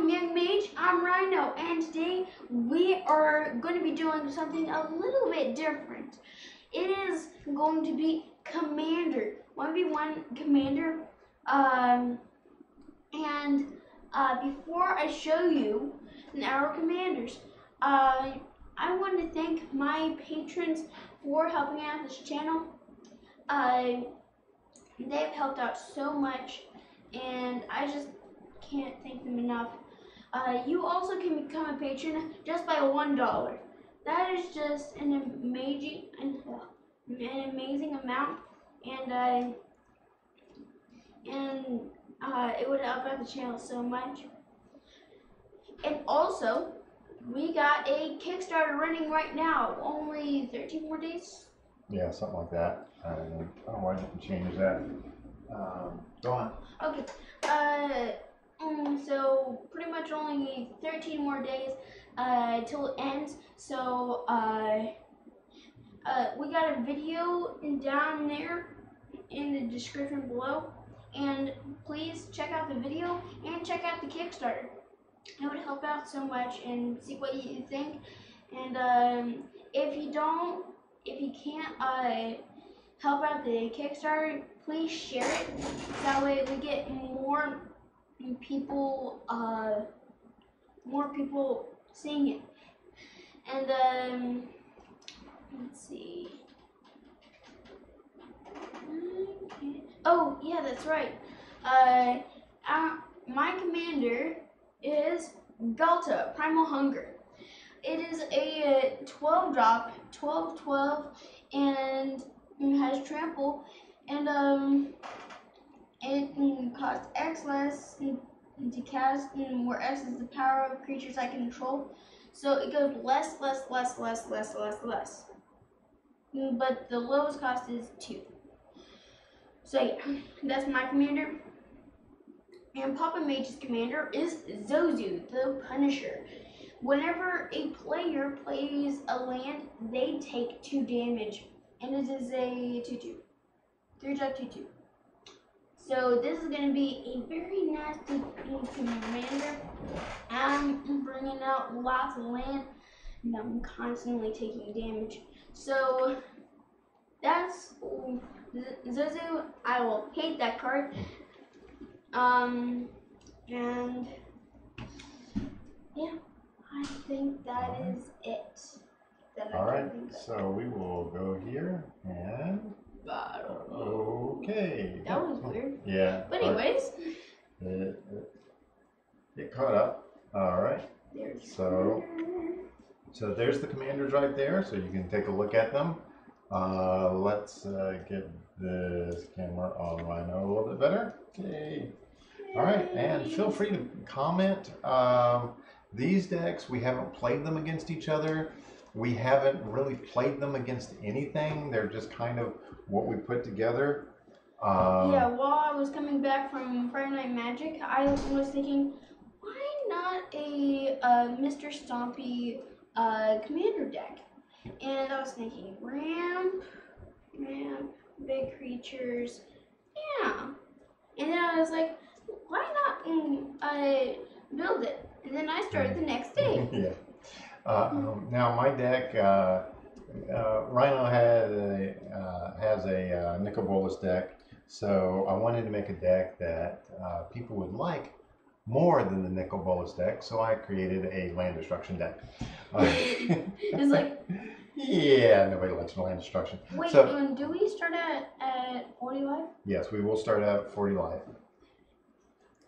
from Young Mage. I'm Rhino, and today we are going to be doing something a little bit different. It is going to be Commander, 1v1 Commander. Before I show you our commanders, I want to thank my patrons for helping out this channel. They've helped out so much, and I just can't thank them enough. You also can become a patron just by $1. That is just an amazing amount, and it would help out the channel so much. And also, we got a Kickstarter running right now. Only 13 more days. Yeah, something like that. I don't know why I didn't change that. Go on. Okay. So pretty much only 13 more days till it ends. So we got a video down there in the description below, and please check out the video and check out the Kickstarter. It would help out so much, and see what you think. And if you can't help out the Kickstarter, please share it. That way we get more people seeing it. And let's see. Oh yeah, that's right. My commander is Ghalta, Primal Hunger. It is a 12-drop, 12/12, and has trample, and it costs X less to cast, where X is the power of creatures I control. So it goes less. But the lowest cost is 2. So yeah, that's my commander. And Papa Mage's commander is Zozu, the Punisher. Whenever a player plays a land, they take 2 damage, and it is a 2/2, 3-drop 2/2. So this is going to be a very nasty commander. I'm bringing out lots of land, and I'm constantly taking damage. So that's Zozu. I will hate that card. And yeah, I think that is it. Alright, so we will go here and okay. That was weird. Yeah. But anyways, it caught up. Alright. So there's the commanders right there, so you can take a look at them. Let's get this camera on Rhino a little bit better. Okay. Alright, and feel free to comment. These decks, we haven't played them against each other. We haven't really played them against anything. They're just kind of what we put together. Yeah, while I was coming back from Friday Night Magic, I was thinking, why not a Mr. Stompy commander deck? And I was thinking, ramp, big creatures, yeah. And then I was like, why not build it? And then I started the next day. Yeah. Now my deck, Rhino has a Nicol Bolas deck, so I wanted to make a deck that people would like more than the Nicol Bolas deck, so I created a land destruction deck. It's like, yeah, nobody likes land destruction. Wait, so, do we start at 40 life? Yes, we will start at 40 life.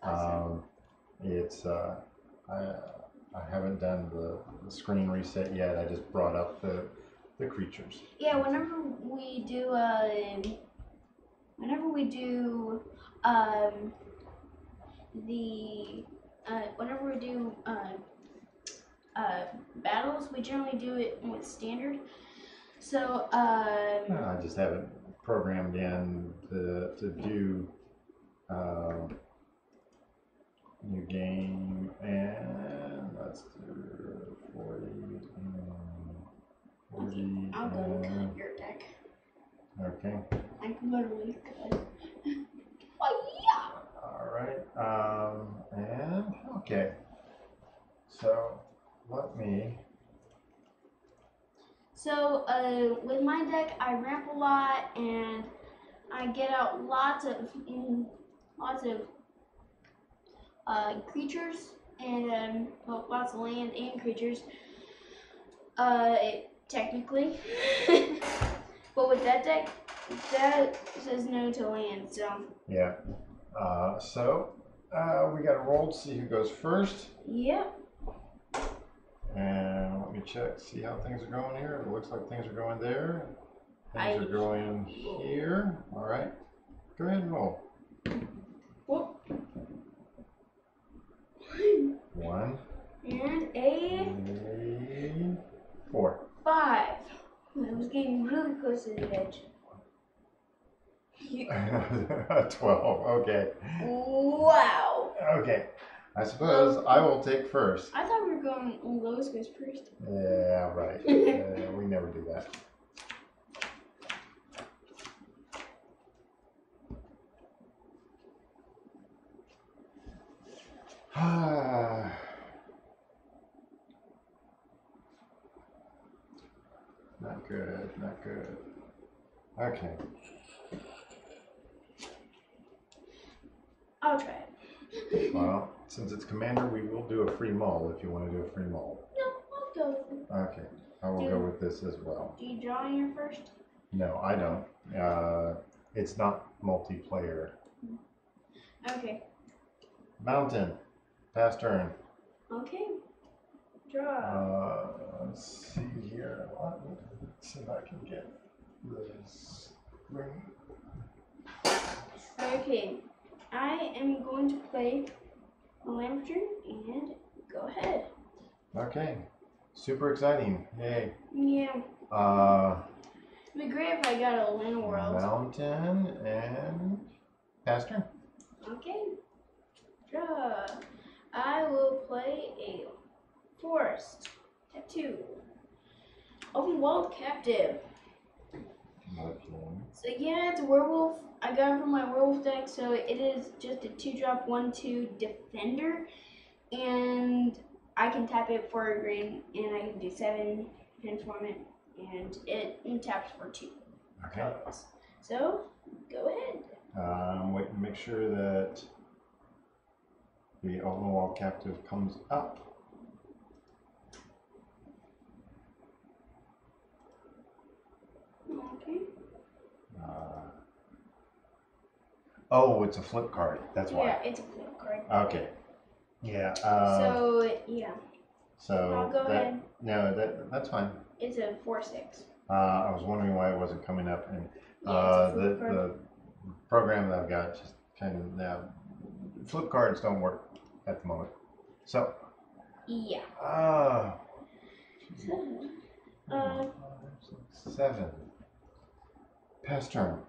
Awesome. It's I haven't done the screen reset yet. I just brought up the creatures. Yeah, whenever we do battles, we generally do it with standard. So I just haven't programmed in to do new game, and let's do 40 and 40. I'll go and cut your deck. Okay. I can literally cut. Oh yeah. All right. And okay. So let me. So with my deck, I ramp a lot and I get out lots of creatures and well, lots of land and creatures. Technically, but with that deck, that says no to land. So yeah. We got to roll to see who goes first. Yep. And let me check, see how things are going here. It looks like things are going there. Things are going here. All right. Go ahead and roll. Whoop. 1. And a 4. 5. I was getting really close to the edge. 12. Okay. Wow. Okay. I suppose I will take first. I thought we were going lowest goes first. Yeah, right. We never do that. Not good, not good. Okay. I'll try it. Well, since it's Commander, we will do a free mull if you want to do a free mull. No, I'll go with it. Okay, I will go with this as well. Do you draw on your first? No, I don't. It's not multiplayer. Okay. Mountain. Pass turn. Okay. Draw. Let's see here. Let's see if I can get this ring. Okay. I am going to play a Lamperture and go ahead. Okay. Super exciting. Yay. Yeah. It'd be great if I got a Land World. Mountain and pass turn. Okay. Draw. I will play a Forest. Tattoo. Open World Captive. Okay. So yeah, it's a werewolf. I got it from my werewolf deck, so it is just a 2-drop 1/2 defender, and I can tap it for a green, and I can do 7 transform it, and it taps for 2 colors. So go ahead. Wait and make sure that the Open Wall Captive comes up. Okay. Oh, it's a flip card. That's why. Yeah, it's a flip card. Okay. Yeah. So I'll go ahead. No, that's fine. It's a 4/6. I was wondering why it wasn't coming up, and Yeah, it's a flip card. the program that I've got just kind of now. Flip cards don't work at the moment. So. Yeah. 7. Pass turn.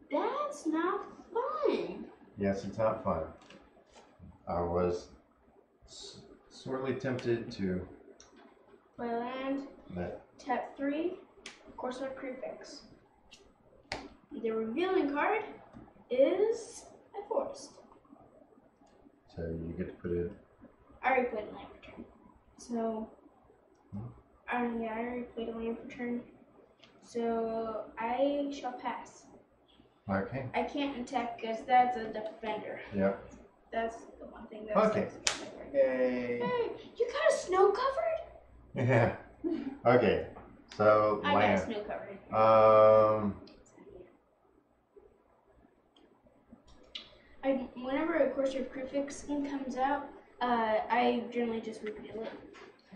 That's not fun. Yes, it's not fun. I was sorely tempted to. Play land. Tap 3. Courser of Kruphix. The revealing card is a Forest. So you get to put it. I already played a land for turn. So. Yeah, I already played a land for turn. So I shall pass. Okay. I can't attack because that's a defender. Yep. That's the one thing that Okay. Yay. Hey, you got a snow covered? Yeah. Okay. So I land. got a snow covered. Whenever a Courser of Kruphix comes out, I generally just reveal it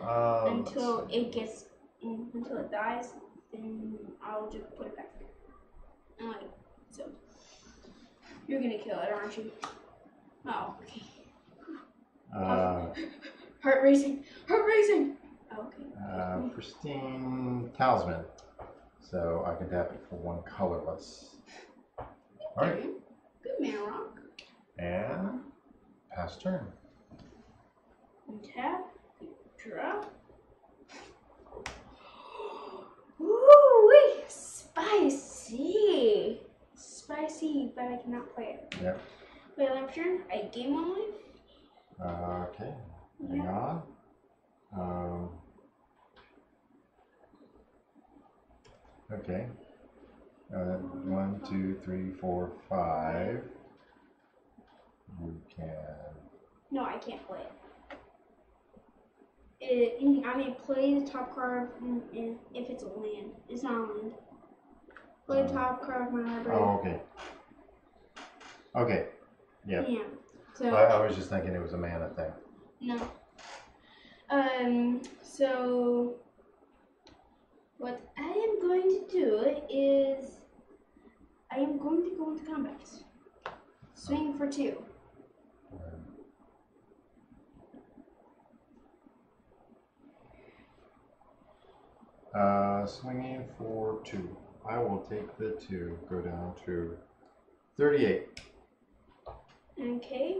until it dies. Then I'll just put it back. So you're gonna kill it, aren't you? Oh, okay. Heart racing. Okay. Pristine Talisman. So I can tap it for 1 colorless. Alright. Good man, Rock. And pass turn. Tap. Draw. Ooh, spicy. Spicy, but I cannot play it. Yep. Play a Lamp turn. I gain 1 life. Okay. Hang on. Okay. 1, 2, 3, 4, 5. You can. No, I can't play it. I mean, play the top card if it's a land. It's not a land. Play the top card of my library. Oh, okay. Okay. Yep. Yeah. So I was just thinking it was a mana thing. no. So what I am going to do is I am going to go into combat. Swing for 2. Swinging for 2. I will take the 2, go down to 38. Okay.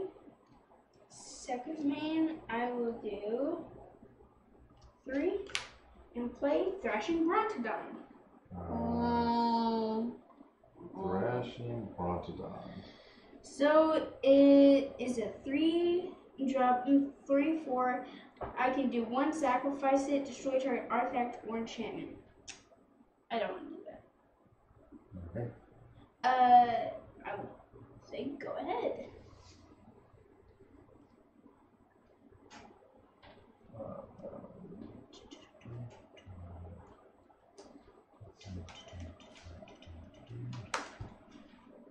Second main, I will do 3 and play Thrashing Brontodon. Thrashing Brontodon. So it is a 3 drop 3 4. I can do 1, sacrifice it, destroy target artifact or enchantment. I don't want to do that. Okay. I would say go ahead.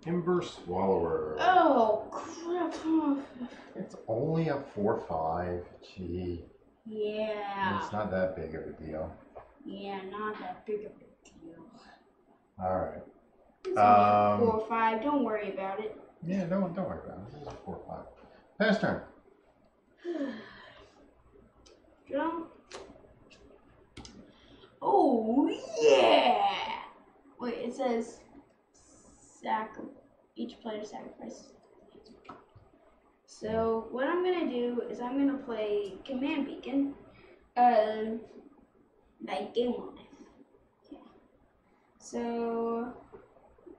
Ember Swallower. Oh crap! It's only a 4/5. Gee. Yeah. It's not that big of a deal. Yeah, not that big of a deal. Alright. It's only 4 or 5. Don't worry about it. Yeah, don't worry about it. This is a 4/5. Pass turn. Jump. Oh yeah! Wait, it says each player sacrifices. So what I'm gonna do is I'm gonna play Command Beacon, like game life. Yeah. So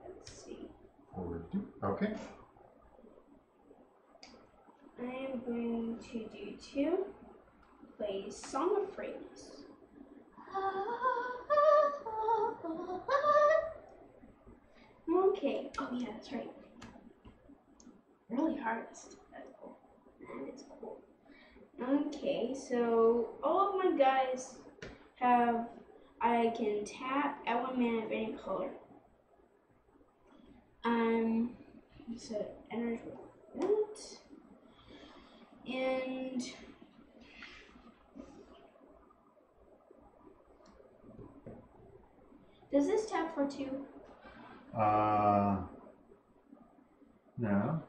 let's see. Okay. I am going to do 2. Play Song of Rhonas. Okay. Oh yeah, that's right. Really harvest. That's cool. That is cool. Okay, so all of my guys I can tap at 1 mana of any color. So it enters with that. And does this tap for 2? No.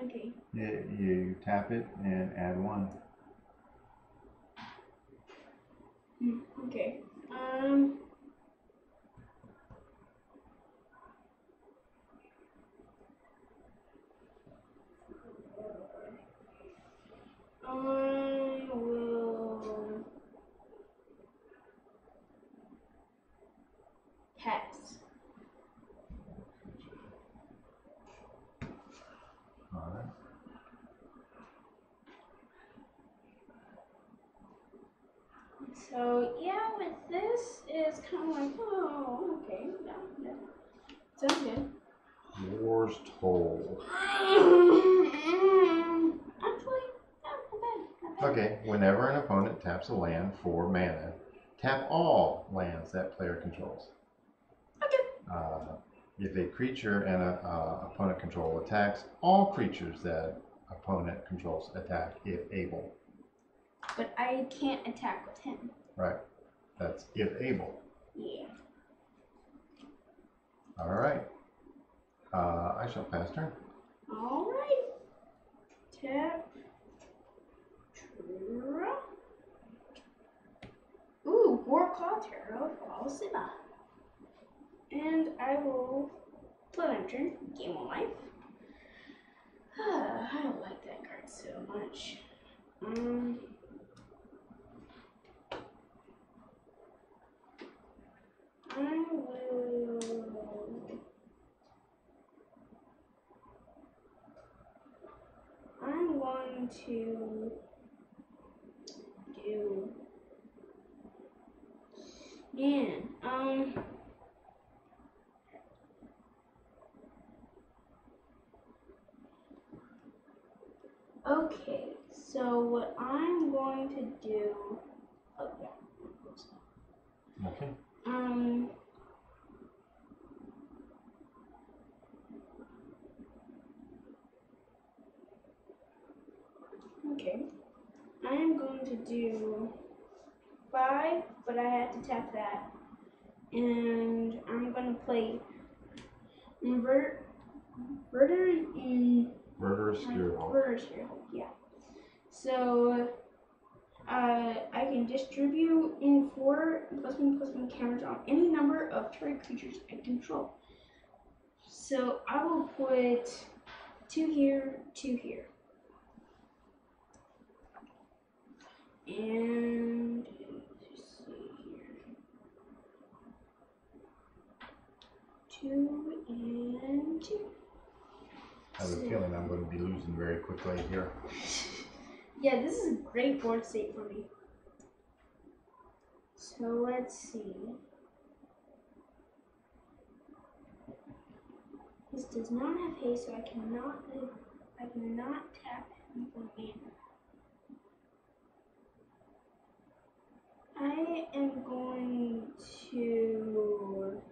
Okay. You tap it and add 1. Okay. I will pass. Alright. So yeah, with this it's kind of like, oh, okay, yeah, sounds good. War's Toll. Actually, not bad. Okay, whenever an opponent taps a land for mana, tap all lands that player controls. Okay. If a creature and an opponent control attacks, all creatures that opponent controls attack if able. But I can't attack with him. Right. That's if able. Yeah. Alright. I shall pass turn. Alright. Tap. Draw. Ooh, Craterhoof Behemoth. And I will play my turn. Game of life. I don't like that card so much. I'm going to do. Man, okay, so what I'm going to do, oh yeah, Okay. Okay, I am going to do 5, but I have to tap that, and I'm going to play Murderous Spearhawk. Murderous Spearhawk, yeah. So I can distribute in 4 +1/+1 counters on any number of target creatures I control. So I will put 2 here, 2 here. And let's see here. 2 and 2. I have a feeling I'm going to be losing very quickly here. Yeah, this is a great board state for me. So let's see. This does not have haste, so I cannot tap him for mana. I am going to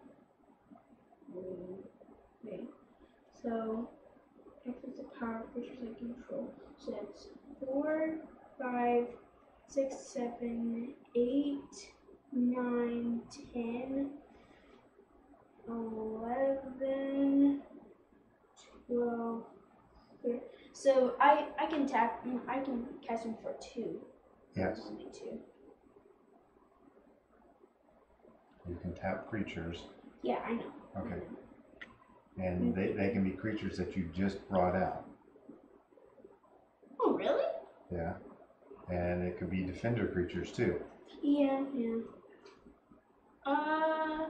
wait. So access the power of creatures I control. So that's 4, 5, 6, 7, 8, 9, 10, 11, 12, 13. So I can tap. I can cast him for 2. Yes. Only 2. You can tap creatures. Yeah, I know. Okay. And they can be creatures that you just brought out. Oh, really? Yeah. And it could be defender creatures too. Yeah, yeah. I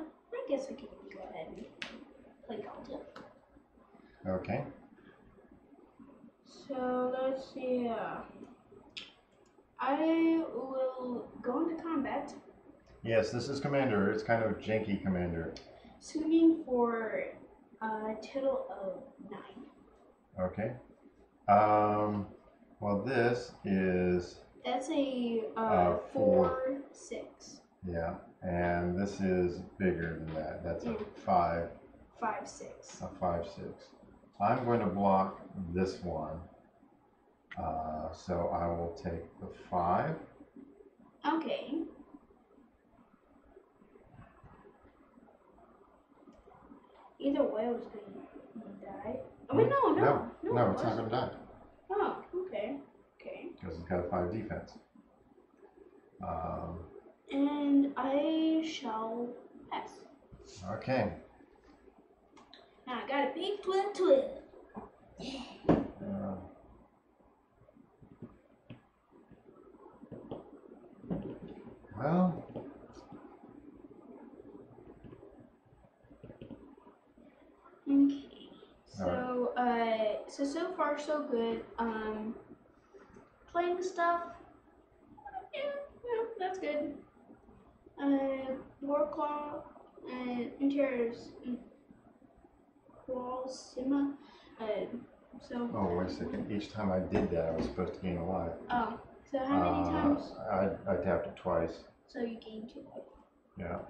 guess I can go ahead and play Ghalta. Okay. So let's see. I will go into combat. Yes, this is Commander. It's kind of janky Commander. Swinging for a total of 9. Okay. Well, this is... That's a 4, 6. Yeah, and this is bigger than that. That's a 5. 5, 6. A 5, 6. I'm going to block this one. So I will take the 5. Okay. Either way, I was going to die. Oh, wait, no, it's not going to die. Oh, okay. Okay. Because it's got a 5 defense. And I shall pass. Okay. Now I got a big 12. Yeah. Well. Okay. So, so far so good. Playing stuff. Yeah, that's good. Warclaw, Interiors, Sima. So. Oh, wait a second. Each time I did that, I was supposed to gain a life. Oh, so how many times? I tapped it twice. So you gained 2 life. Yeah.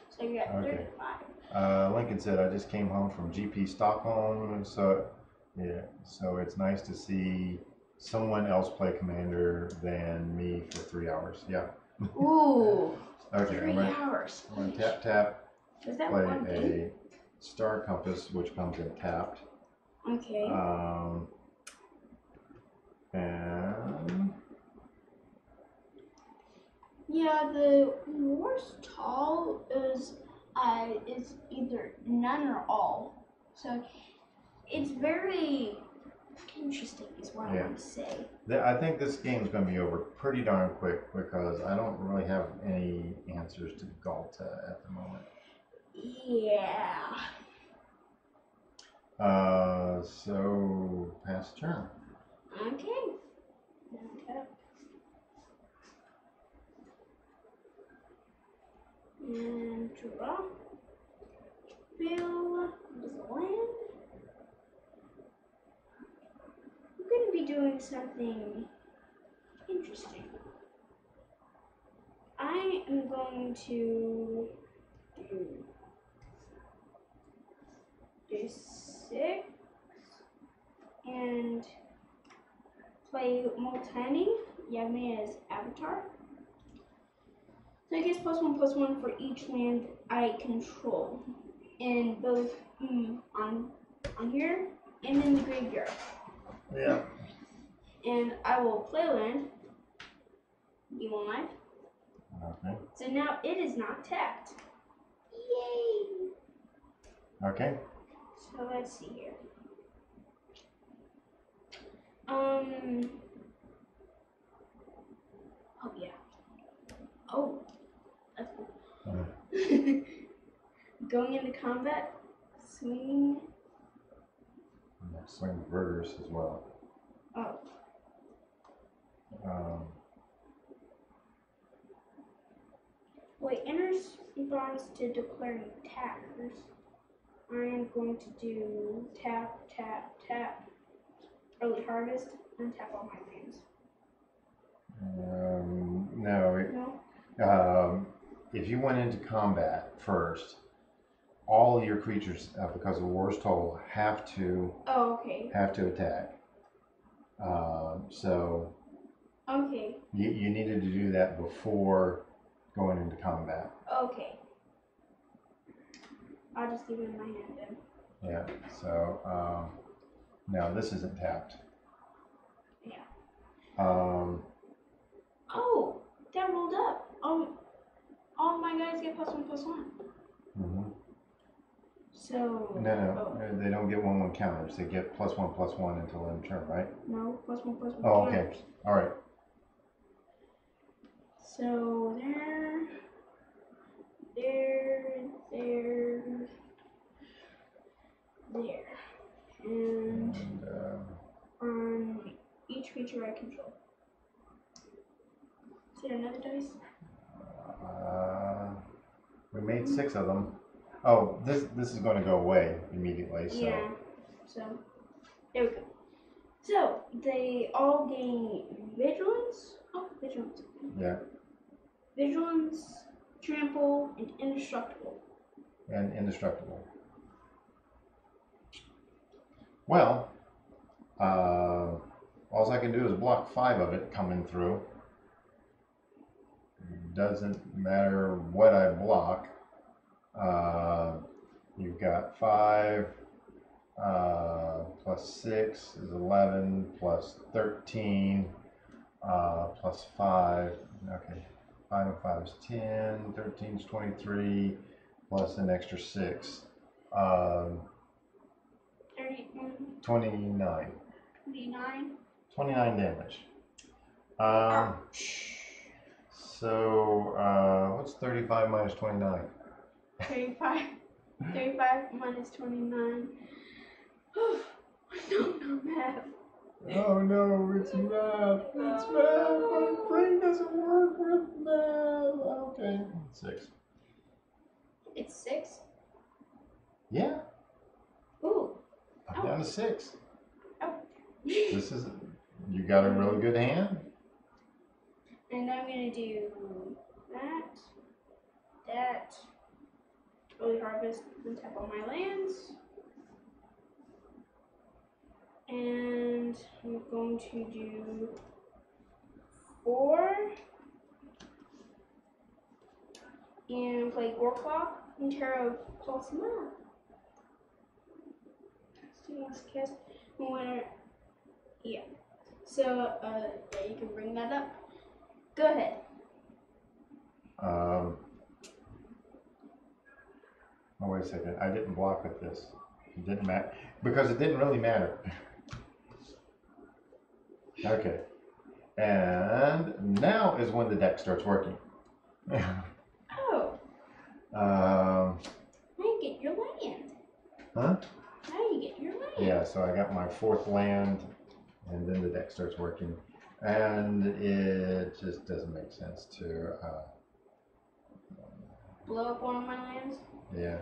So you're at 35. Lincoln said, I just came home from GP Stockholm, so yeah, so it's nice to see someone else play Commander than me for 3 hours. Yeah. Ooh. Okay. 3 hours. I'm going to tap. Is that play one a thing? Star Compass, which comes in tapped. Okay. And yeah, the worst tall is either none or all. So it's very interesting, is what I want to say. I think this game is going to be over pretty darn quick because I don't really have any answers to Ghalta at the moment. Yeah. So pass turn. Okay. Tap. And draw. Bill does a land. I'm going to be doing something interesting. I am going to do 6 and play Multani, Yagmea's Avatar. So I guess +1/+1 for each land I control, in both on here and in the graveyard. Yeah. And I will play land. You want life? Okay. So now it is not tapped. Yay! Okay. So let's see here. Oh yeah. Oh, that's cool. Going into combat, swing. Swing burgers as well. Oh. Wait, enter response to declaring tappers. I am going to do tap, tap, tap, early harvest, and tap all my lands. No. If you went into combat first, all your creatures, because of War's Toll, have to attack. So okay. You needed to do that before going into combat. Okay. I'll just leave it in my hand then. Yeah. So now this isn't tapped. Yeah. Oh, that rolled up. All my guys get +1/+1. Mm-hmm. So No, they don't get 1/1 counters. They get +1/+1 until end turn, right? No, +1/+1. Oh, okay. All right. So there, and on each creature I control. Is there another dice? We made 6 of them. Oh, this is going to go away immediately. So. Yeah. So there we go. So they all gain vigilance. Oh, vigilance. Yeah. Vigilance, trample, and indestructible. And indestructible. Well, all I can do is block 5 of it coming through. Doesn't matter what I block. You've got 5 plus 6 is 11 plus 13 plus 5. Okay, 5 and 5 is 10. 13 is 23 plus an extra 6. 29. 29 damage. So what's 35 minus 29? 35 minus 29. I don't know math. Oh no, it's math. It's math. My brain doesn't work with math. Okay. 6. It's 6? Yeah. Ooh. I'm down to 6. Oh. This is, you got a really good hand. And I'm going to do that, early harvest, and tap all my lands. And I'm going to do 4 and play Gorklaw and Craterhoof Behemoth. Students cast winner. Yeah. So yeah, you can bring that up. Go ahead. Oh, wait a second. I didn't block with this. It didn't matter because it didn't really matter. Okay. And now is when the deck starts working. Oh. Now you get your land. Huh? Now you get your so I got my 4th land, and then the deck starts working. And it just doesn't make sense to blow up one of my lands? Yeah.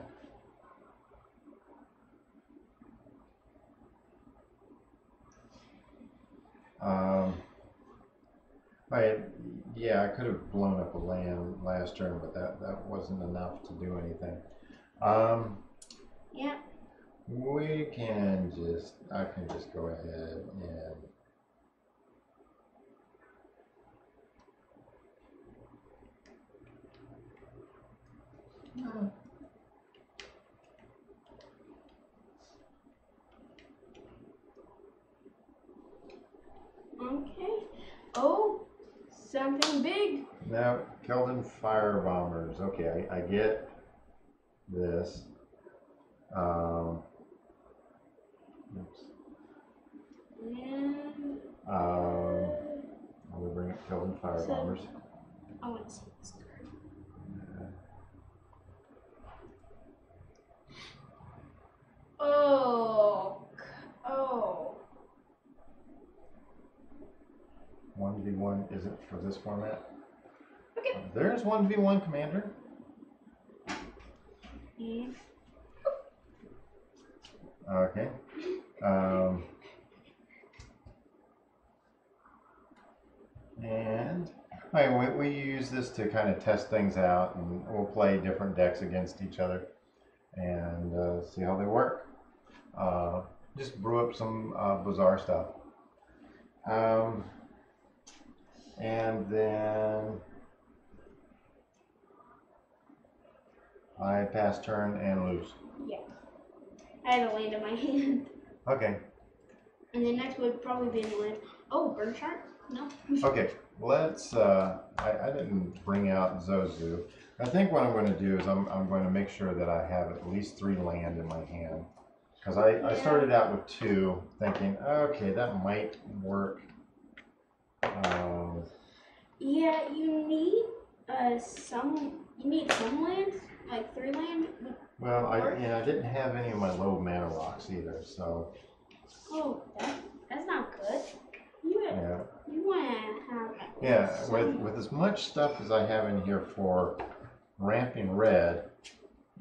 I could have blown up a land last turn, but that wasn't enough to do anything. Yeah. I can just go ahead and Okay. Oh, something big. now Keldon Fire Bombers. Okay, I get this. Oops. And I'm gonna bring up Keldon Fire Bombers. I want to see this card. 1v1 isn't for this format. Okay. There's 1v1 Commander. Okay. And we use this to kind of test things out, and we'll play different decks against each other and see how they work. Just brew up some bizarre stuff. And then I pass turn and lose. Yeah. I had a land in my hand. Okay. And then next would probably be in the land. Oh, Burnished Hart? No. Okay, let's, I didn't bring out Zozu. I think what I'm going to do is I'm going to make sure that I have at least 3 land in my hand. Because I started out with 2, thinking, okay, that might work. Yeah, you need some lands, like 3 land. Well, I didn't have any of my low mana rocks either, so. Oh, that's not good. You want to have. Yeah, with as much stuff as I have in here for ramping red,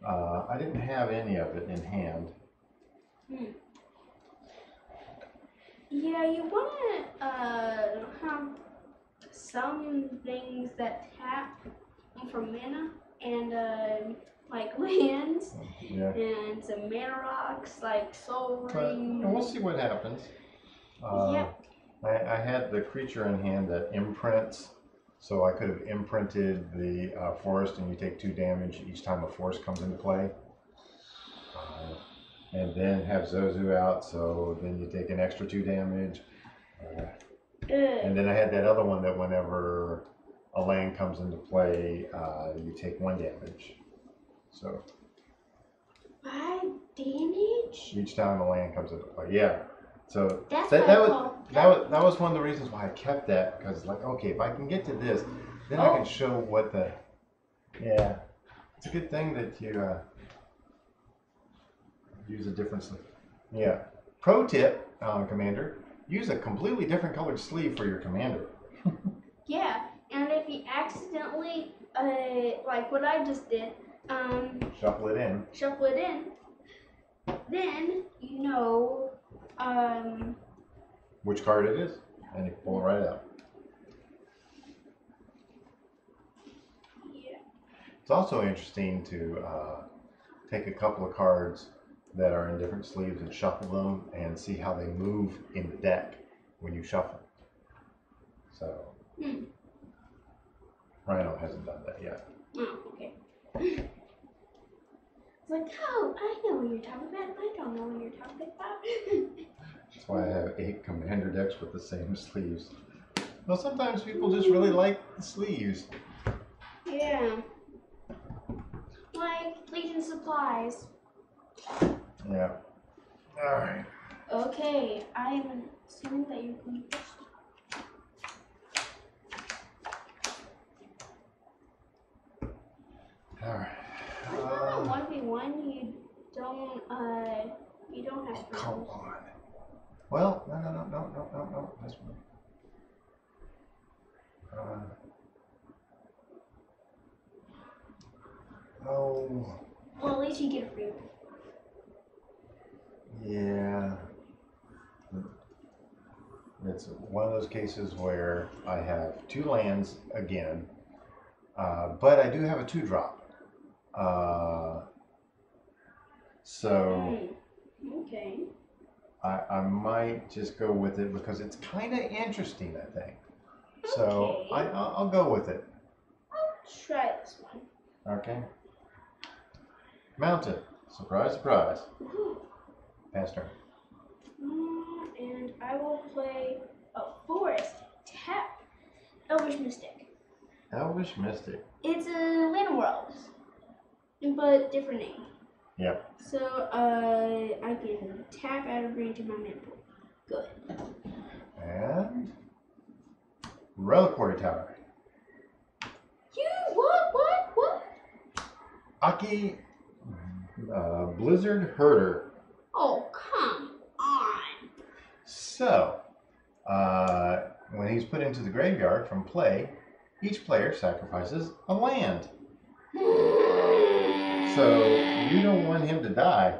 I didn't have any of it in hand. Yeah, you want to have some things that tap for mana and like lands and some mana rocks like Soul Ring. But we'll see what happens. Yep. I had the creature in hand that imprints, so I could have imprinted the forest, and you take 2 damage each time a forest comes into play. And then have Zozu out, so then you take an extra 2 damage. And then I had that other one that whenever a land comes into play, you take 1 damage. So 5 damage? each time a land comes into play, yeah. So that was one of the reasons why I kept that, because like, okay, if I can get to this, then I can show what the, it's a good thing that you use a different sleeve. Yeah. Pro tip, Commander, use a completely different colored sleeve for your Commander. Yeah, and if you accidentally, like what I just did, shuffle it in, then you know, which card it is, and you pull it right out. Yeah. It's also interesting to take a couple of cards that are in different sleeves and shuffle them and see how they move in the deck when you shuffle. So, Rhino hasn't done that yet. Oh, okay. It's like, oh, I know what you're talking about. I don't know what you're talking about. That's why I have 8 Commander decks with the same sleeves. Well, sometimes people just really like the sleeves. Yeah. Like Legion Supplies. Yeah. Alright. Okay, I'm assuming that you're going first. Alright. I thought 1v1 you don't have to. Come on. Well, no. This one. Oh. Well, at least you get a free one. Yeah. It's one of those cases where I have 2 lands again, but I do have a 2-drop. So Okay. I might just go with it because it's kind of interesting, I think. So Okay. I'll go with it. I'll try this one. Okay. Mountain. Surprise, surprise. Pass turn. And I will play a forest tap Elvish Mystic. Elvish Mystic. It's a Land World, but different name. Yep. So I can tap out of range of my mana pool. Good. And Reliquary Tower. What? Aki Blizzard Herder. Oh, come on. So, when he's put into the graveyard from play, each player sacrifices a land. So, you don't want him to die.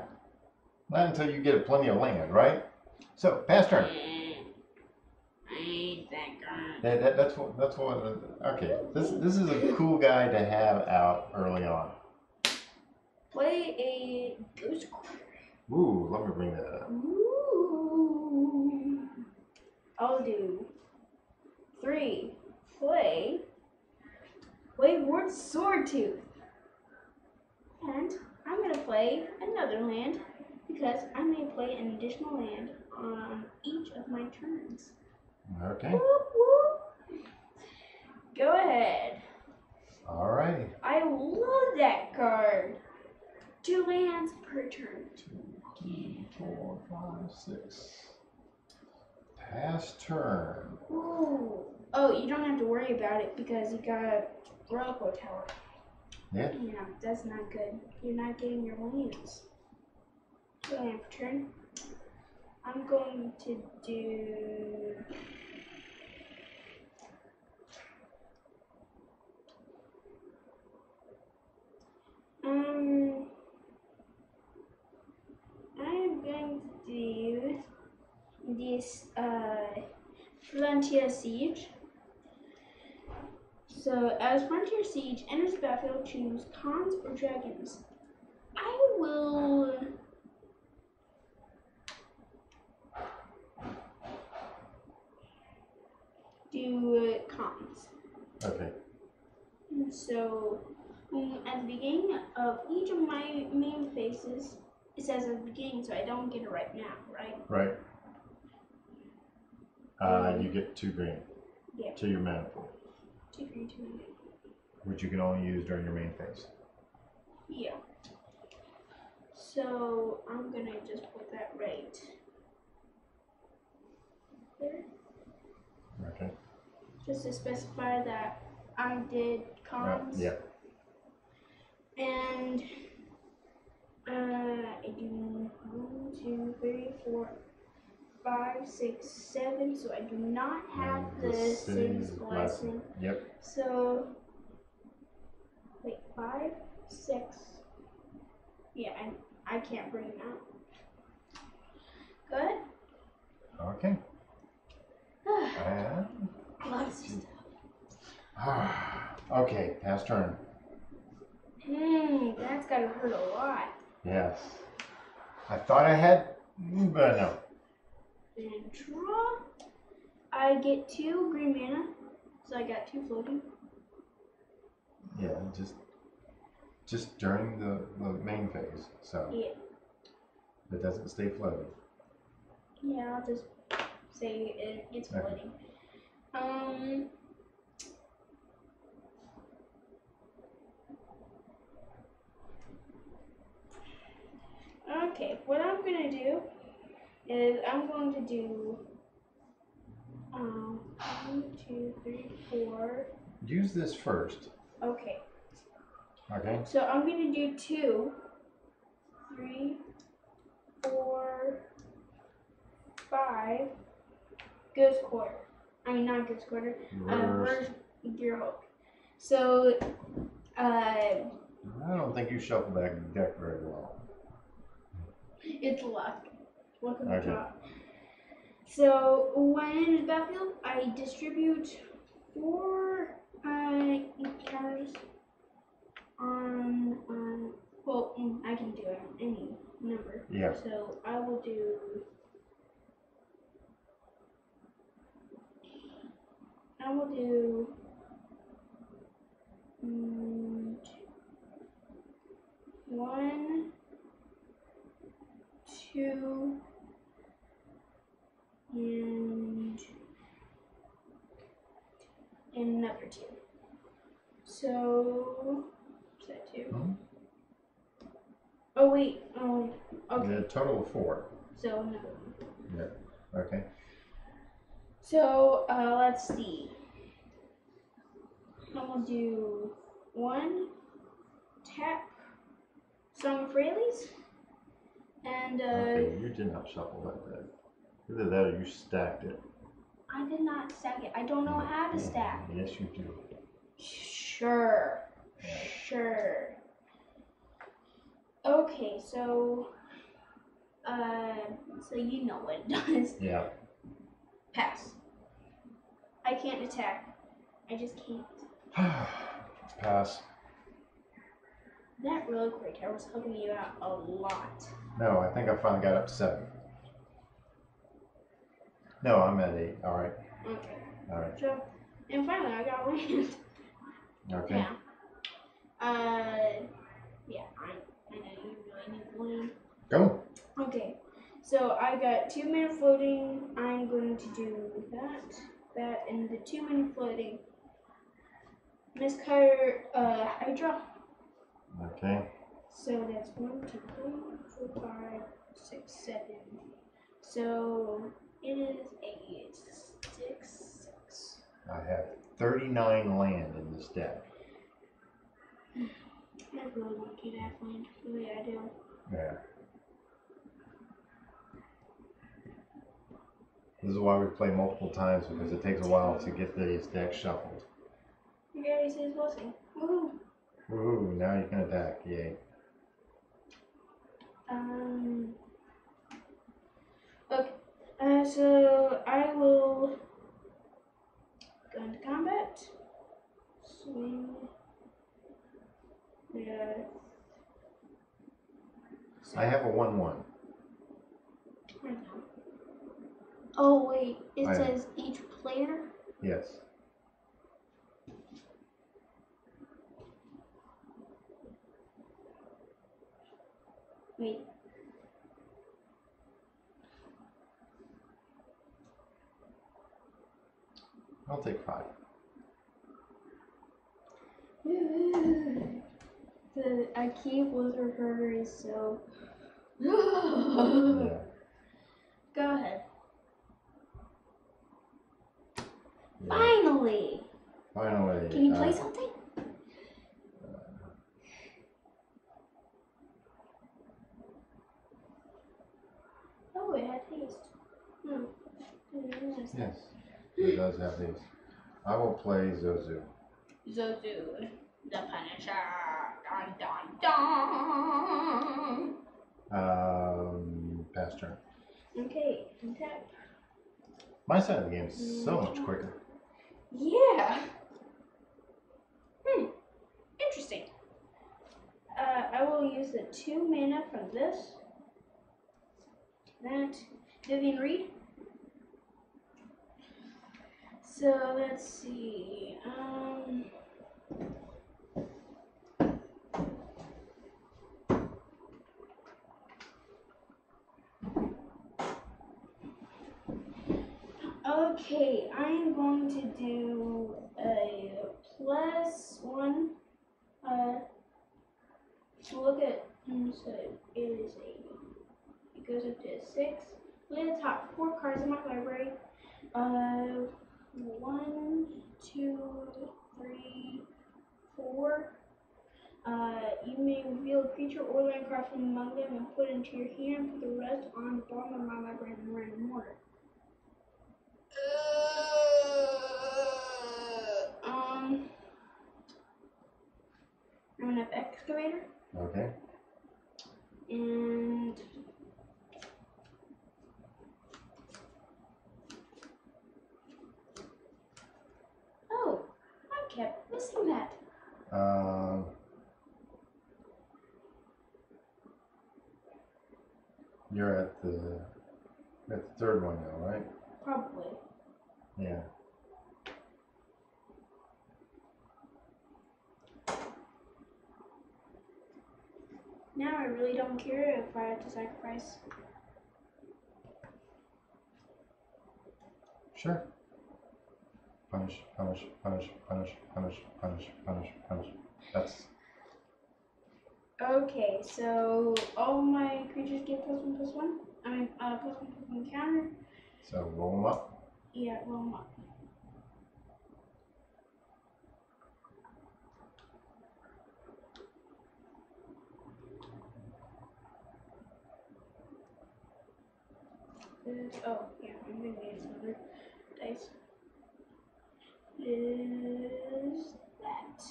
Not until you get plenty of land, right? So, pass turn. I hate that guy. That's what. Okay, this is a cool guy to have out early on. Play a Duskwatch. Ooh, let me bring that up. Ooh. I'll do 3. Play Wayward Swordtooth. And I'm going to play another land because I may play an additional land on each of my turns. Okay. Whoop, whoop. Go ahead. Alrighty. I love that card. 2 lands per turn. 2, 3, 4, 5, 6. Pass turn. Ooh. Oh, you don't have to worry about it because you got Reliquary Tower. Yeah. Yeah, that's not good. You're not getting your lands. So land per turn. I'm going to do I'm going to do this Frontier Siege. So as Frontier Siege enters the battlefield, choose cons or dragons. I will do cons. Okay. So at the beginning of each of my main phases, it says at the beginning, so I don't get it right now, right? Right. You get 2 green. Yeah. To your mana pool, 2 green, 2 green. which you can only use during your main phase. Yeah. So I'm gonna just put that right there, Okay. just to specify that I did cons. Yeah. And I do 1, 2, 3, 4, 5, 6, 7. So I do not have the Sin's Blessing. Yep. So wait, 5, 6. Yeah, I can't bring it out. Good. Okay. And Lots of stuff. okay, pass turn. That's gotta hurt a lot. Yes. I thought I had, but no. And draw. I get 2 green mana, so I got 2 floating. Yeah, just during the main phase, so Yeah. it doesn't stay floating. Yeah, I'll just say it's floating. Okay, what I'm gonna do is I'm going to do 1, 2, 3, 4. Use this first. Okay. Okay. So I'm gonna do 2, 3, 4, 5 Ghost Quarter. I mean, not Ghost Quarter. Burst Gearhulk. So, I don't think you shuffled that deck very well. It's luck. Luck of the Okay. top. So, when it is battlefield, I distribute 4 counters on, well, I can do any number. Yeah. So, I will do, one, two, and another 2. So, is that 2? Hmm? Oh wait, okay. A total of 4. So another 1. Yeah. Okay. So let's see. I'm gonna do 1 tap Song of Fraley's, and Okay, you did not shuffle that deck. Either that or you stacked it. I did not stack it. I don't know how to stack. Yes, you do. Sure. Sure. Okay, so you know what it does. Yeah. Pass. I can't attack. I just can't. Pass. That roller coaster was helping you out a lot. No, I think I finally got up to 7. No, I'm at 8. All right. Okay. All right. So, and finally, I got land. Okay. Yeah. Yeah, I know you really need land. Go. Okay. So I got 2 mana floating. I'm going to do that, and the 2 mana floating. Miscutter, Hydra. Okay. So that's 1, 2, 3, 4, 5, 6, 7. So it is a 6, 6. I have 39 land in this deck. I really want you to have land. Really, I do. Yeah. This is why we play multiple times, because it takes a while to get these decks shuffled. You guys is blessing. Woohoo! Ooh, now you can attack. Yay. Okay. So I will go into combat. Swing. Yeah. I have a 1/1. I know. Oh wait, it I know. says each player. Yes. Wait. I'll take 5. The I keep Wizard Herder is so. Yeah. Go ahead. Yeah. Finally! Finally. Can you play something? Oh, it had haste. Hmm. I didn't realize that. Yes. It does have these. I will play Zozu. Zozu, the Punisher. Dun dun dun. Pass turn. Okay, untap. My side of the game is so much quicker. Yeah. Interesting. I will use the 2 mana from this. That. Vivian Reed. So let's see. Okay, I am going to do a +1. Look at, so it is it goes up to 6. Look at the top 4 cards in my library. 1, 2, 3, 4. You may reveal a creature or land card from among them and put it into your hand. Put the rest on the bottom of my library in random order. I'm gonna have Excavator. Okay. And oh, I kept missing that. You're at the third one now, right? Probably. Yeah. Now I really don't care if I have to sacrifice. Sure. Punish, punish, punish, punish, punish, punish, punish, punish. That's Okay, so all my creatures get +1/+1. I mean, +1/+1 counter. so roll them up. Yeah, roll them up. Oh, yeah, I'm gonna need some other dice. Is that?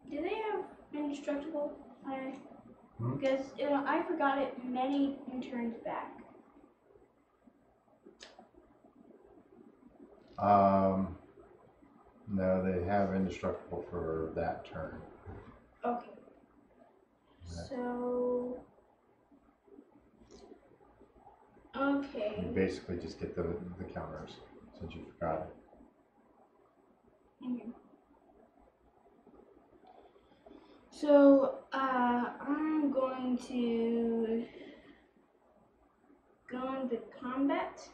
Do they have indestructible? Because I forgot it many turns back. No, they have indestructible for that turn. Okay. Yeah. So. Okay. You basically just get the counters since you forgot it. Okay. So I'm going to go into combat.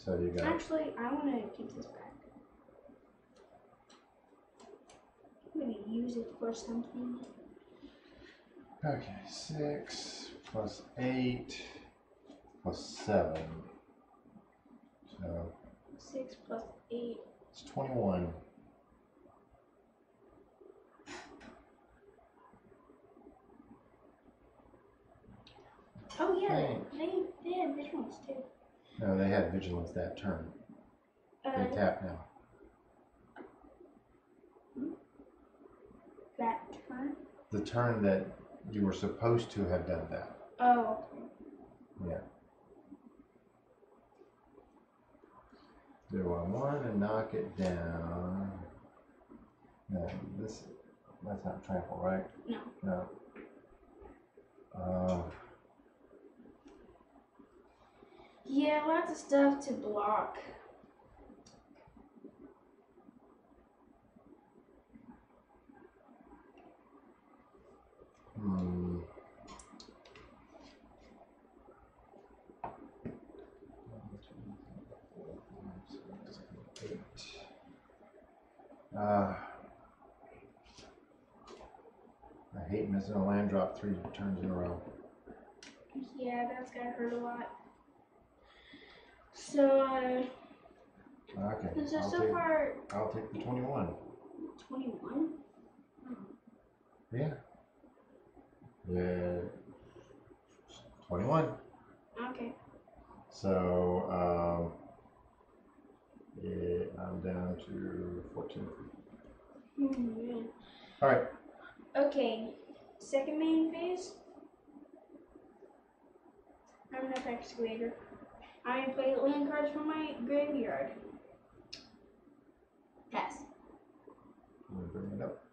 So you got. Actually, I want to keep this back. I'm going to use it for something. Okay, 6 plus 8 plus 7. So 6 plus 8. it's 21. Oh yeah, Thanks. they had vigilance too. No, they had vigilance that turn. They tap now. That turn? The turn that you were supposed to have done that. Oh. Yeah. Do 1/1 and knock it down. No, that's not trample, right? No. No. Yeah, lots of stuff to block. I hate missing a land drop 3 turns in a row. Yeah, that's gotta hurt a lot. So, okay. so far... I'll take the 21. 21? Oh. Yeah. Yeah. 21. Okay. So, yeah, I'm down to 14. Yeah. Alright. Okay, second main phase. I'm gonna have Excavator. I'm gonna play land cards from my graveyard. Pass. I'm gonna bring it up.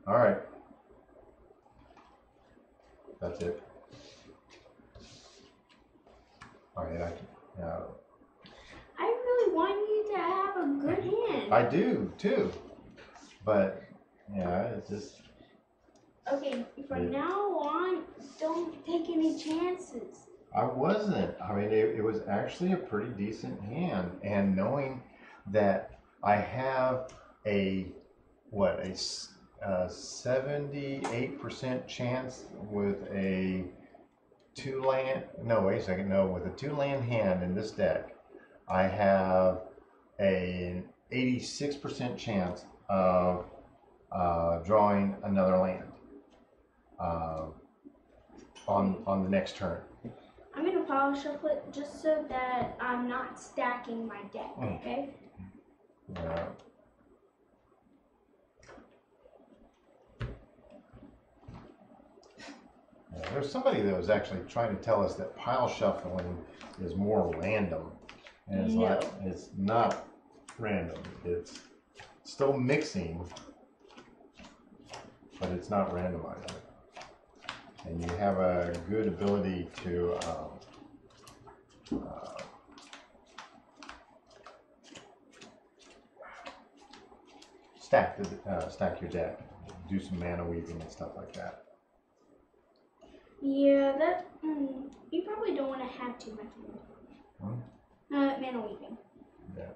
Alright. That's it. Alright, I really want you to have a good hand. I do too. But yeah, it's just okay, from now on, don't take any chances. I wasn't. I mean, it was actually a pretty decent hand, and knowing that I have a 78% chance with a 2 land, no, wait a second, no, with a 2 land hand in this deck, I have an 86% chance of drawing another land on the next turn. I'm gonna pile shuffle it just so that I'm not stacking my deck, okay? Yeah. There's somebody that was actually trying to tell us that pile shuffling is more random, and it's like it's not random. It's still mixing, but it's not randomizing. And you have a good ability to stack your deck, do some mana weaving and stuff like that. Yeah, that you probably don't want to have too much mana weaving. Yeah.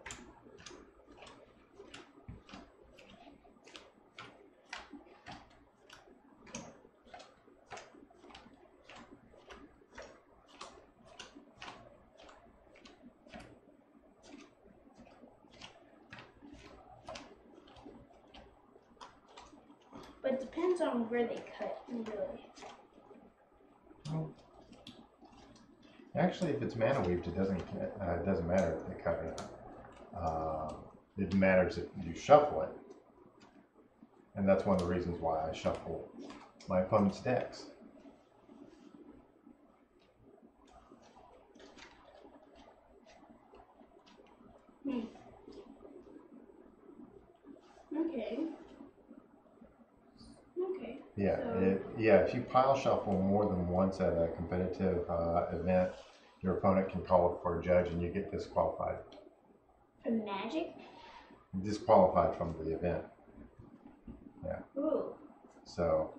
But it depends on where they cut, really. Actually, if it's mana weaved, it doesn't matter if they cut it out. It matters if you shuffle it, and that's one of the reasons why I shuffle my opponent's decks. Okay. Okay. Yeah, So. if you pile shuffle more than once at a competitive event, your opponent can call it for a judge and you get disqualified. From Magic? Disqualified from the event. Yeah. Ooh. So,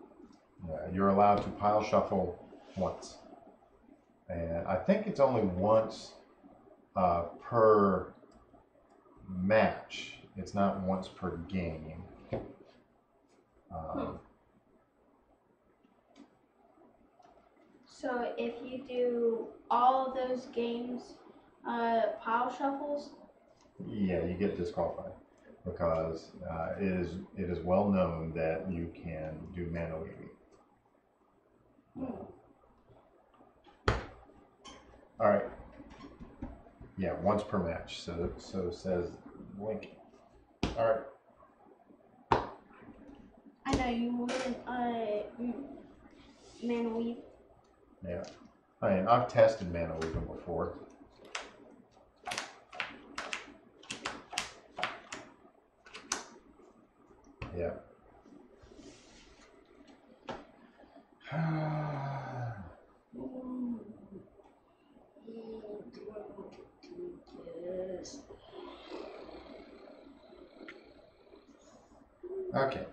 yeah, you're allowed to pile shuffle once. And I think it's only once per match. It's not once per game. So if you do all of those games, pile shuffles? Yeah, you get disqualified because it is well known that you can do mana weaving. All right. Yeah, once per match. So says Link. All right. I know you wouldn't mana weave. Yeah. I mean, I've tested mana weaving before. Yeah. Okay,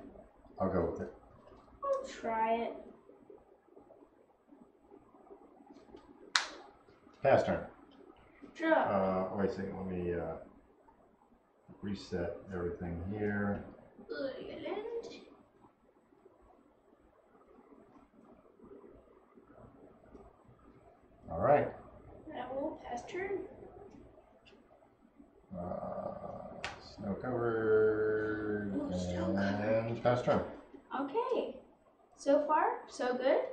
I'll go with it. I'll try it. Pass turn. Draw. Wait a second, let me reset everything here. All right. I will pass turn. Snow covered and pass turn. Okay. So far, so good.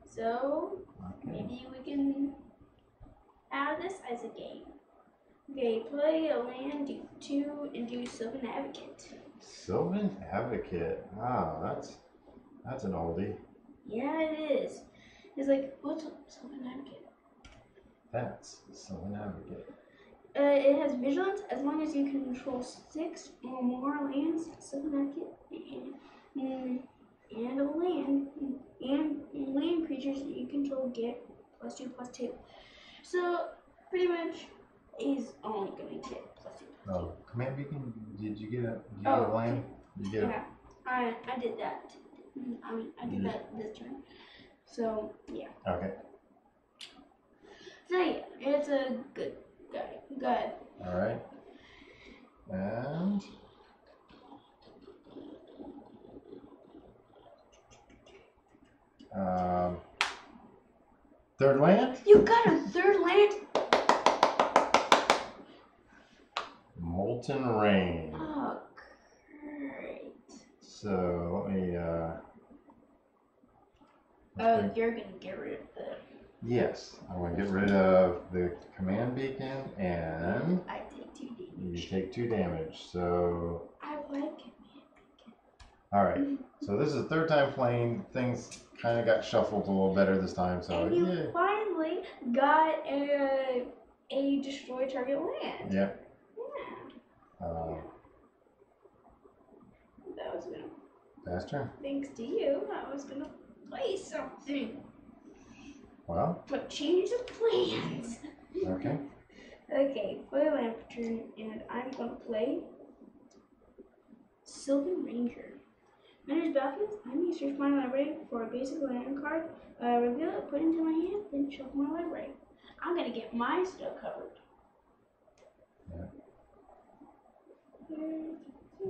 So maybe we can add this as a game. Okay, play a land, do 2, and do Sylvan Advocate. Sylvan Advocate. Ah, that's an oldie. Yeah, it is. It's like, what's Sylvan Advocate? That's Sylvan Advocate. It has vigilance as long as you control 6 or more lands. Sylvan Advocate and a land and land creatures that you control get +2/+2. So pretty much is only going to get +2/+2. Oh, Command Beacon. Did you get a land? You get yeah, I did that. I did that this turn. So yeah. Okay. So yeah, it's a good guy. Good. All right. And Third land? You got a third land? Molten Rain. Oh, great. So let me. Oh, you're gonna get rid of the. Yes, I'm gonna get rid of the command beacon, and I take 2 damage. you take 2 damage. So. I like command beacon. All right. So this is the third time playing. Things kind of got shuffled a little better this time. So and you finally got a destroy target land. Yep. Yeah. That was gonna. Fast turn. Thanks to you, I was gonna play something. Well. But change of plans. Okay. Okay, play land turn, and I'm gonna play Sylvan Ranger. Manage battlefield. I may search my library for a basic land card, reveal it, put it into my hand, then shuffle my library. I'm gonna get my stuff covered. Yeah.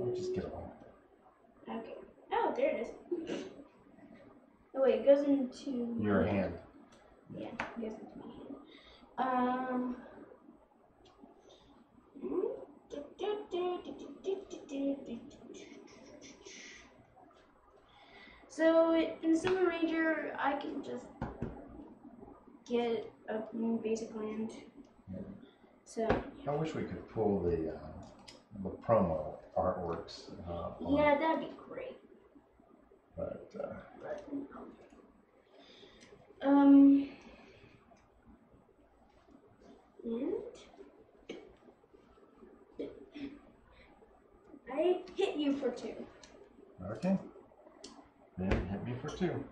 I'll just get one. Okay. Oh, there it is. Oh wait, it goes into your hand. Yeah, it goes into my hand. So in Summer Ranger, I can just get a basic land. Yeah. So I wish we could pull the promo artworks. yeah, that'd be great. But and I hit you for 2. okay. Then hit me for 2.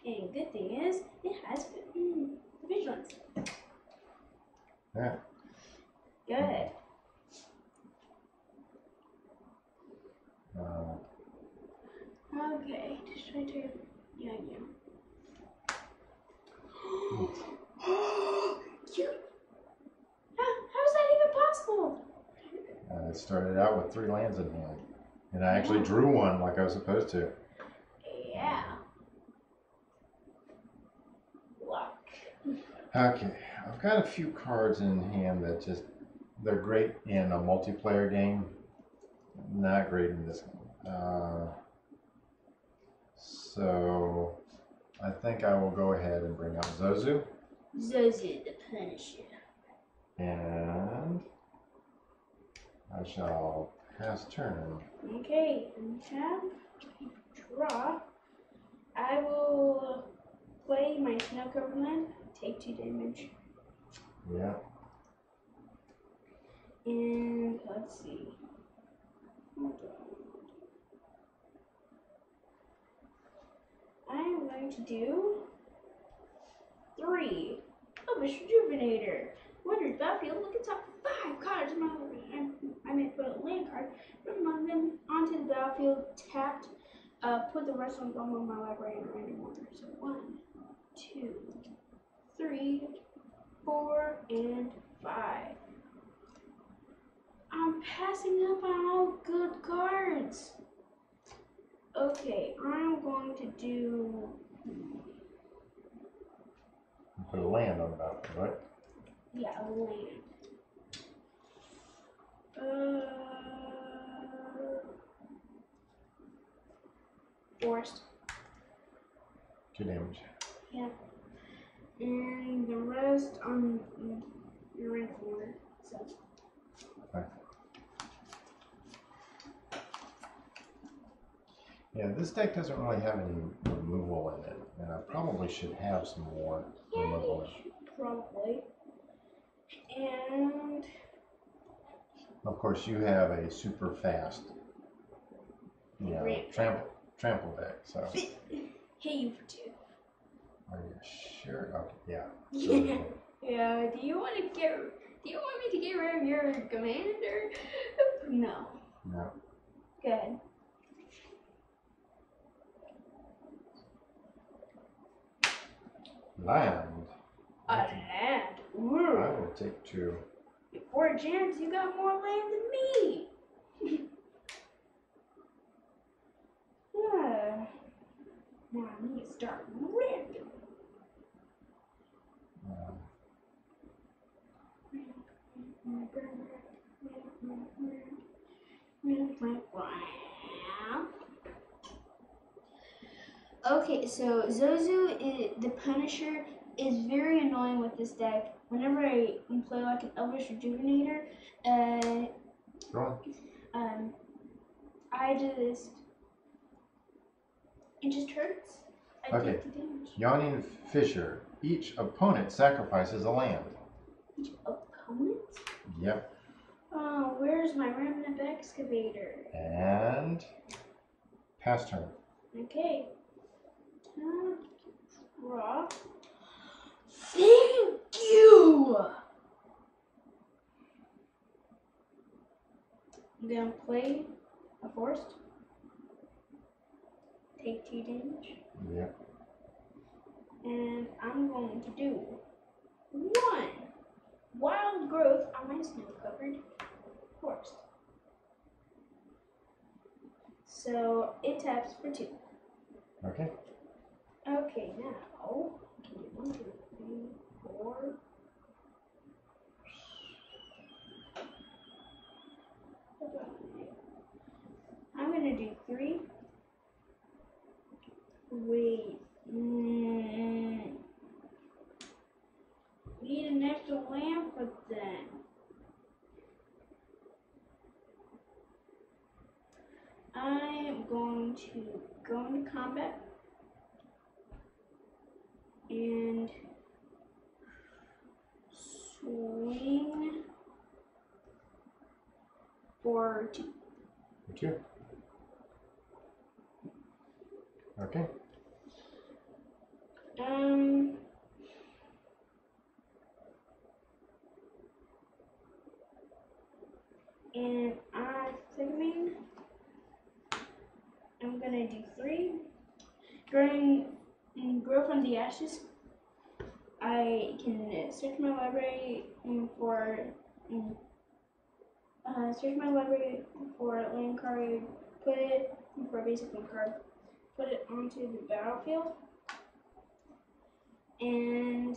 And good thing is, it has vigilance. Yeah. Good. Okay, just try to. Yeah. Cute. How is that even possible? I started out with 3 lands in hand, and I actually drew one like I was supposed to. Yeah. Luck. Okay, I've got a few cards in hand that they're great in a multiplayer game, not great in this one. So I think I will go ahead and bring out Zozu. Zozu the Punisher. And I shall pass turn. Okay, and have draw. I will play my snow covered land, take 2 damage. Yeah. And let's see. Hold on. I'm going to do 3 Elvish Rejuvenator. Wonders battlefield, look at top 5 cards in my library. I may put a land card from among them onto the battlefield, tapped, put the rest on the bottom of my library in a random order. So 1, 2, 3, 4, and 5. I'm passing up on all good cards. Okay, I'm going to do. Put a land on the battlefield, right? Yeah, a land. Forest. 2 damage. Yeah. And the rest on your rank order. So. Okay. Yeah, this deck doesn't really have any removal in it, and I probably should have some more removal in it. Probably. And Of course, you have a super fast, trample deck. So, hit you for 2. are you sure? Okay, yeah. Yeah. Yeah. Do you want me to get rid of your commander? No. No. Good. Land. A land. Ooh. I will take 2. For a chance, you got more land than me. Yeah. Now I need to start random. Okay, so Zozu, the Punisher, is very annoying with this deck. Whenever I play like an Elvish Rejuvenator, Go on. it just hurts. I Okay. take the damage. Yawning Fissure. Each opponent sacrifices a land. Each opponent? Yep. Oh, where's my Remnant Excavator? And pass turn. Okay. Draw. Thank you! I'm gonna play a forest. Take 2 damage. Yep. And I'm going to do 1 wild growth on my snow covered forest. So it taps for 2. Okay. Okay, now can do 1, 2, 3, 4. I'm gonna do 3. Wait. Need an extra lamp for that. I am going to go into combat and swing for 2. For 2. Okay. And I think I'm gonna do 3. Grow from the ashes. I can search my library for a land card, put it for a basic land card, put it onto the battlefield, and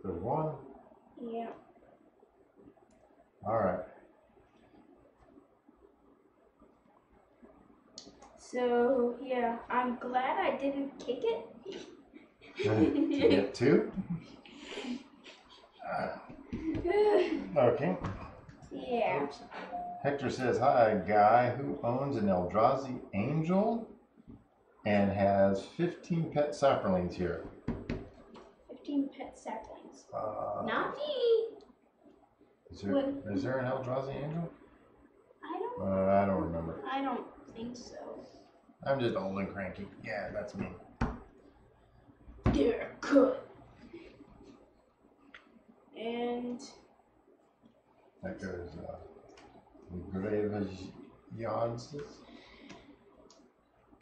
Good 1. yeah. All right. So yeah, I'm glad I didn't kick it. To get 2. Okay. Yeah. Oops. Hector says, hi, guy who owns an Eldrazi Angel and has 15 pet saplings here. 15 pet saplings. Uh, Not me. Is there an Eldrazi Angel? I I don't remember. I don't think so. I'm just old and cranky. Yeah, that's me. They're good. And That goes Grave Yawns.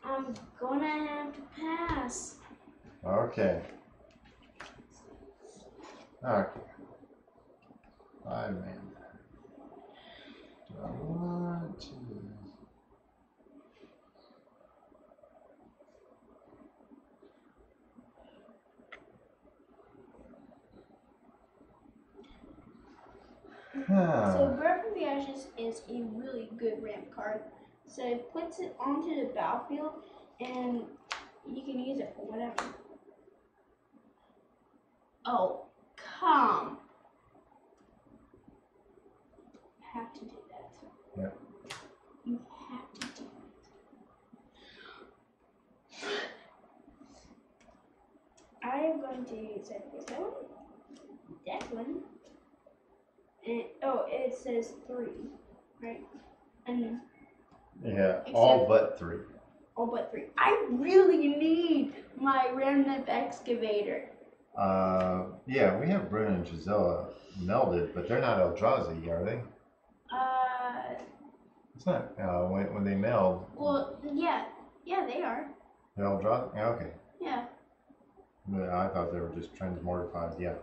I'm gonna have to pass. Okay. Okay. 5 man. Do I want to? So Grow from the Ashes is a really good ramp card. So it puts it onto the battlefield and you can use it for whatever. Oh, come. You have to do that. Yep. You have to do it. I am going to sacrifice that one. That one. And, it says 3, right? And Yeah, all but 3. All but 3. I really need my Remnant Excavator. Yeah, we have Bruna and Gisela melded, but they're not Eldrazi, are they? It's not. When they meld. Well, yeah, they are. They're Eldrazi? Yeah, okay. Yeah. I thought they were just transmortified, yeah.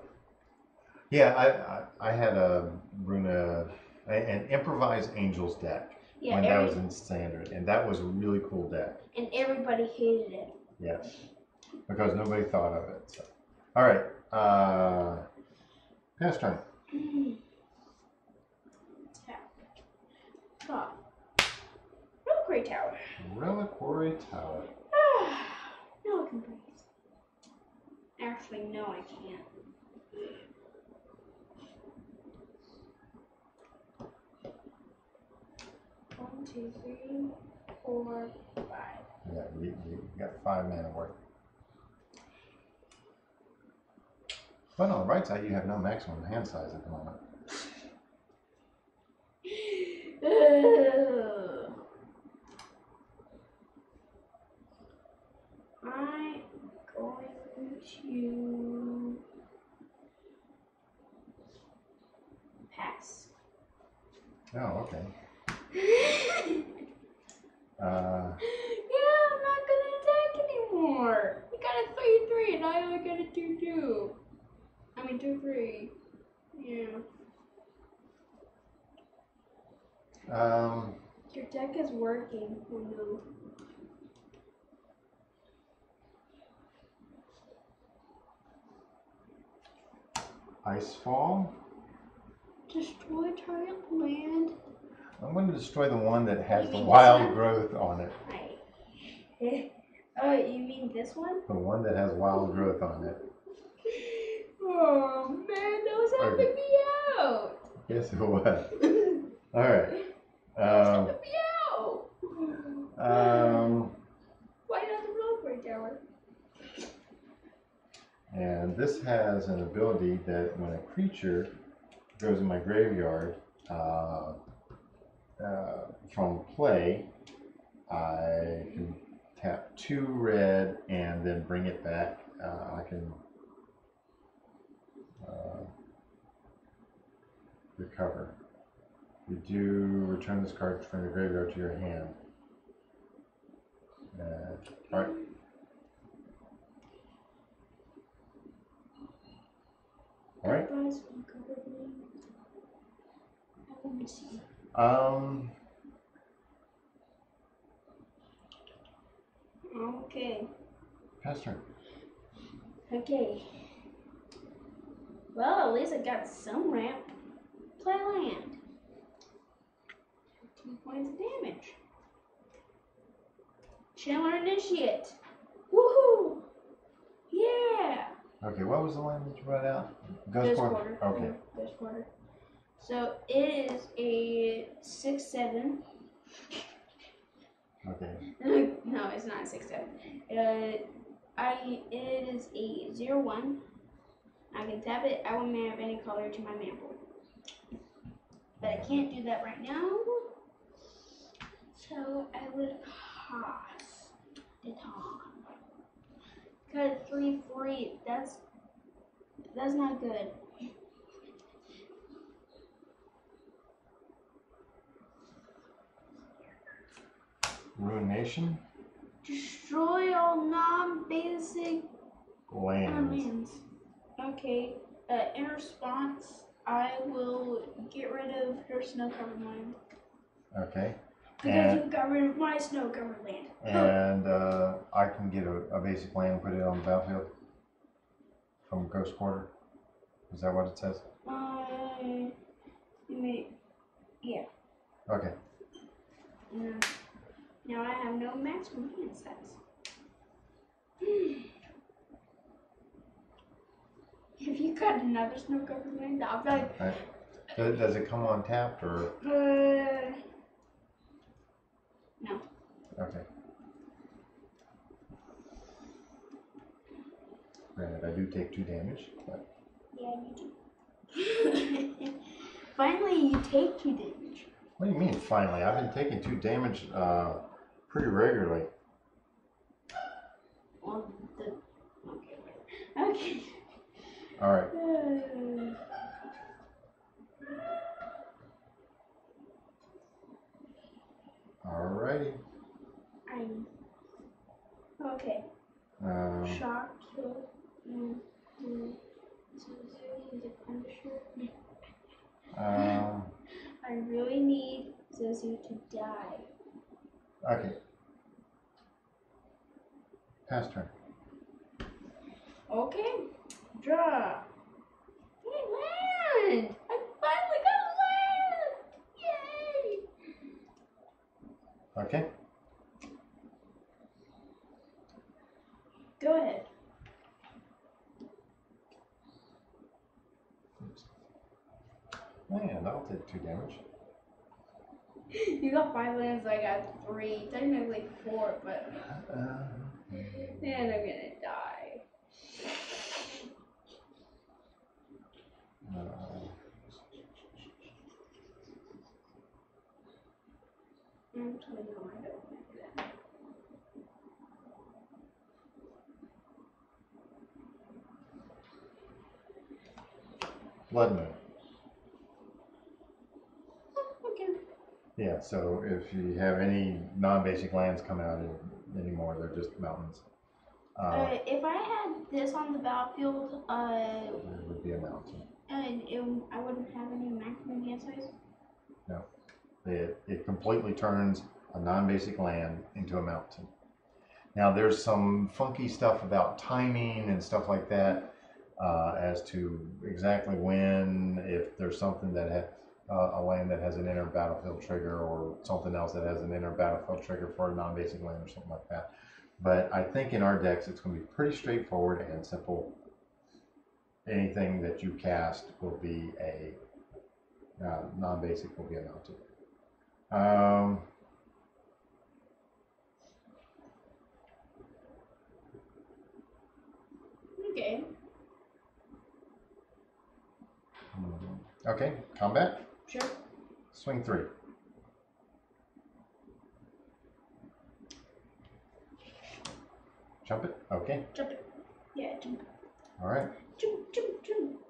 Yeah, I had a Bruna, an Improvised Angels deck when that was in Standard, and that was a really cool deck. And everybody hated it. Yes, because nobody thought of it. So. All right, pass turn. Tap. Top. Reliquary Tower. Reliquary Tower. No, I can breathe. Actually, no, I can't. One, two, three, 4, 5. Yeah, you got 5 mana worth. But on the right side, you have no maximum hand size at the moment. I'm going to pass. Oh, okay. Yeah, I'm not gonna attack anymore. We got a 3/3 and I only got a 2/2. I mean 2/3. Yeah. Your deck is working. Oh no. Icefall. Destroy target land. I'm going to destroy the one that has You the mean wild this one? growth on it. Right. Oh, you mean this one? The one that has wild growth on it. Oh man, that was helping me out. Yes, it was. All right. Helping me out. Why not the Rogueway Tower? And this has an ability that when a creature goes in my graveyard from play, I can tap 2 red and then bring it back. I can recover. You do return this card from your graveyard to your hand. All right. All right. Let me see. Okay. Pass turn. Okay. Well, at least I got some ramp. Play land. 2 points of damage. Chandler Initiate. Woohoo! Yeah! Okay, what was the line that you brought out? Ghost Quarter. Okay. Ghost Quarter. So it is a 6/7. Okay. No, it's not 6/7. It is a 0/1. I can tap it. I will mana of any color to my mana pool. But I can't do that right now. So I would pass the time. Cut 3/3. That's not good. Ruination. Destroy all non-basic Lands. Okay. In response, I will get rid of her snow-covered land. Okay. Because you got rid of my snow-covered land. And I can get a basic land and put it on the battlefield from Ghost Quarter. Is that what it says? Yeah. Okay. Now I have no maximum hand size. If you got another snow-covered land, I'll be like... Right. Does it come on tapped or? No. Okay. Granted, I do take 2 damage, but... Yeah, you do. Finally, you take 2 damage. What do you mean, finally? I've been taking 2 damage pretty regularly. Well, okay. All right. Alrighty. Okay. Shock, kill, so he's a Punisher. I really need Zozu to die. Okay. Pass turn. Okay. Draw. Hey, land! I finally got land! Yay! Okay. Man, I'll take 2 damage. You got 5 lands, I got 3. Technically 4, but man, I'm gonna die. Actually, no, I don't like that. Blood Moon. Okay. Yeah, so if you have any non-basic lands come out anymore, they're just mountains. If I had this on the battlefield, it would be a mountain. I wouldn't have any maximum hand size. No. It completely turns a non-basic land into a mountain. Now there's some funky stuff about timing and stuff like that as to exactly when, if there's something that has a land that has an inner battlefield trigger or something else that has an inner battlefield trigger for a non-basic land or something like that. But I think in our decks it's going to be pretty straightforward and simple. Anything that you cast will be a non-basic will be a mountain. Okay. Okay, combat. Sure. Swing 3. Jump it. Okay. Jump it. Yeah, jump it. All right. Jump, jump, jump.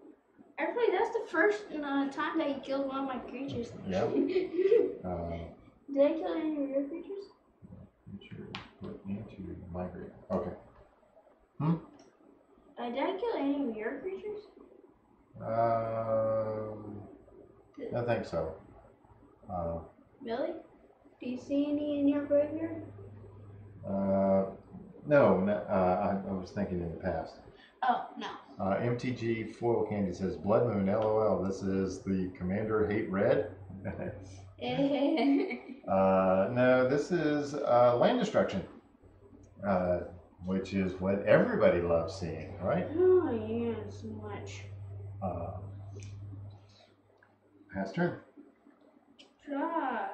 Actually, that's the first time that you killed one of my creatures. Yep. Did I kill any of your creatures? Creature put into migrate. Okay. Did I kill any of your creatures? I think so. Really? Do you see any in your graveyard? No. I was thinking in the past. Oh, no. MTG Foil Candy says, Blood Moon, LOL, this is the Commander Hate Red. No, this is land destruction, which is what everybody loves seeing, right? Oh, yeah, so much. Pass turn. Try.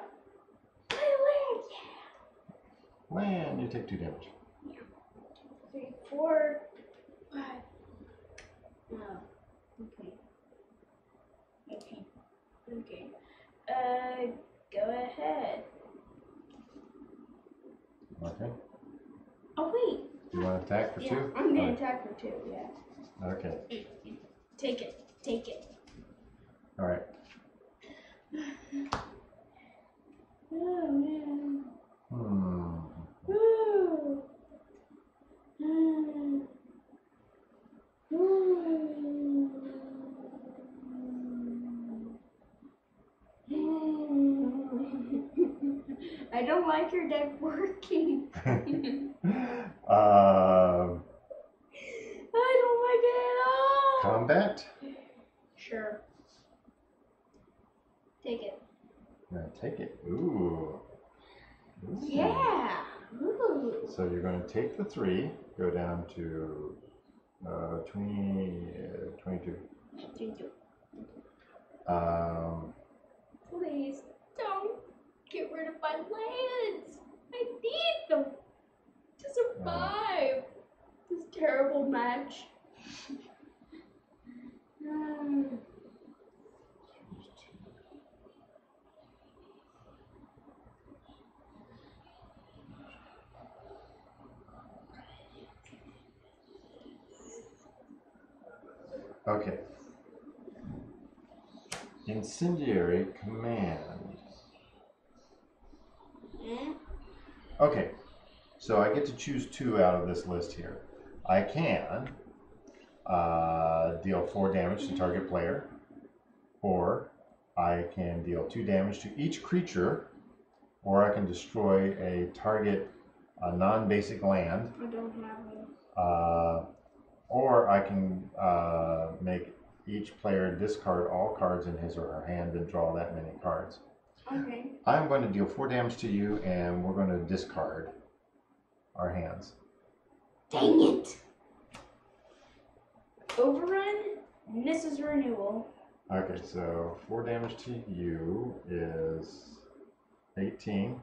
Land, you take 2 damage. 3, 4, 5. Oh, okay. Okay. Go ahead. Okay. Oh, wait. You want to attack for 2? Yeah, I'm going to attack for 2, yeah. Okay. Take it. All right. Oh, man. I don't like your deck working. I don't like it at all. Combat? Sure. Take it. You're going to take it. Ooh. Yeah. Ooh. So you're going to take the 3, go down to 22. 22. Please don't get rid of my lands. I need them to survive this terrible match. Okay. Incendiary Command. Okay, so I get to choose 2 out of this list here. I can deal 4 damage to target player, or I can deal 2 damage to each creature, or I can destroy a target non-basic land. I don't have it. Or I can make each player discard all cards in his or her hand and draw that many cards. Okay. I'm going to deal 4 damage to you, and we're going to discard our hands. Dang it! Overrun misses renewal. Okay, so 4 damage to you is 18.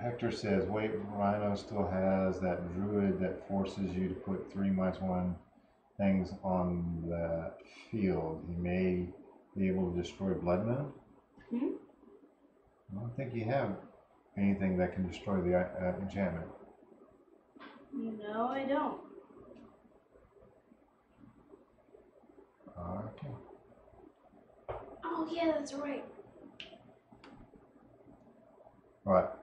Hector says, wait, Rhino still has that druid that forces you to put 3/1 things on the field. He may be able to destroy Blood Moon. I don't think you have anything that can destroy the enchantment. No, I don't. Okay. Oh, yeah, that's right. What?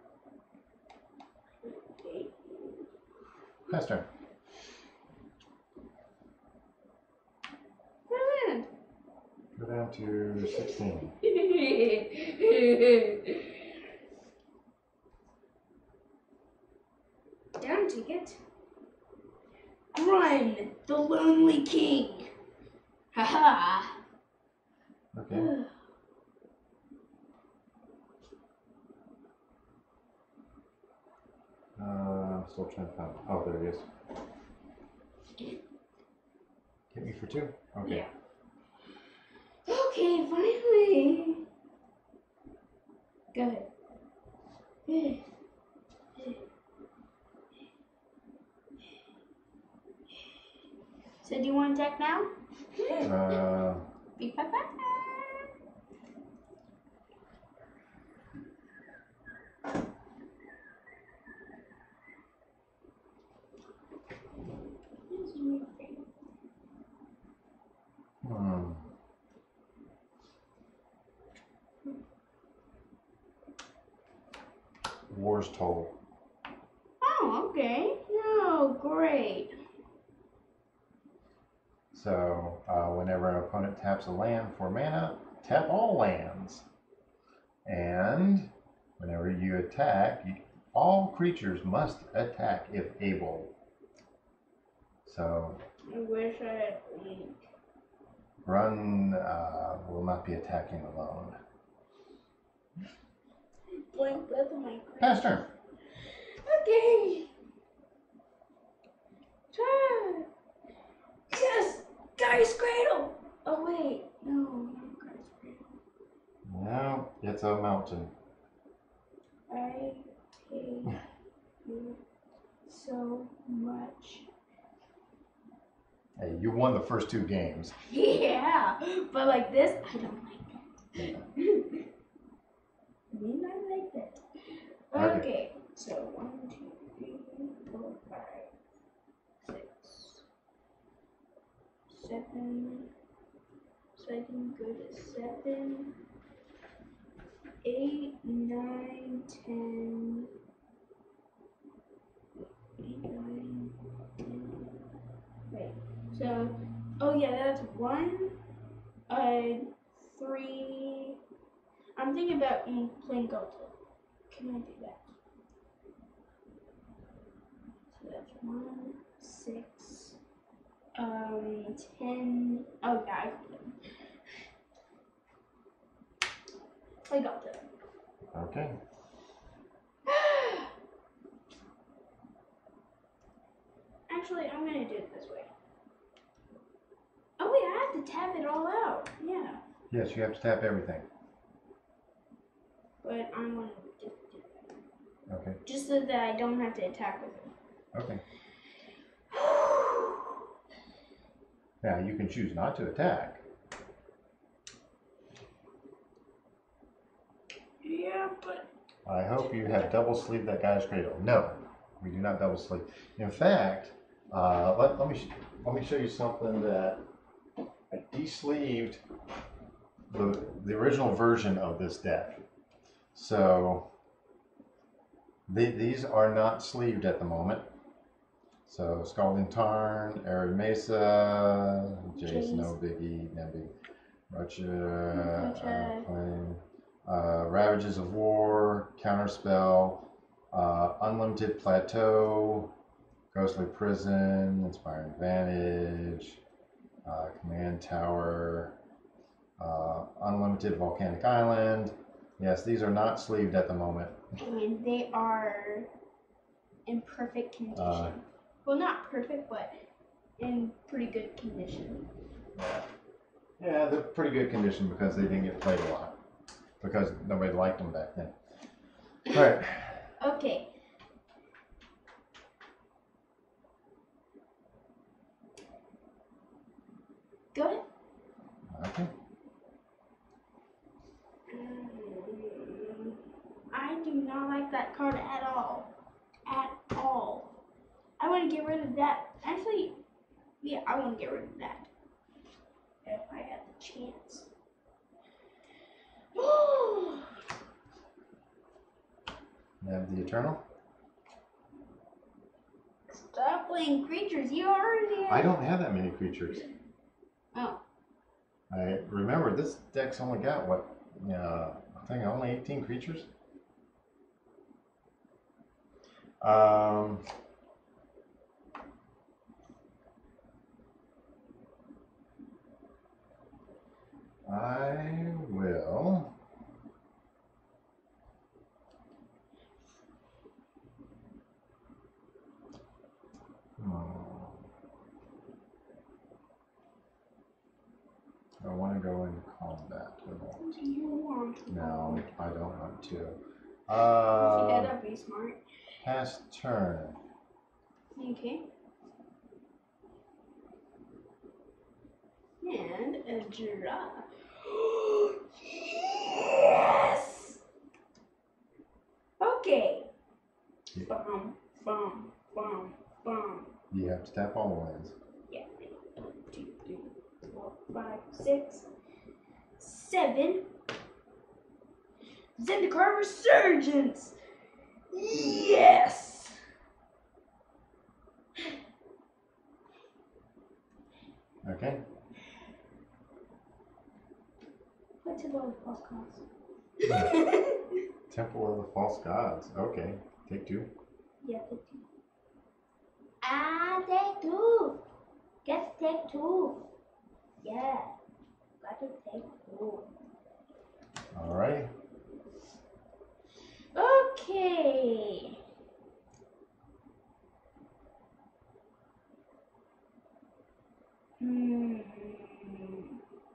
Pass turn. Go down to 16. Down ticket. Run, the Lonely King. Haha. Okay. I'm still trying to find. Oh, there he is. Hit me for 2? Okay. Yeah. Okay, finally. Go ahead. So do you want to attack now? Big papa. War's Toll. Oh, okay. Oh, great. So, whenever an opponent taps a land for mana, tap all lands. And whenever you attack, all creatures must attack if able. So, I wish I had Blink. Run will not be attacking alone. Blink both of my creatures. Pass turn. Okay. Turn. Yes! Dice Cradle! Oh, wait. No, not Dice Cradle. No, it's a mountain. I hate you so much. Hey, you won the first 2 games. Yeah, but like this, I don't like that. Yeah. I mean, I like that. Okay, so 1, 2, 3, 4, 5, 6, 7. So I can go to 7, 8, 9, 10. 8, 9, 10. Wait. So, oh yeah, that's 1, 3. I'm thinking about playing Ghalta. Can I do that? So that's 1, 6, 10. Oh yeah, I can play. Play Ghalta. Okay. Actually, I'm gonna do it this way. Oh wait, I have to tap it all out. Yeah. Yes, you have to tap everything. But I want to do that. Okay. Just so that I don't have to attack with it. Okay. Now, you can choose not to attack. Yeah, but... I hope you have double sleeved that guy's cradle. No, we do not double sleeve. In fact, let me show you something that I de-sleeved the original version of this deck. So these are not sleeved at the moment. So Scalding Tarn, Arid Mesa, Jace, no biggie, Nebby, Flame, Ravages of War, Counterspell, Unlimited Plateau, Ghostly Prison, Inspiring Advantage, Command Tower, Unlimited Volcanic Island. Yes, these are not sleeved at the moment. And they are in perfect condition. Well, not perfect, but in pretty good condition. Yeah, they're pretty good condition because they didn't get played a lot. Because nobody liked them back then. All right. Okay. Go ahead. Okay. I do not like that card at all. At all. I want to get rid of that. Actually, yeah, I want to get rid of that. If I had the chance. You have the Eternal? Stop playing creatures. You already have. I don't have that many creatures. Oh. I remember this deck's only got what? I think only 18 creatures. I will. I want to go into combat. Do you want to? No, I don't want to. Yeah, that'd be smart. Pass turn. Okay. And a draw. Yes! Okay. Yeah. Bum, bum, bum, bum. You have to tap all the lands. Yeah. 1, 2, 3, 4, 5, 6, 7. Zendikar Resurgence! Yes! Okay. What's about the false gods? Temple of the False Gods. Okay. Take 2. Yeah, take 2. Take 2. Just take 2. Yeah. Got to take 2. Alright. Okay.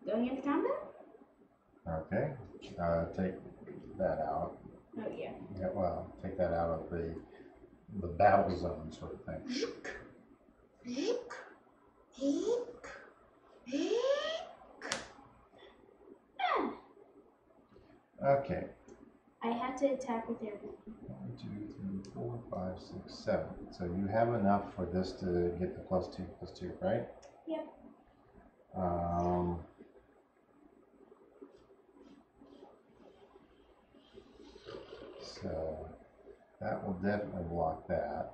Going into combat? Okay. Take that out. Oh yeah. Yeah, well, take that out of the battle zone sort of thing. Okay. I had to attack with everything. 1, 2, 3, 4, 5, 6, 7. So you have enough for this to get the +2/+2, right? Yep. So that will definitely block that.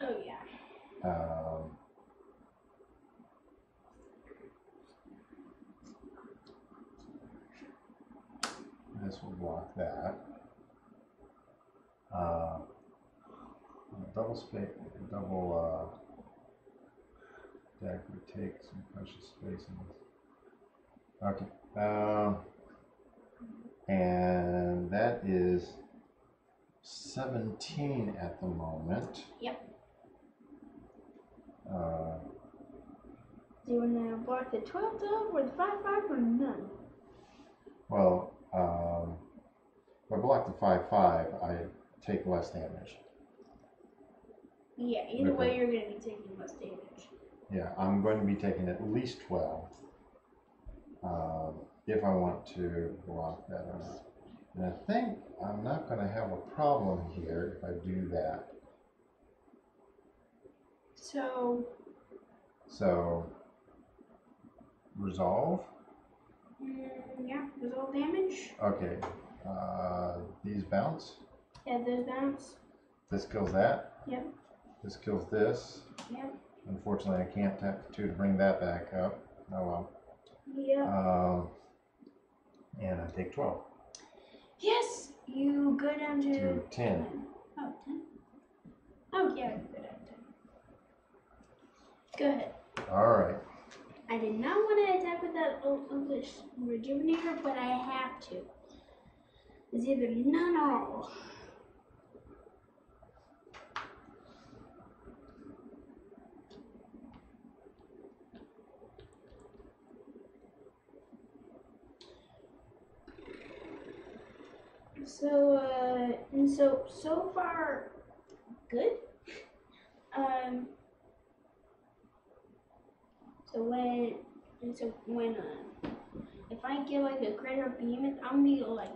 Oh yeah. This will block that. Double deck would take some precious space in this. Okay. And that is 17 at the moment. Yep. Do you want to block the 12/12 or the 5/5 or none? Well, if I block the 5/5, I take less damage. Yeah, either way you're going to be taking less damage. Yeah, I'm going to be taking at least 12 if I want to block that or not. And I think I'm not going to have a problem here if I do that. So, resolve? Yeah, resolve damage. Okay, these bounce. Yeah, those bounce. This kills that. Yep. This kills this. Yep. Unfortunately, I can't tap 2 to bring that back up. Oh well. Yep. And I take 12. Yes! You go down to 10. Oh, 10? Oh, yeah, you go down to 10. Go ahead. Alright. I I did not want to attack with that Rejuvenator, but I have to. It's either none or all. So far, good. So when if I get like a Craterhoof Behemoth, I'm gonna be like.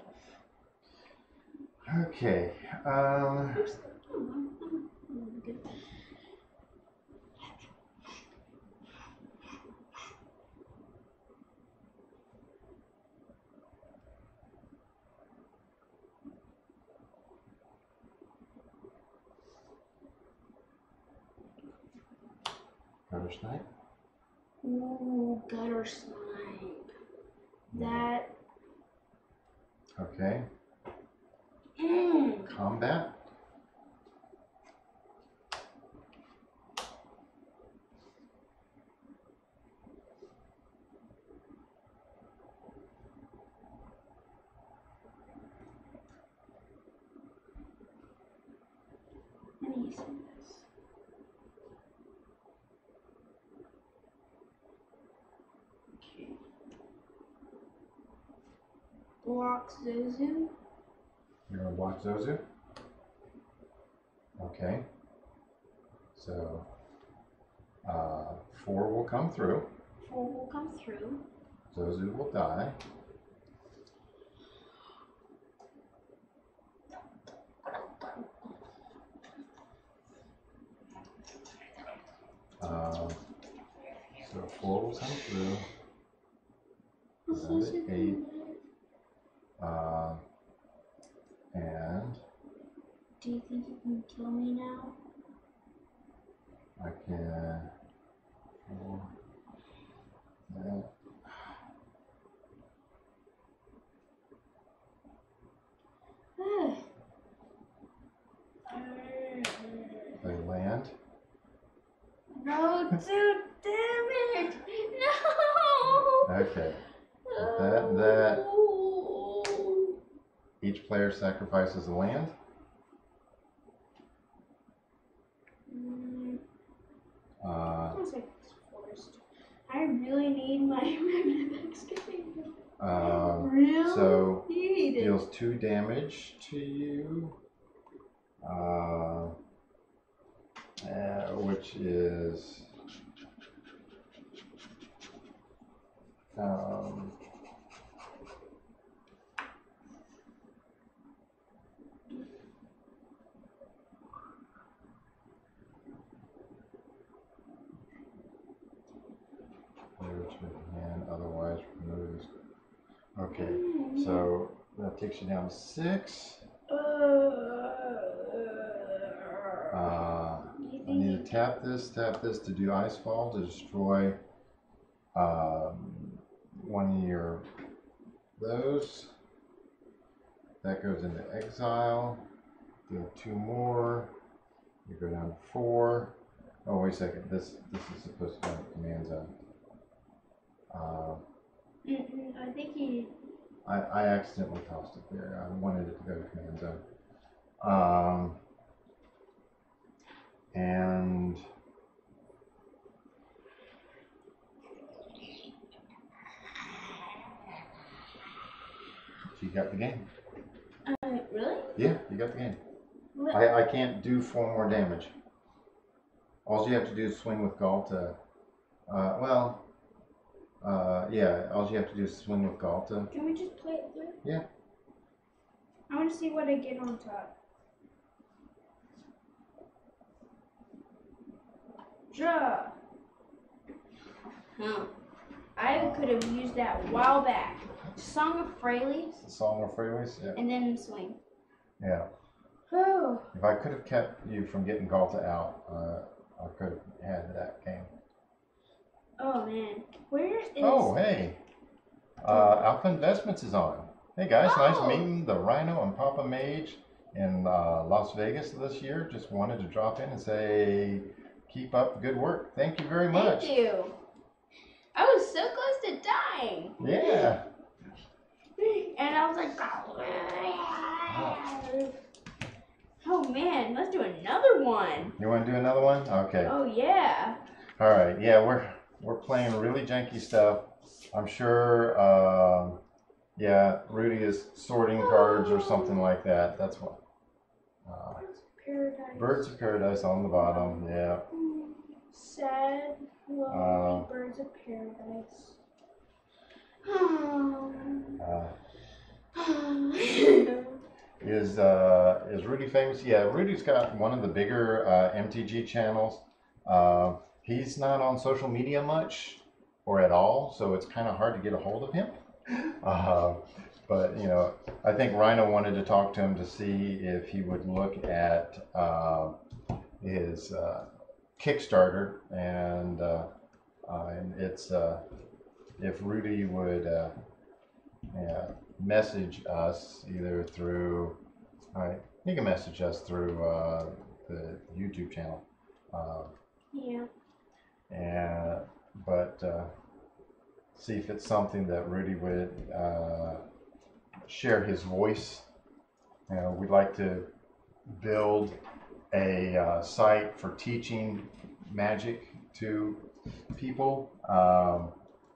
Okay. I'm good. Gutter Snipe. Ooh, Gutter Snipe. That. Okay. Combat. Let me use some of this. Okay. Block Zozu. You're gonna block Zozu? Okay. So 4 will come through. 4 will come through. Zozu will die. So 4 will come through. Another 8. And do you think you can kill me now? I can. 4. That. They land. No, dude, damn it! No! Okay. That. Each player sacrifices a land. I really need my magnet excavator. Really? So deals 2 damage to you, which is and otherwise removes. Okay, so that takes you down to 6. I need to tap this to do Icefall to destroy one of your those. That goes into exile. Deal 2 more. You go down to 4. Oh, wait a second. This is supposed to be a command zone. I think he. I accidentally tossed it there. I wanted it to go to command zone. And you got the game. Really? Yeah, you got the game. What? I can't do 4 more damage. All you have to do is swing with Ghalta. Yeah, all you have to do is swing with Ghalta. Can we just play it through? Yeah. I want to see what I get on top. Draw. I could have used that a while back. Song of Freyleys. Song of Freyleys, yeah. And then swing. Yeah. Oh. If I could have kept you from getting Ghalta out, I could have had that game. Oh man, where is? Oh hey, Alpha Investments is on. Hey guys, nice meeting the Rhino and Papa Mage in Las Vegas this year. Just wanted to drop in and say, keep up the good work. Thank you very much. Thank you. I was so close to dying. Yeah. And I was like, oh man, let's do another one. You want to do another one? Okay. Oh yeah. All right. Yeah, we're playing really janky stuff. I'm sure. Yeah, Rudy is sorting cards or something like that. That's what. Paradise. Birds of Paradise on the bottom. Yeah. Sad, lonely birds of paradise. Is Rudy famous? Yeah, Rudy's got one of the bigger MTG channels. He's not on social media much or at all, so it's kind of hard to get a hold of him. But you know, I think Rhino wanted to talk to him to see if he would look at his Kickstarter, and it's if Rudy would message us either through, he can message us through the YouTube channel. Yeah. But see if it's something that Rudy would share his voice. You know, we'd like to build a site for teaching Magic to people.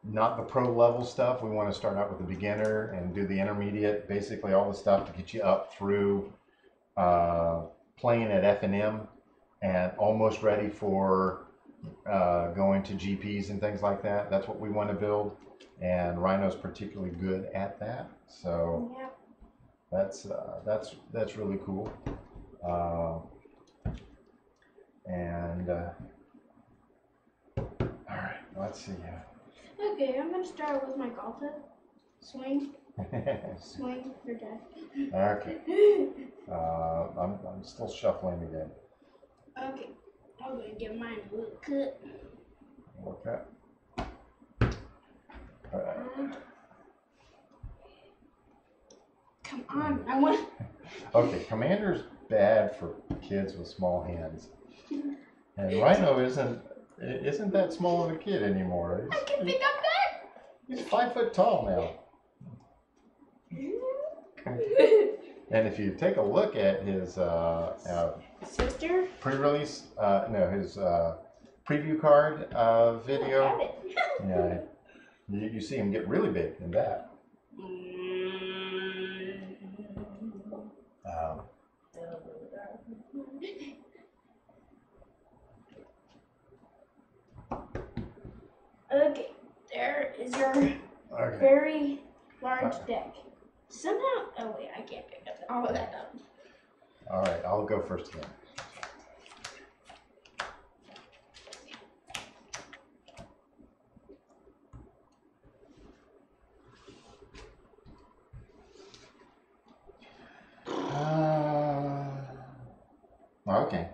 Not the pro level stuff. We want to start out with the beginner and do the intermediate, basically all the stuff to get you up through playing at F&M and almost ready for going to GPs and things like that. That's what we want to build, and Rhino's particularly good at that. So Yep. that's really cool. All right, let's see. Okay, I'm gonna start with my Ghalta. Swing for death. Okay. I'm still shuffling again. Okay, I'm gonna get mine a little cut. Okay. Come on, I want. Okay, Commander's bad for kids with small hands, and Rhino isn't that small of a kid anymore. I can pick up that. He's 5 foot tall now. And if you take a look at his Sister? pre-release, his preview card video, yeah, you see him get really big in that. Okay, there is your very large deck. Somehow, oh wait, I can't pick up all of that up. All right, I'll go first again. Okay.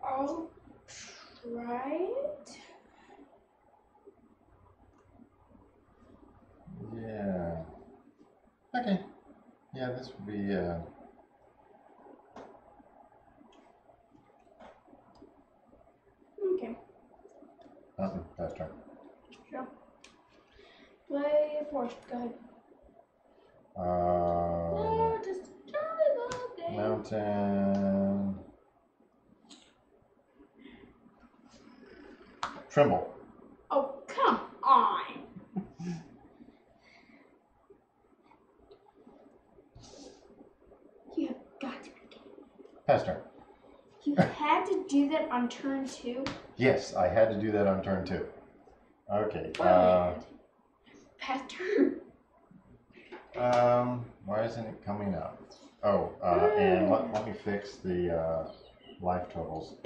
I'll try it. Yeah. Okay. Yeah, this would be Okay. That's right. Sure. Play a portion. Go ahead. Just jolly little day. Mountain. Tremble. Oh, come on. You have got to be kidding. Pass turn. You had to do that on turn 2? Yes, I had to do that on turn 2. Okay. Pass turn. Why isn't it coming up? Oh, and let me fix the life totals.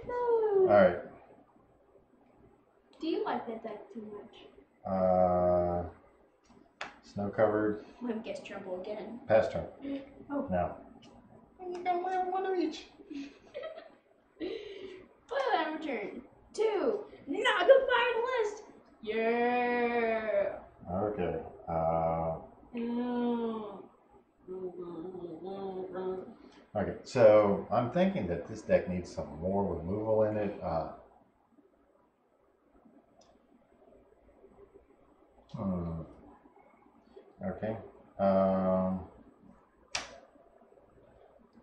All right. Do you like that deck too much? Snow covered. I guess trouble again. Pass turn. Oh. Now. You got one of each. Play that on turn 2. Not goodbye list. Yeah. Okay. Okay, so I'm thinking that this deck needs some more removal in it. Okay.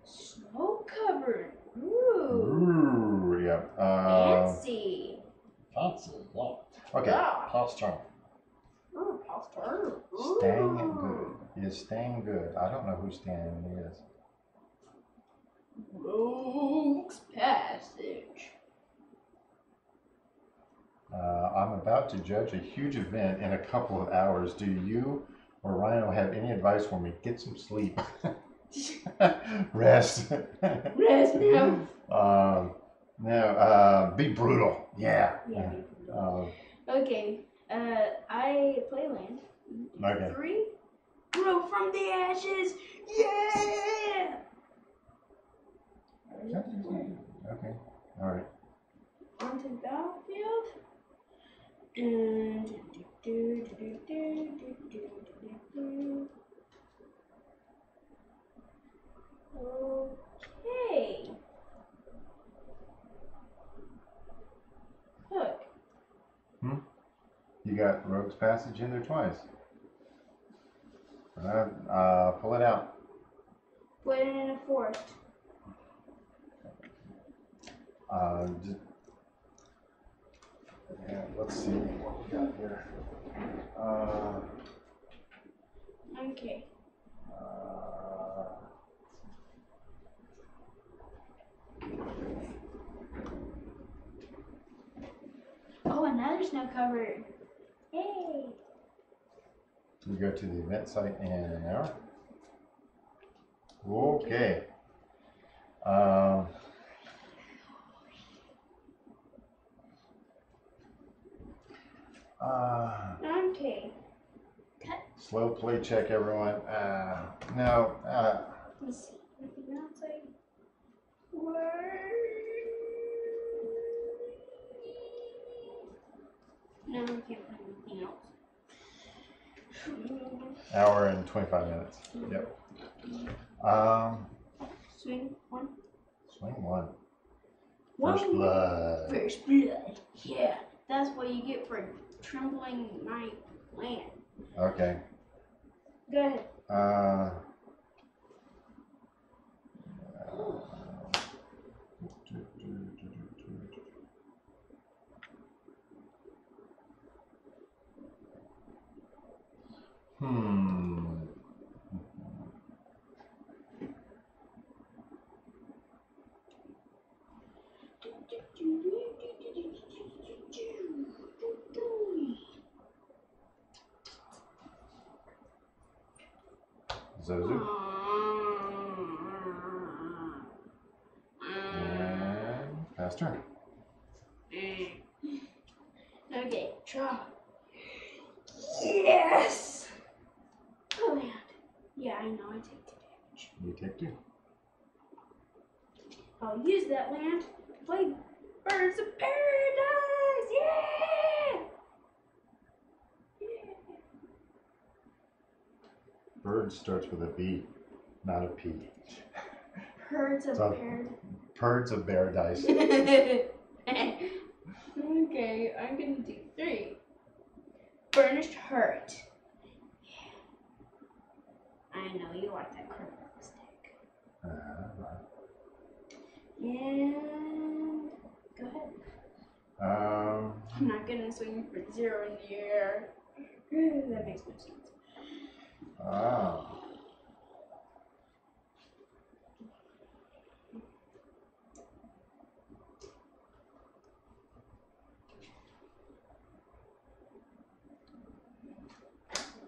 Snow covered. Ooh, yeah. Fancy. Fancy, yeah. Okay, Yeah. pass turn. Pastor. Staying good. Is staying good. I don't know who staying is. Rogue's Passage. I'm about to judge a huge event in a couple of hours. Do you or Rhino have any advice for me? Get some sleep. Rest. Rest now. No, be brutal. Yeah. Yeah, be brutal. Okay, I play land. Okay. 3. Grow from the ashes. Yeah! Okay. All right. Onto the battlefield. And okay. Hook. You got Rogue's Passage in there twice. Pull it out. Put it in a forest. Yeah, let's see what we got here. Okay. Oh, another snow covered. Yay! You go to the event site in an hour. Okay. Okay. Cut. Slow play check, everyone. No. Let's see. Anything outside? Word. No, I can't find anything else. Hour and 25 minutes. Yep. Swing 1. Swing 1. One. First blood. First blood. Yeah, that's what you get for trembling my land. Okay. Go ahead. Zozu. And pass turn. Okay, draw. Yes! Oh, land. Yeah, I know, I take 2 damage. You take 2. I'll use that land to play Birds of Paradise! Yeah! Yeah! Bird starts with a B, not a P. Birds of Paradise. Birds of Paradise. Okay, I'm gonna do 3. Burnished Hart. Yeah. I know you like that critical stick. And go ahead. I'm not gonna swing for 0 in the air. That makes no sense.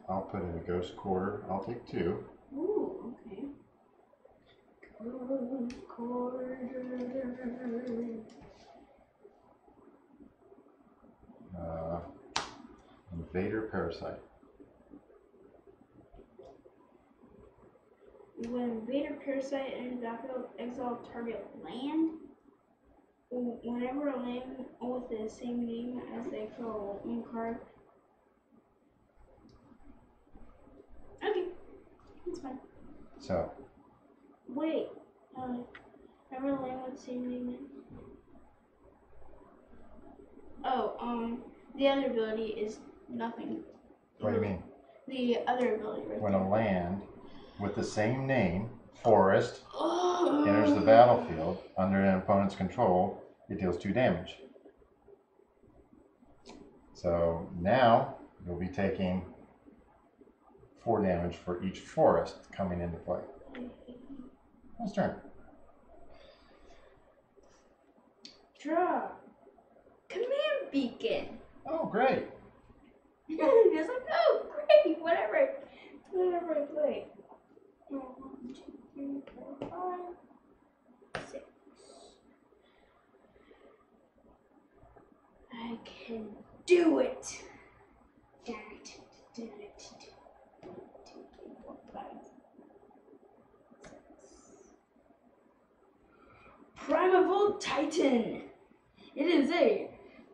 I'll put in a ghost quarter. I'll take 2. Ooh, okay. Ghost quarter. Invader Parasite. When Invader Parasite enters the battlefield, exile target land. Whenever a land with the same name as the actual card. Okay. So. Wait. Remember the language same name? Oh, the other ability is nothing. What do you mean? The other ability right when there. a land with the same name, forest, enters the battlefield under an opponent's control, it deals 2 damage. So now you'll be taking 4 damage for each forest coming into play. Nice turn. Draw. Command beacon. Oh, great. It's like, oh, great, whatever I play. 1, 2, 3, 4, 5, 6. I can do it. Damn it. 2, 3, 4, 5, 6. Primeval Titan. It is a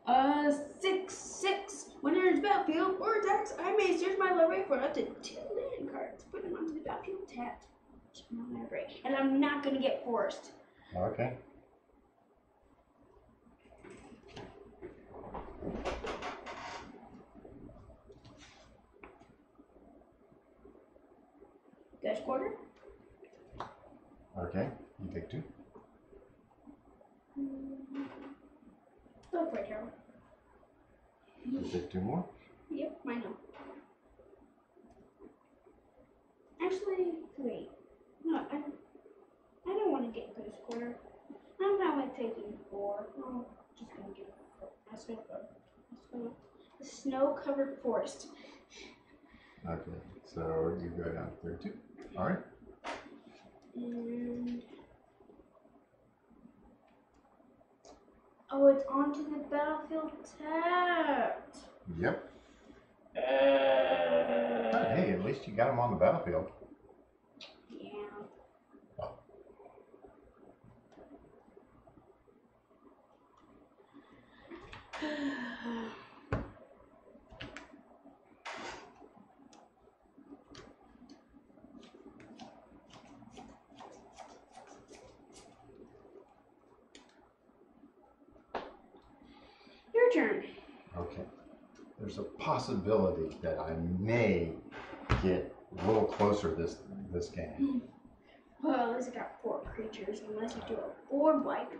6/6. When it enters the battlefield or attacks, I may search my library for up to 2 land cards. Put them onto the battlefield tapped. My library. And I'm not going to get forced. Okay. Dutch quarter. Okay, you take 2. Look right here. You take 2 more. Yep, I know. Actually, wait. No, I don't want to get Dutch quarter. I'm not like taking 4. I'm just going to get 4. That's going to go. The snow-covered forest. Okay, so you go down to 32. All right. And oh, it's onto the battlefield tapped. Yep. Hey, at least you got him on the battlefield. Yeah. Your turn. Okay. There's a possibility that I may get a little closer this game. Well, at least I got 4 creatures, unless you do a board wipe.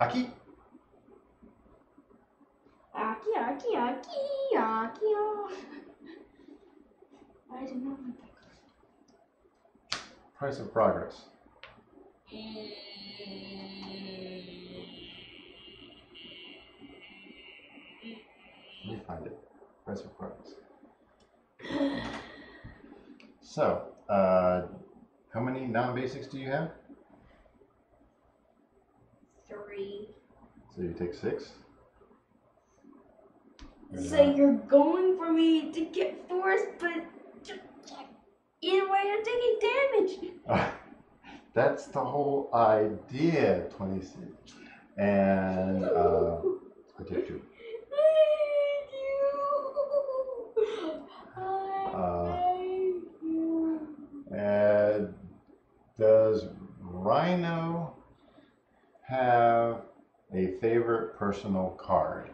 Aki. Aki. I do not like that card. Price of progress. Let me find it. Price of progress. So, how many non-basics do you have? 3. So you take 6. So you're going for me to get forced, but either way, I'm taking damage. That's the whole idea. 26. And I take 2. And does Rhino have a favorite personal card?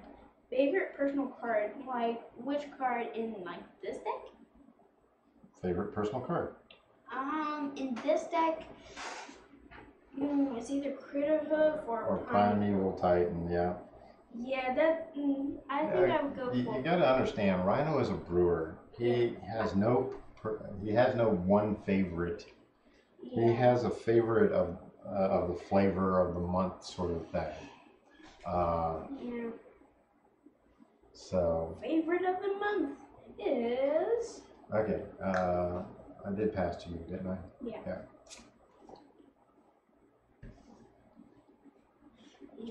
Favorite personal card? Like, which card in, like, this deck? Favorite personal card? In this deck, it's either Craterhoof or Primeval Titan, yeah. Yeah, that, I think I would go for... You gotta understand, Rhino is a brewer. He has no one favorite. Yeah. He has a favorite of the flavor of the month sort of thing. Yeah. So. Favorite of the month is... Okay, I did pass to you, didn't I? Yeah.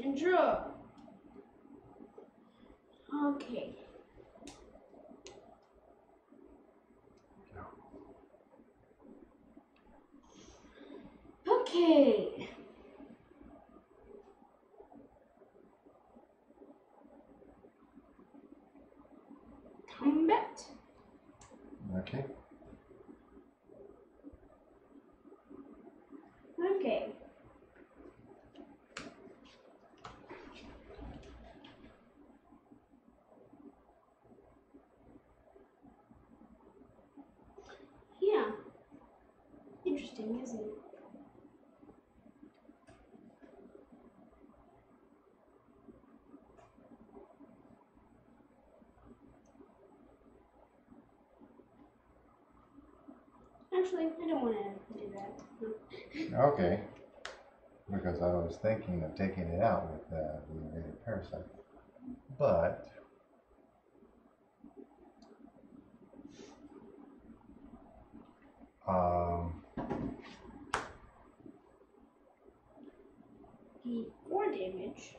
And draw. Okay. Okay. bet. Okay. Okay. Yeah. Interesting, isn't it? Actually, I don't want to do that. No. Okay. Because I was thinking of taking it out with the invaded parasite. But The 4 damage.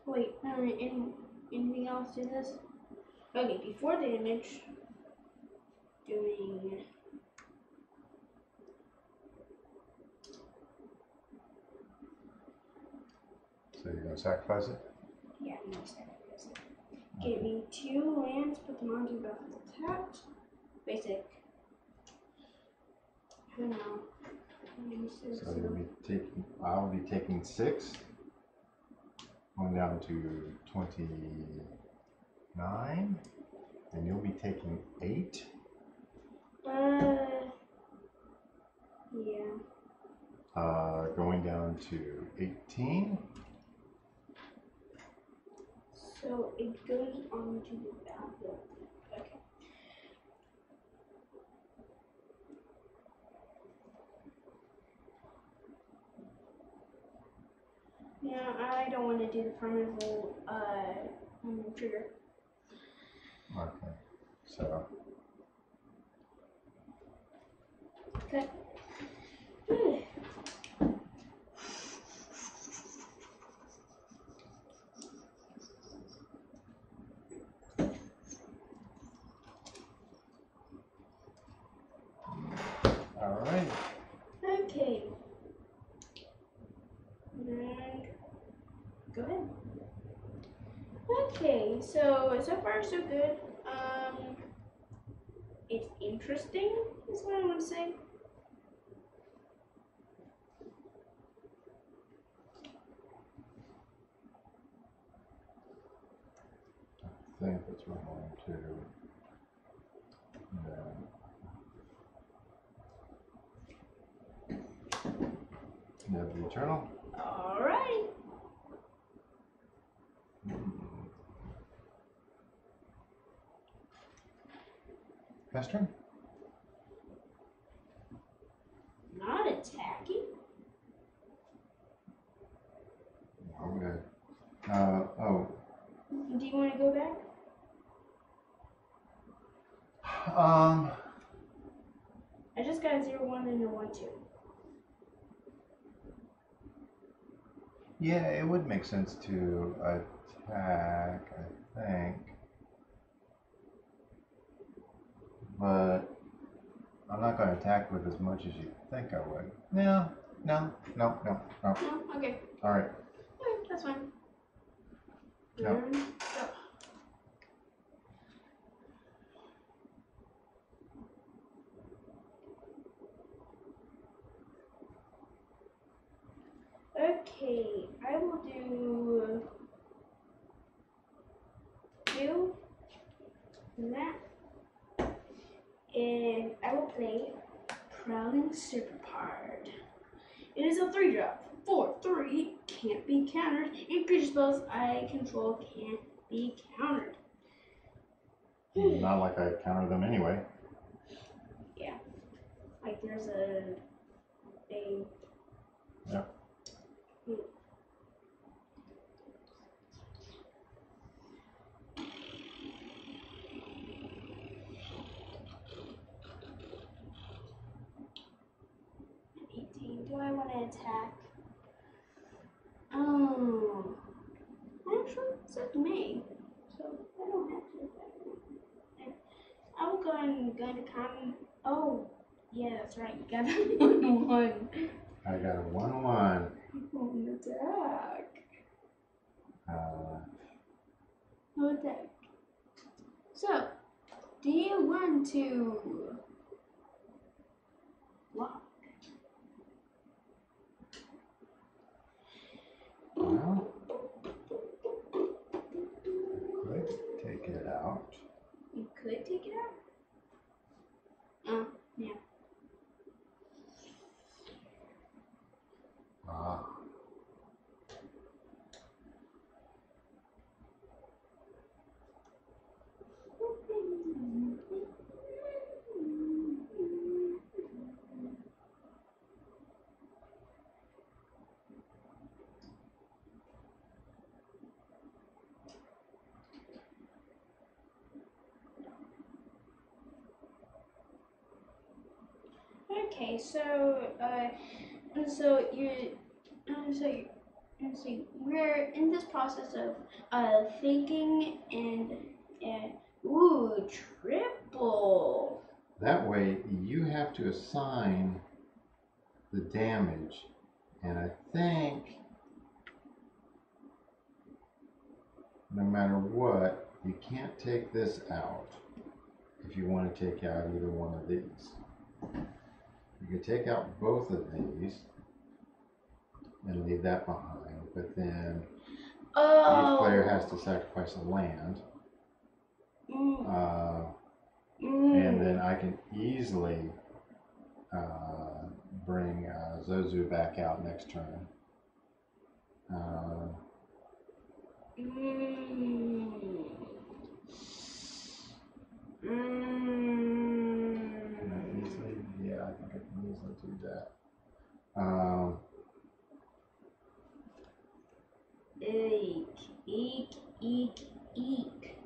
Wait, anything else to this? Okay, before damage, doing. So you're gonna sacrifice it? Yeah, I'm gonna sacrifice it. Get me 2 lands, put them onto the attacked. Basic. I don't know. So you'll be taking. I'll be taking 6. Going down to 29, and you'll be taking 8. Yeah. Going down to 18. So it goes on to the battlefield. Okay. Yeah, I don't want to do the permanent roll trigger. Okay. So. Okay. All right. Okay. And go ahead. Okay, so far so good. It's interesting, is what I want to say. I think that's what I'm going to. Yeah, the Eternal. Alright. Pestering? Not attacking. Okay. Oh. Do you want to go back? I just got a 0-1 and a 1-2. Yeah, it would make sense to attack, I think. But I'm not going to attack with as much as you think I would. No. No? Okay. All right. Okay, that's fine. No. Go. Okay, I will do 2 that, and I will play Prowling Serpentard. It is a 3-drop. 4/3 can't be countered, and creature spells I control can't be countered. Not like I counter them anyway. Yeah, like there's a. Yeah. Do I want to attack? Oh, actually, it's up to me, so I don't have to attack. I will go and go to come. Oh, yeah, that's right. You got a 1/1. I got a 1/1. On attack. No attack. So Do you want to block? Well, I could take it out. You could take it out? Oh, yeah. Ah. Okay, so we're in this process of thinking and ooh, triple. That way, you have to assign the damage, and I think no matter what, you can't take this out if you want to take out either one of these. You can take out both of these and leave that behind, but then each player has to sacrifice a land. And then I can easily bring Zozu back out next turn. Can I easily? Yeah, I think I can easily do that. Eek.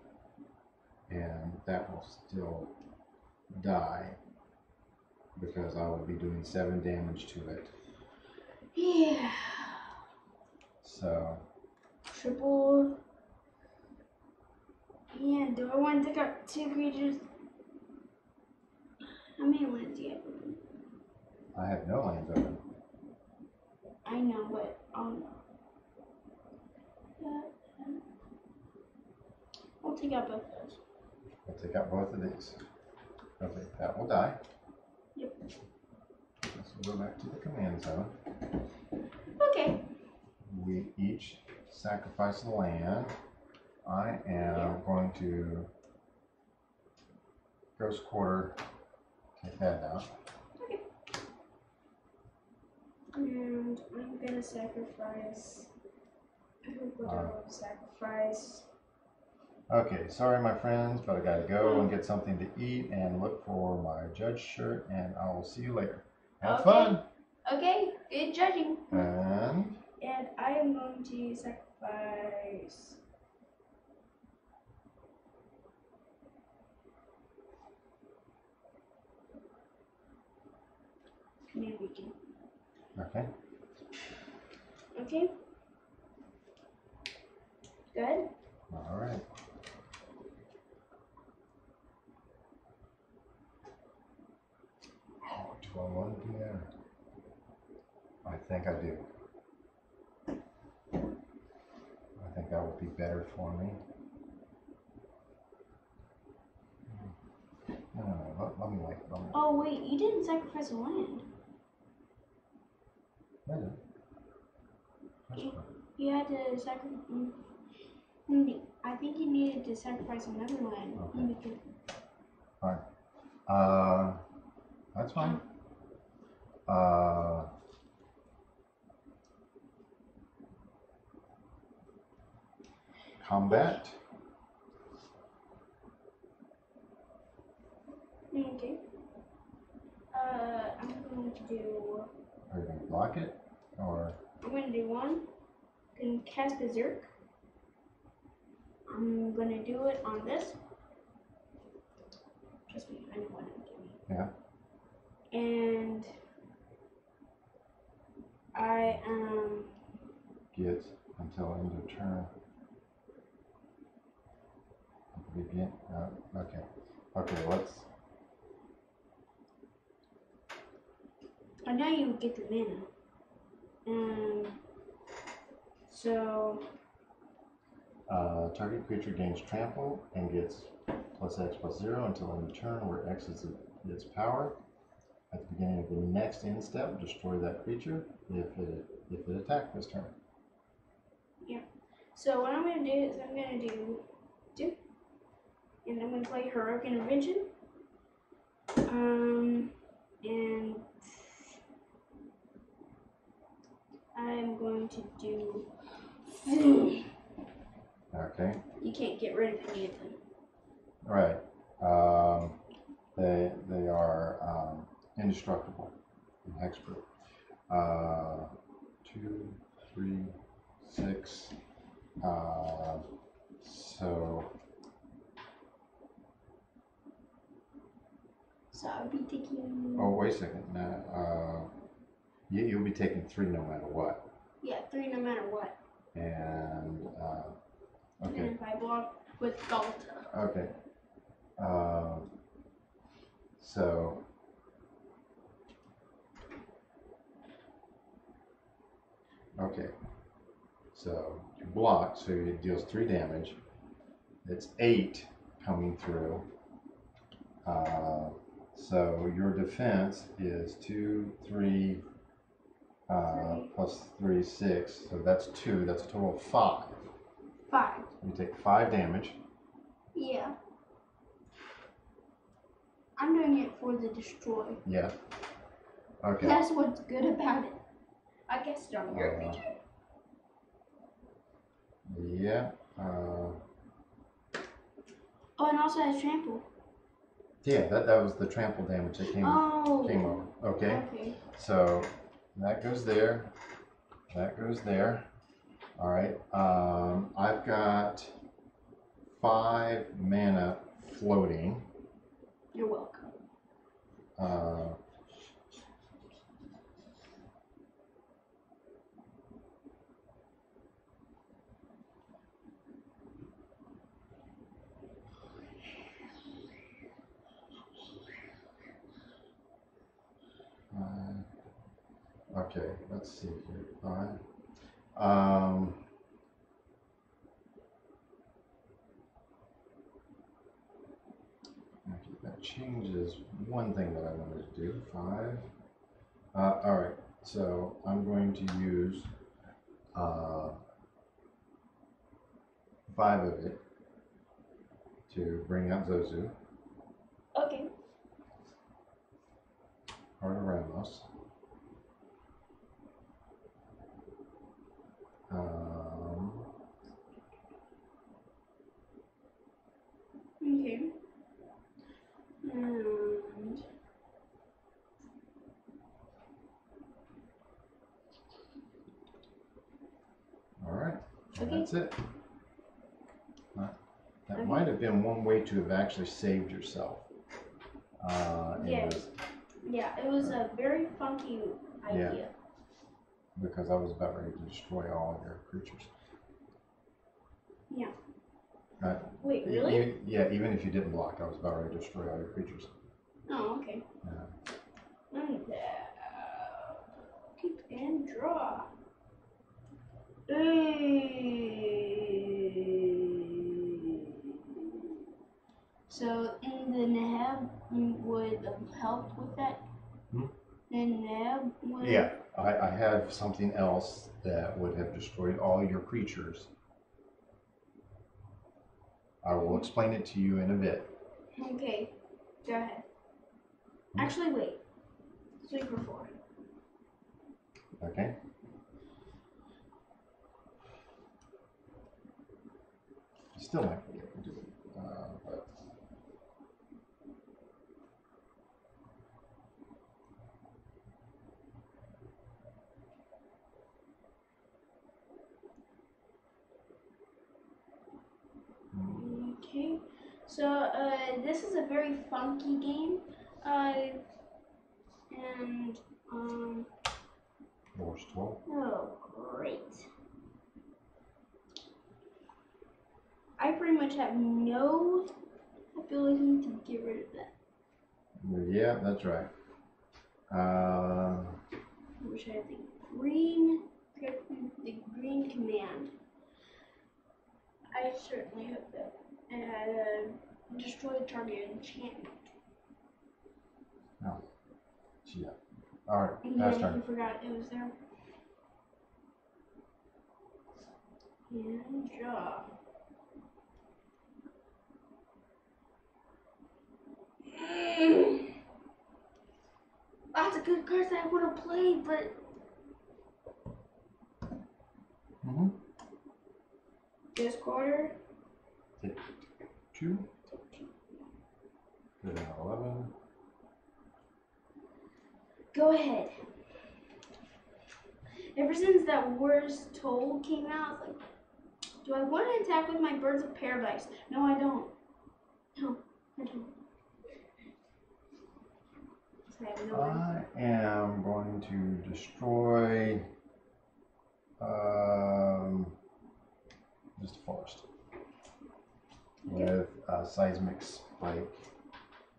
And that will still die because I will be doing 7 damage to it. Yeah. So. Triple. Yeah, do I want to take out 2 creatures? How many lands do you have open? I have no lands open. I know, but I'll take out both of those. I'll take out both of these. Okay, that will die. Yep. Let's go back to the command zone. Okay. We each sacrifice a land. I am going to Ghost Quarter, take that out. Okay. And I'm gonna sacrifice. Sacrifice. Okay, sorry my friends, but I gotta go and get something to eat and look for my judge shirt, and I will see you later. Have fun! Okay, good judging. And I am going to sacrifice. Command Beacon. okay. Okay. Good. All right. Oh, do I want to do that? I think I do. I think that would be better for me. No, let me wait. Oh wait, you didn't sacrifice a land. I did. You had to sacrifice. I think you needed to sacrifice another land. Okay. Fine. That's fine. Combat. Okay. I'm going to do. Are you going to block it? Or? I'm going to do one. Can cast Berserk. I'm going to do it on this. Trust me, I know what I'm doing. Yeah. And I Get until end of turn. Begin. Okay. Okay, let's. I know you would get the mana. So Target creature gains trample and gets +X/+0 until end of turn, where X is its power. At the beginning of the next end step, destroy that creature if it attacked this turn. Yeah. So what I'm going to do is I'm going to do 2. And I'm going to play Heroic Intervention. And I'm going to do... Okay. You can't get rid of any of them. Right. They are indestructible in hexproof. 2, 3, 6. So I'll be taking... Oh, wait a second. Now, you'll be taking 3 no matter what. Yeah, 3 no matter what. And, okay. And if I block with Ghalta. Okay. So... Okay. So, you block, so it deals 3 damage. It's 8 coming through. So your defense is 2, 3, plus 3, 6. So that's 2. That's a total of 5. 5. You take 5 damage. Yeah. I'm doing it for the destroy. Yeah. Okay. That's what's good about it. I guess it's on your creature. Yeah. Oh, and also has trample. Yeah, that was the trample damage that came over. Okay. Okay. So that goes there. That goes there. All right. I've got 5 mana floating. You're welcome. Okay, let's see here. 5. Okay, that changes one thing that I wanted to do. 5. All right, so I'm going to use 5 of it to bring out Zozu. Okay. Heart of Rhonas. Okay. And all right. Okay. That's it. That might have been one way to have actually saved yourself. Yeah. Yeah, it was a very funky idea. Yeah. Because I was about ready to destroy all of your creatures. Yeah. Wait, really? Even if you didn't block, I was about ready to destroy all your creatures. Oh, okay. Yeah. And keep and draw. So, in the nab would have helped with that? The nab would... Yeah, I have something else that would have destroyed all your creatures. I will explain it to you in a bit. Okay, go ahead. Actually, wait. 3 for 4. Okay. You still might be able to do it, but... Okay, so this is a very funky game, and Force 12. oh great! I pretty much have no ability to get rid of that. Yeah, that's right. I wish I had the green command. I certainly hope that. And destroy the target enchantment. No. Yeah. Alright, And pass then turn. you forgot it was there. And draw. Lots of good cards that I want to play, but this quarter. Take 2. Go down 11. Go ahead. Ever since that Wars Told came out, it's like, do I want to attack with my Birds of Paradise? No, I don't. No, I don't. I am going to destroy just a forest with a seismic spike.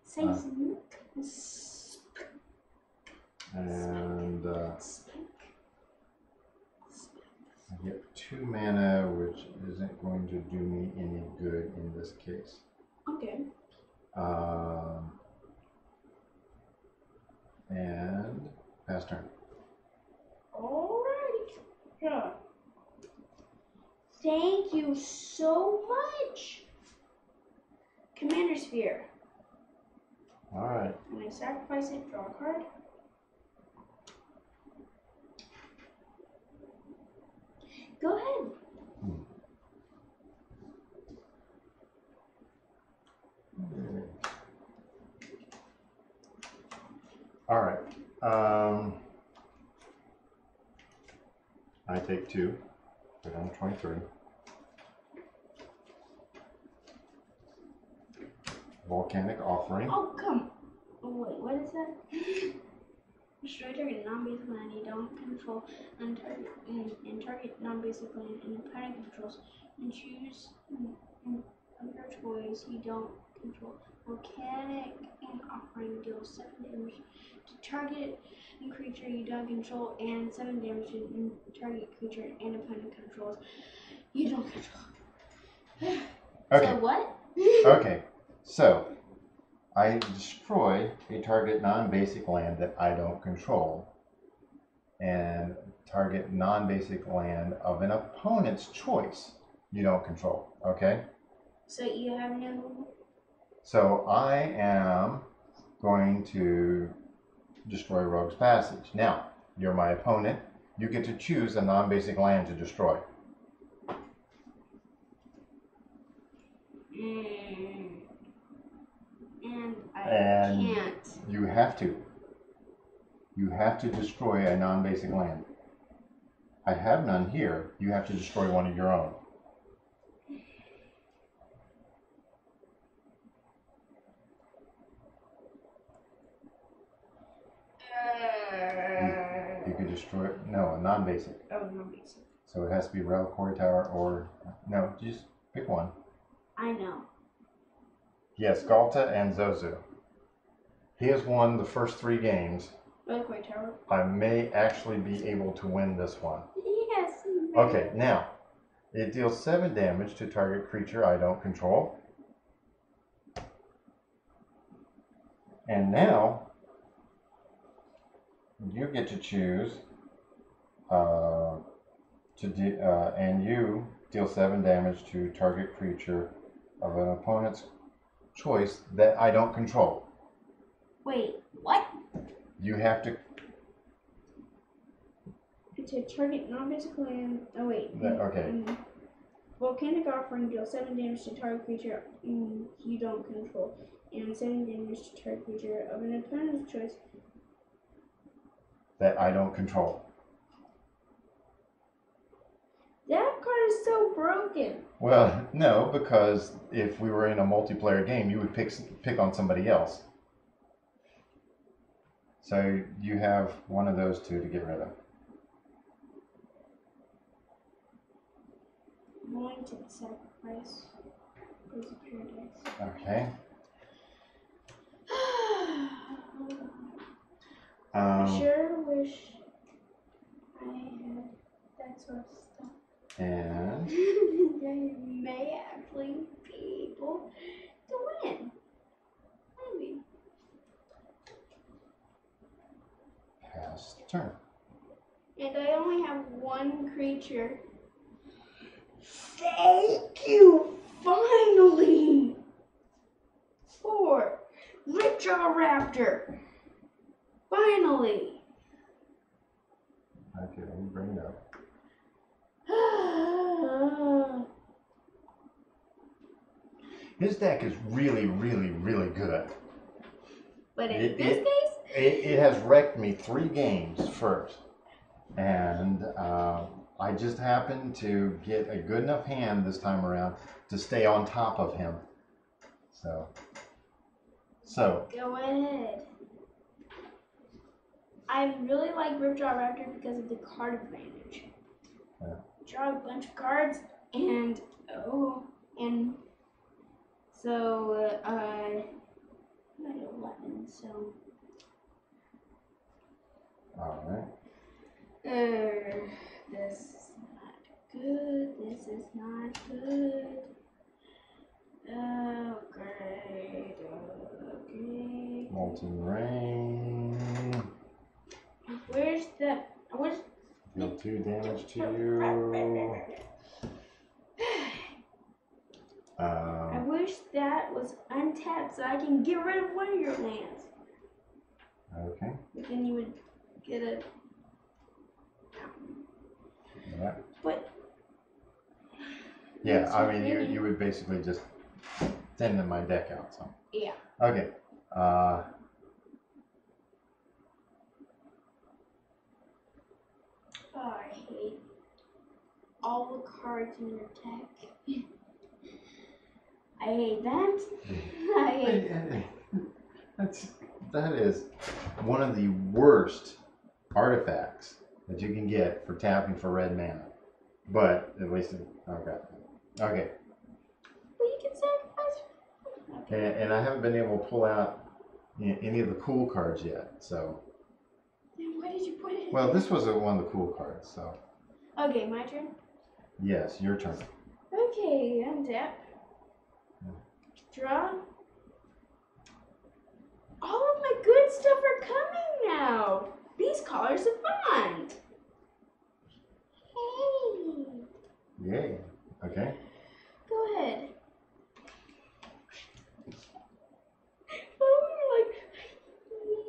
Seismic. And I get 2 mana, which isn't going to do me any good in this case. Okay. And pass turn. Alright. Yeah. Thank you so much. Commander Sphere. Alright. I'm going to sacrifice it, draw a card. Go ahead. Alright. I take 2. Put on 23. Volcanic Offering. Oh, come. Oh, wait, what is that? Destroy target non-basic land you don't control and target non-basic land and opponent controls and choose of your choice you don't control. Volcanic and Offering deals 7 damage to target and creature you don't control and 7 damage to target creature and opponent controls you don't control. Okay. So what? Okay. So I destroy a target non-basic land that I don't control and target non-basic land of an opponent's choice you don't control. Okay? So you have no... So I am going to destroy Rogue's Passage. Now, you're my opponent. You get to choose a non-basic land to destroy. And I can't. You have to. You have to destroy a non-basic land. I have none here. You have to destroy one of your own. You could destroy it. No, a non-basic. Oh, non-basic. So it has to be Reliquary Tower or... No, just pick one. I know. Yes, Ghalta and Zozu. He has won the first 3 games. Reliquary Tower. I may actually be able to win this one. Yes. Okay, now, it deals 7 damage to target creature I don't control. And now, you get to choose, and you deal 7 damage to target creature of an opponent's choice that I don't control. Wait, what? You have to... To target non-basic land. Oh wait. Okay. Volcanic Offering deals 7 damage to target creature you don't control, and 7 damage to target creature of an opponent's choice that I don't control. That card is so broken. Well, no, because if we were in a multiplayer game, you would pick on somebody else. So you have one of those 2 to get rid of. I'm going to sacrifice Brews of Paradise. Okay. I sure wish I had that sort of stuff. And May actually be able to win. Maybe. Pass turn. And I only have one creature. Thank you, finally! 4. Ripjaw Raptor. Finally. Okay, let me bring it up. His deck is really, really, really good. But in this case, it has wrecked me 3 games first. And I just happened to get a good enough hand this time around to stay on top of him. So go ahead. I really like Ripjaw Raptor because of the card advantage. Yeah. Draw a bunch of cards and so I'm at 11, so alright. this is not good. This is not good. Okay. Molten Rain. Where's Deal 2 damage to you. I wish that was untapped so I can get rid of one of your lands. Okay. But then you would get a... Yeah. But... Yeah, I mean, you would basically just thin my deck out some. Yeah. Okay. Oh, I hate all the cards in your deck. I hate that. I hate that is one of the worst artifacts that you can get for tapping for red mana. But at least okay. Okay. Well, you can sacrifice. Okay. And I haven't been able to pull out any of the cool cards yet. So. Then why did you put it in? Well, this was one of the cool cards. So. Okay, my turn. Yes, your turn. Okay, untap. Draw. All of my good stuff are coming now. Beastcaller Savant. Hey. Yay. Okay. Go ahead. Oh, like, yay.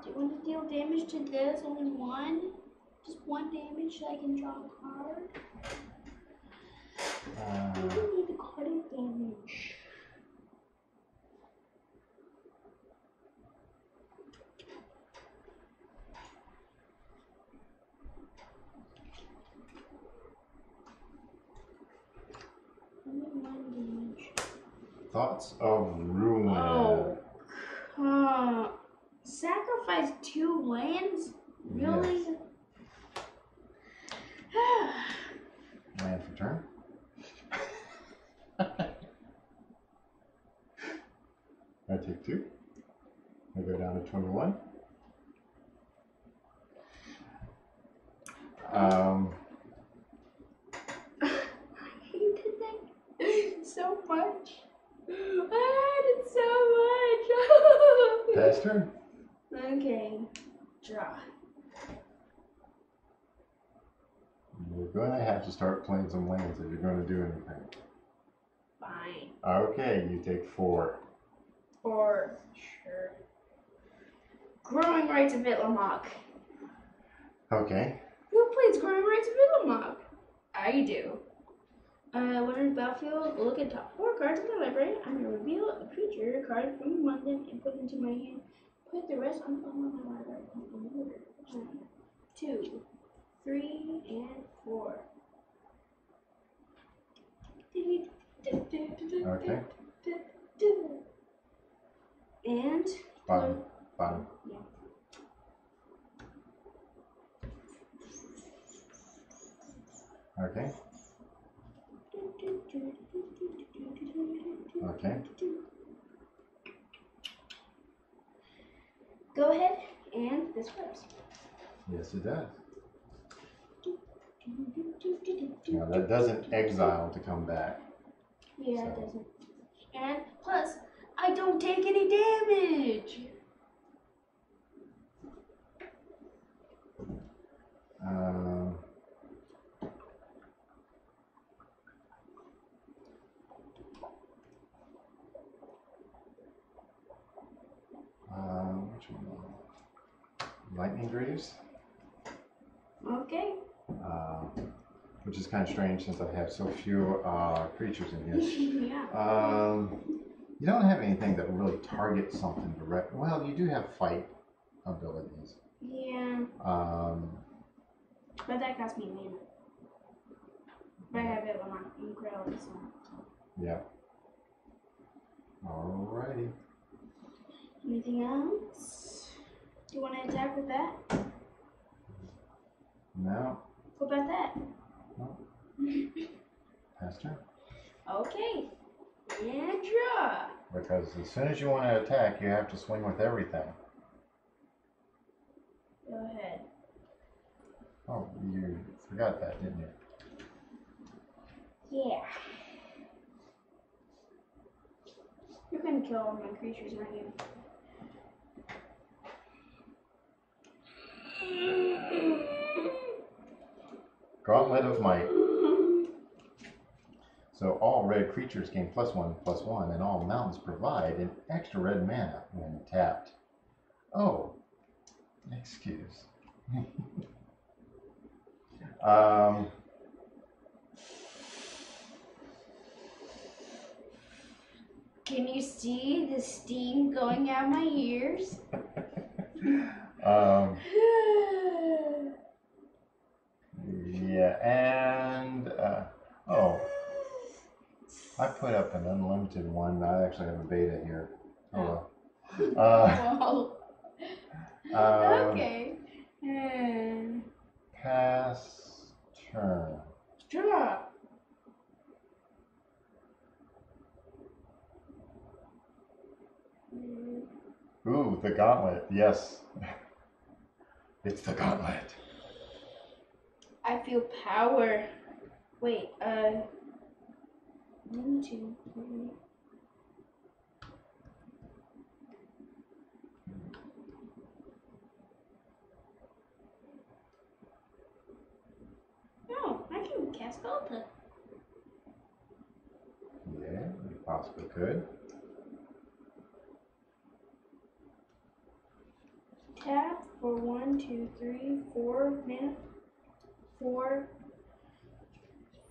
Do you want to deal damage to this? Only one? Just one damage so I can draw a card? I don't need the card damage. Only one damage. Thoughts of Ruin. Oh, sacrifice 2 lands? Really? Yes. Land for turn. I take 2. I go down to 21. I hate it so much. I hate it so much. Pass turn. Okay, draw. You're going to have to start playing some lands if you're going to do anything. Fine. Okay, you take 4. For sure. Growing Rights of Itlamok. Okay. Who plays Growing Rights of Itlamok? I do. When in the battlefield, look at top 4 cards in the library. I'm going to reveal a creature card from among them and put it into my hand. Put the rest on my library in order. 1, 2, 3, and 4. Okay. And Bottom. Bottom. Yeah. Okay. Okay. Go ahead, and this works. Yes, it does. Now that doesn't exile to come back. Yeah, it doesn't. And plus, I don't take any damage. Which one? Lightning Greaves. Okay. Which is kind of strange since I have so few creatures in here. Yeah. You don't have anything that really targets something direct. Well, you do have fight abilities. Yeah. But that costs me mana. But I have it on my incredible, so. Yeah. Alrighty. Anything else? Do you want to attack with that? No. What about that? No. Pass turn. Okay. And draw. Because as soon as you want to attack, you have to swing with everything. Go ahead. Oh, you forgot that, didn't you? Yeah. You're gonna kill all my creatures, aren't you? Gauntlet of Might. So all red creatures gain +1/+1, and all mountains provide an extra red mana when tapped. Oh, excuse. Can you see the steam going out my ears? Yeah, and oh, I put up an unlimited one. I actually have a beta here. Oh well. Okay. Pass turn. Draw. Ooh, the gauntlet. Yes. It's the gauntlet. I feel power. Wait, 1, 2, 3. No, I can cast Ghalta. Yeah, you possibly could. Tap for 1, 2, 3, 4 mana. 4,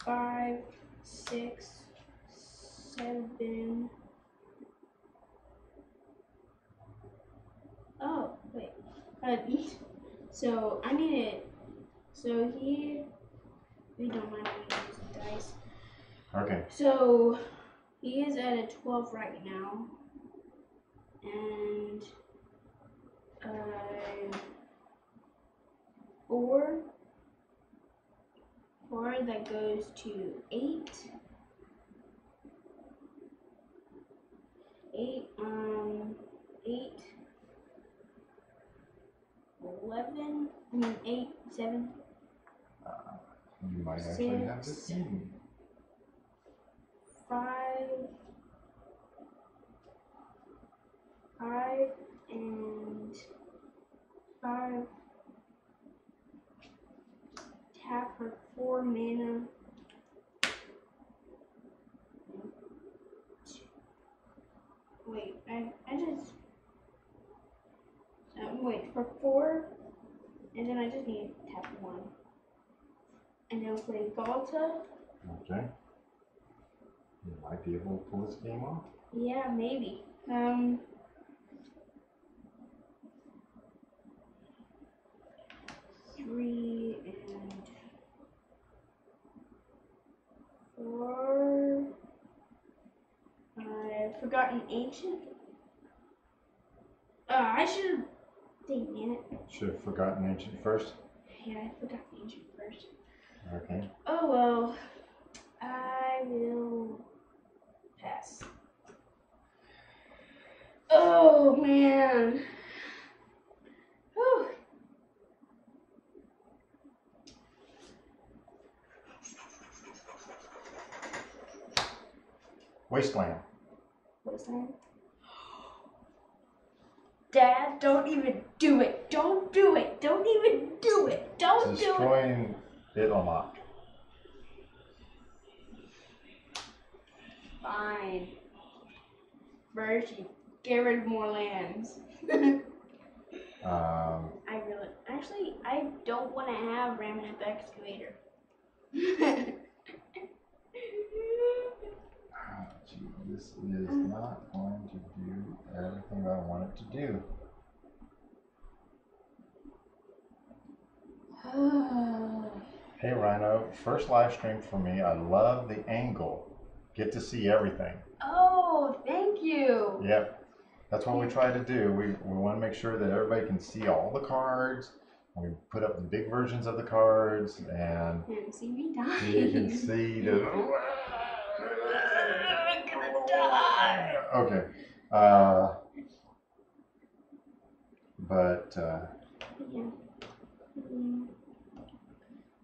5, 6, 7. Oh, wait. So I need it. So we don't mind me using dice. Okay. So he is at a 12 right now. And 4 that goes to 8. 8, 11, 8, 7. You might actually have this thing. 5, and 5. Tap for 4 mana. Wait, I just wait for 4, and then I just need to tap 1, and then play Ghalta. Okay. You might be able to pull this game off. Yeah, maybe. 3 and 4. I've forgotten Ancient. I should. Dang it. Should have forgotten Ancient first. Yeah, I forgot Ancient first. Okay. Oh well. I will pass. Oh man. Wasteland. Wasteland. Dad, don't even do it. Don't do it. Don't even do it. Don't do it. Destroying it will not. Fine. First, you get rid of more lands. I don't want to have Mammoth Excavator. Gee, this is not going to do everything I want it to do. Hey Rhino, first live stream for me. I love the angle. Get to see everything. Oh, thank you. Yep. That's what we try to do. We want to make sure that everybody can see all the cards. We put up the big versions of the cards and see me die. you can see the I'm gonna die. Okay. Yeah.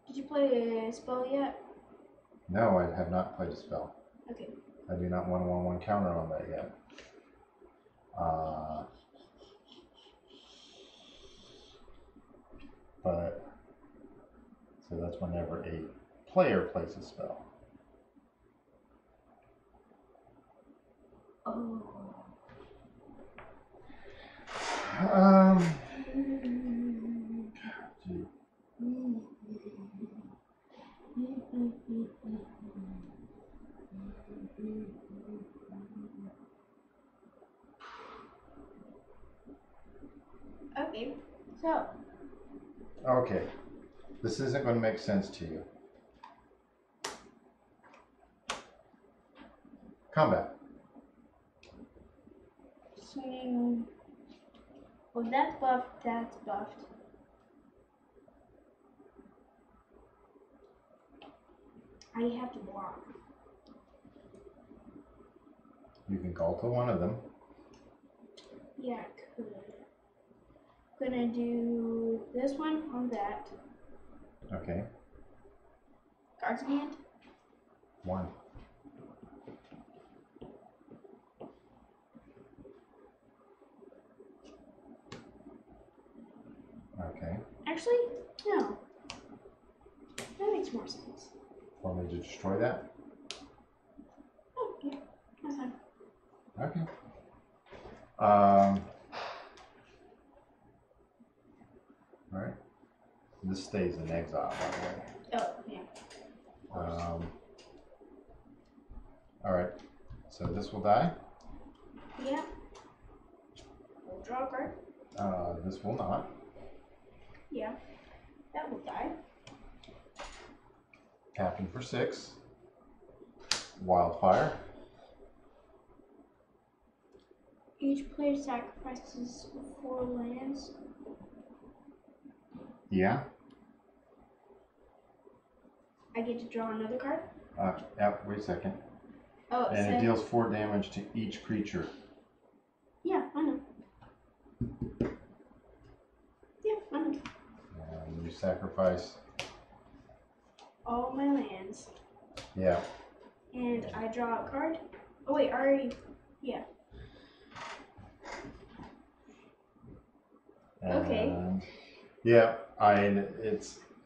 Did you play a spell yet? No, I have not played a spell. Okay. I do not want a 1/1 counter on that yet. But so that's whenever a player plays a spell. Oh. Gee. Okay, so. Okay, this isn't going to make sense to you. Combat. Swing. Well, that's buffed, that's buffed. I have to block. You can Ghalta one of them. Yeah, I could. Gonna do this one on that. Okay. Cards in hand. 1. Okay. Actually, no. That makes more sense. Want me to destroy that? Oh, yeah. That's fine. Okay. Alright. This stays in exile, by the way. Oh, yeah. Alright. So this will die. Yeah. We'll draw a card. This will not. Yeah. That will die. Tapping for 6. Wildfire. Each player sacrifices 4 lands. Yeah. I get to draw another card. Wait a second. Oh, and it deals 4 damage to each creature. Yeah, I know. Yeah, I know. And you sacrifice. All my lands. Yeah. And I draw a card. Oh wait, I already. Yeah. And okay. Yeah,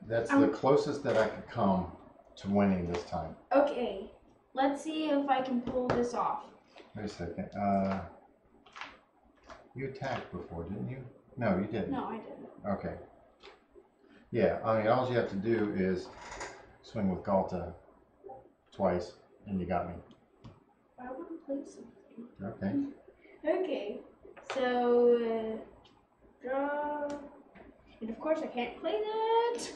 that's the closest that I could come to winning this time. Okay. Let's see if I can pull this off. Wait a second. You attacked before, didn't you? No, you didn't. No, I didn't. Okay. Yeah, I mean, all you have to do is swing with Ghalta twice, and you got me. I want to play something. Okay. Okay. So, draw. And of course, I can't play that.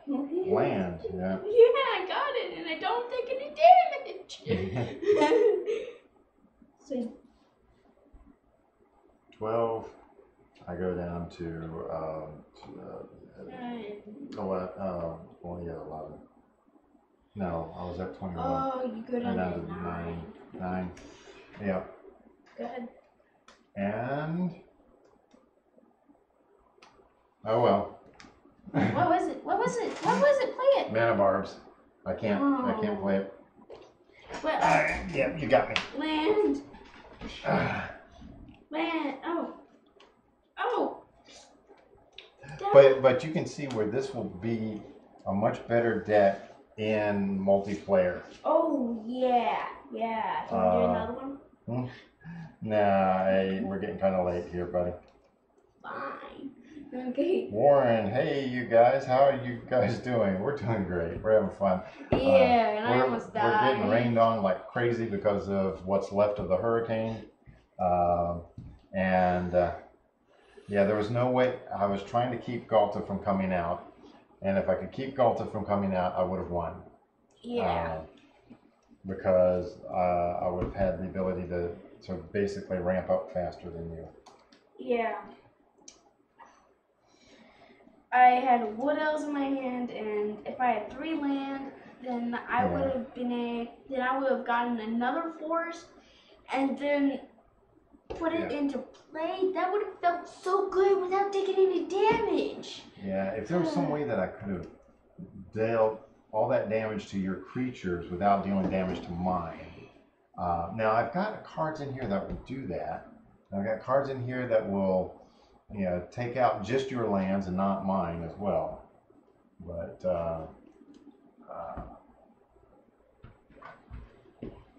Land, yeah. Yeah, I got it, and I don't take any damage. So 12. I go down to 11. 11. No, I was at 21. Oh, you go down to 9. 9. Yeah. Go ahead. And oh well. What was it? What was it? What was it? Play it. Mana barbs. I can't play it. What? Yeah, you got me. Land. Land. Oh. Oh. But you can see where this will be a much better deck in multiplayer. Oh yeah, yeah. Can we do another one? Nah, we're getting kind of late here, buddy. Fine. Okay. Warren, hey you guys, how are you guys doing? We're doing great. We're having fun. Yeah, and I almost died. We're getting rained on like crazy because of what's left of the hurricane. Yeah, there was no way. I was trying to keep Ghalta from coming out, and if I could keep Ghalta from coming out, I would have won. Yeah. Because I would have had the ability to basically ramp up faster than you. Yeah. I had Wood Elves in my hand, and if I had 3 land, then I would have then I would have gotten another force, and then put it into play. That would have felt so good without taking any damage. Yeah, if there was some way that I could have dealt all that damage to your creatures without dealing damage to mine. Now I've got cards in here that will do that. I've got cards in here that will, take out just your lands and not mine as well. But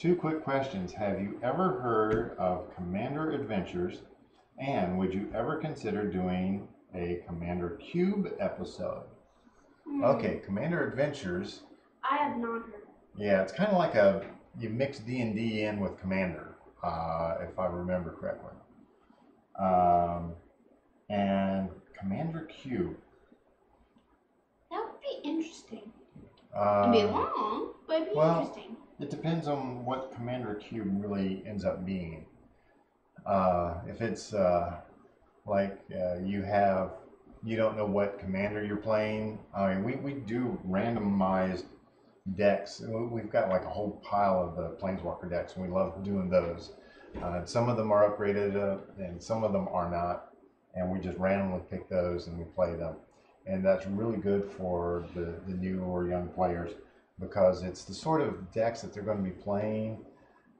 2 quick questions. Have you ever heard of Commander Adventures? And would you ever consider doing a Commander Cube episode? Okay, Commander Adventures. I have not heard. Yeah, it's kind of like you mix D&D in with Commander, if I remember correctly. And Commander Cube. That would be interesting. It'd be long, but it'd be interesting. It depends on what Commander Cube really ends up being. If it's you don't know what commander you're playing. I mean, we do randomized decks. We've got like a whole pile of the Planeswalker decks, and we love doing those. Some of them are upgraded, and some of them are not. And we just randomly pick those and we play them. And that's really good for the new or young players because it's the sort of decks that they're going to be playing.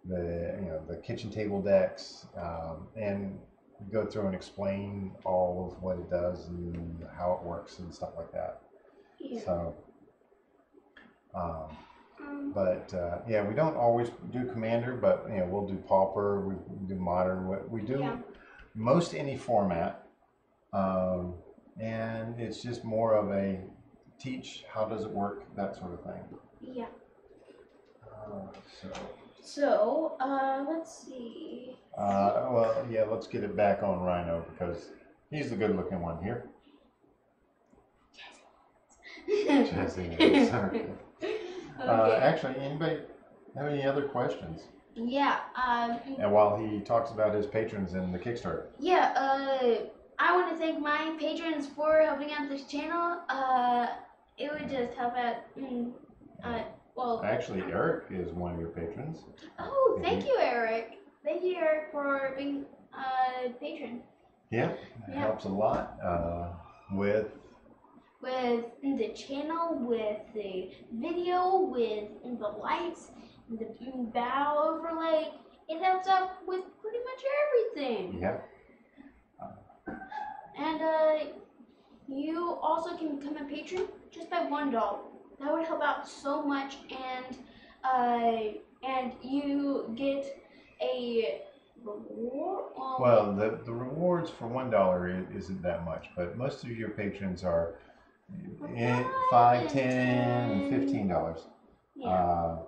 The kitchen table decks, and go through and explain all of what it does and how it works and stuff like that. Yeah. So, yeah, we don't always do Commander, but we'll do Pauper, we do Modern, we do most any format, and it's just more of a teach how does it work, that sort of thing. Yeah. So, let's see. Well, yeah, let's get it back on Rhino because he's the good-looking one here. Jesse. Sorry. Actually, anybody have any other questions? Yeah. And while he talks about his patrons in the Kickstarter. Yeah. I want to thank my patrons for helping out this channel. It would just help out. Well, actually, Eric is one of your patrons. Oh, thank you, Eric. Thank you, Eric, for being a patron. Yeah, it helps a lot with the channel, with the video, with the lights, the battle overlay. It helps out with pretty much everything. Yeah. And you also can become a patron just by $1. That would help out so much, and you get a reward. Well, the rewards for $1 isn't that much, but most of your patrons are $5, $10, and $15. Yeah.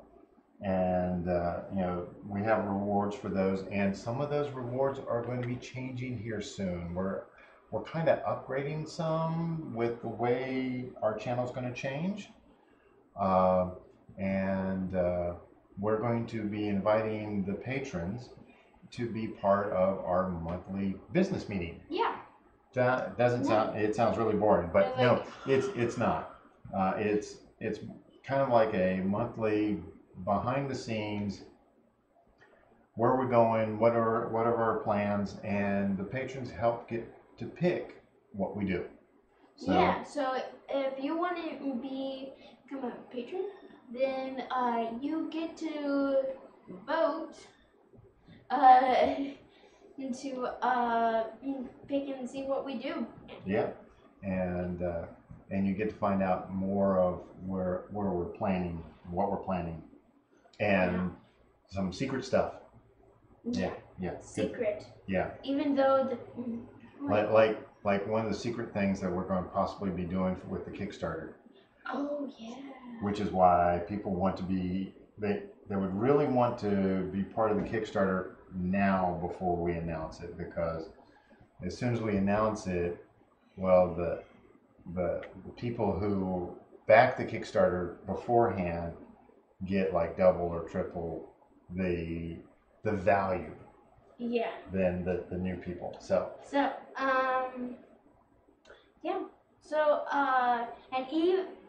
We have rewards for those, and some of those rewards are going to be changing here soon. We're kind of upgrading some with the way our channel is going to change. We're going to be inviting the patrons to be part of our monthly business meeting. Yeah. That doesn't sound, it sounds really boring, but no, it's not. It's kind of like a monthly behind the scenes, where we're going, what are our plans, and the patrons help get to pick what we do. So, yeah, so if you want to become a patron, then you get to vote to pick and see what we do. Yeah, and you get to find out more of where we're planning, what we're planning, and some secret stuff. Yeah. Secret. Yeah. Even though the like one of the secret things that we're going to possibly be doing with the Kickstarter. Oh yeah. Which is why people want to be they would really want to be part of the Kickstarter now before we announce it, because as soon as we announce it, well, the people who back the Kickstarter beforehand get like double or triple the value. Yeah. Than the new people. So yeah. So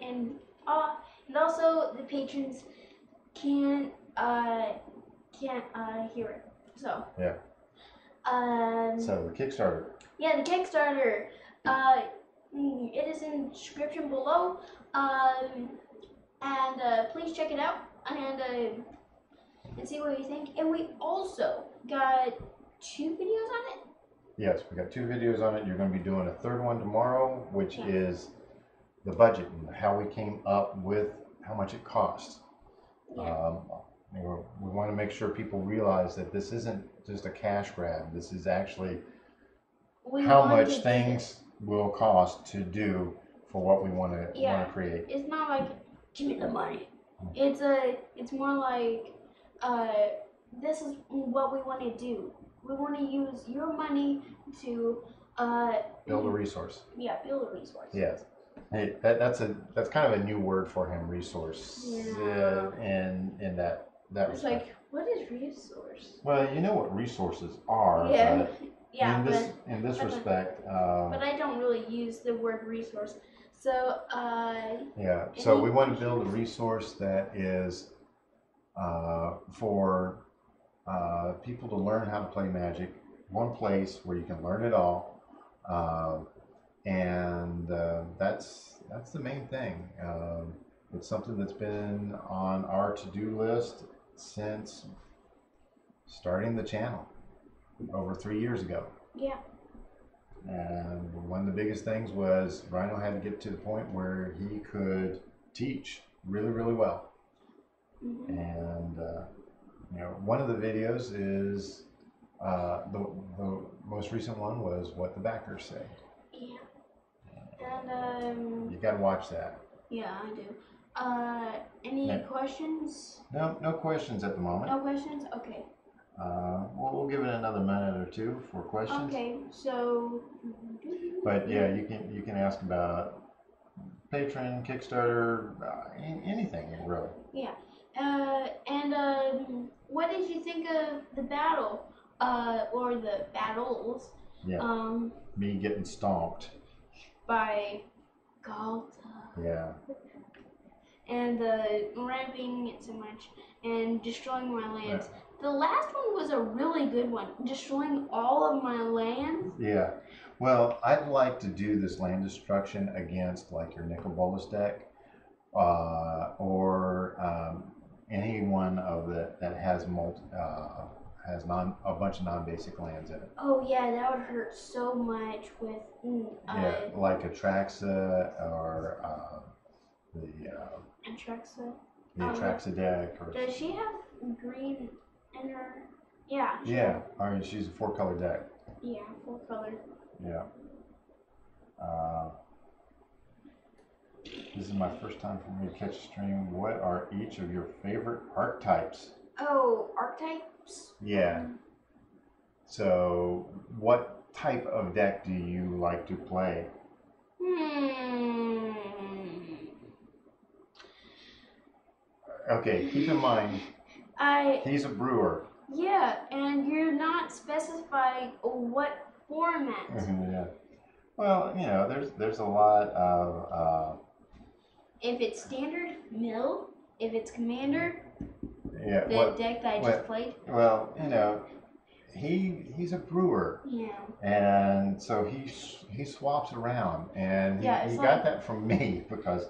and also the patrons can't hear it. So yeah. So the Kickstarter. Yeah, the Kickstarter. It is in the description below. And please check it out and see what you think. And we also got 2 videos on it. Yes, we got 2 videos on it. You're going to be doing a third one tomorrow, which is the budget and how we came up with how much it costs. Yeah. We want to make sure people realize that this isn't just a cash grab. This is actually how much things will cost to do for what we want to create. It's not like give me the money. It's more like this is what we want to do. We want to use your money to build a resource. Yeah, build a resource. Yes. Hey, that's kind of a new word for him, resource. Yeah. In that it's respect. Like, what is resource? Well, you know what resources are. Yeah. But in this respect. But I don't really use the word resource. So. Yeah. So we want to build a resource that is for people to learn how to play Magic. One place where you can learn it all. And that's the main thing. It's something that's been on our to-do list since starting the channel over 3 years ago. Yeah. And one of the biggest things was Rhino had to get to the point where he could teach really, really well. Mm-hmm. And one of the videos is the most recent one was what the backers say. Yeah. And you got to watch that. Yeah, I do. Any questions? No questions at the moment. No questions? Okay. We'll give it another minute or two for questions. Okay, so. But yeah, you can ask about Patreon, Kickstarter, anything really. Yeah. And what did you think of the battle? Or the battles? Yeah. Me getting stomped. By Ghalta. Yeah. And ramping it so much and destroying my lands. Yeah. The last one was a really good one, destroying all of my lands. Yeah. Well, I'd like to do this land destruction against like your Nicol Bolas deck, or any one of that has a bunch of non-basic lands in it. Oh yeah, that would hurt so much with. Like Atraxa or the Atraxa. The Atraxa deck. Or does she have green in her? Yeah. Yeah. I mean, she's a 4-color deck. Yeah, 4-color. Yeah. This is my first time for me to catch a stream. What are each of your favorite archetypes? Oh, archetypes? Yeah. So, what type of deck do you like to play? Okay, keep in mind, he's a brewer. Yeah, and you're not specifying what format. Yeah. Well, there's a lot of. If it's standard, mill. If it's commander, yeah, the deck that I just played. Well, he's a brewer. Yeah. And so he swaps around, and he got that from me because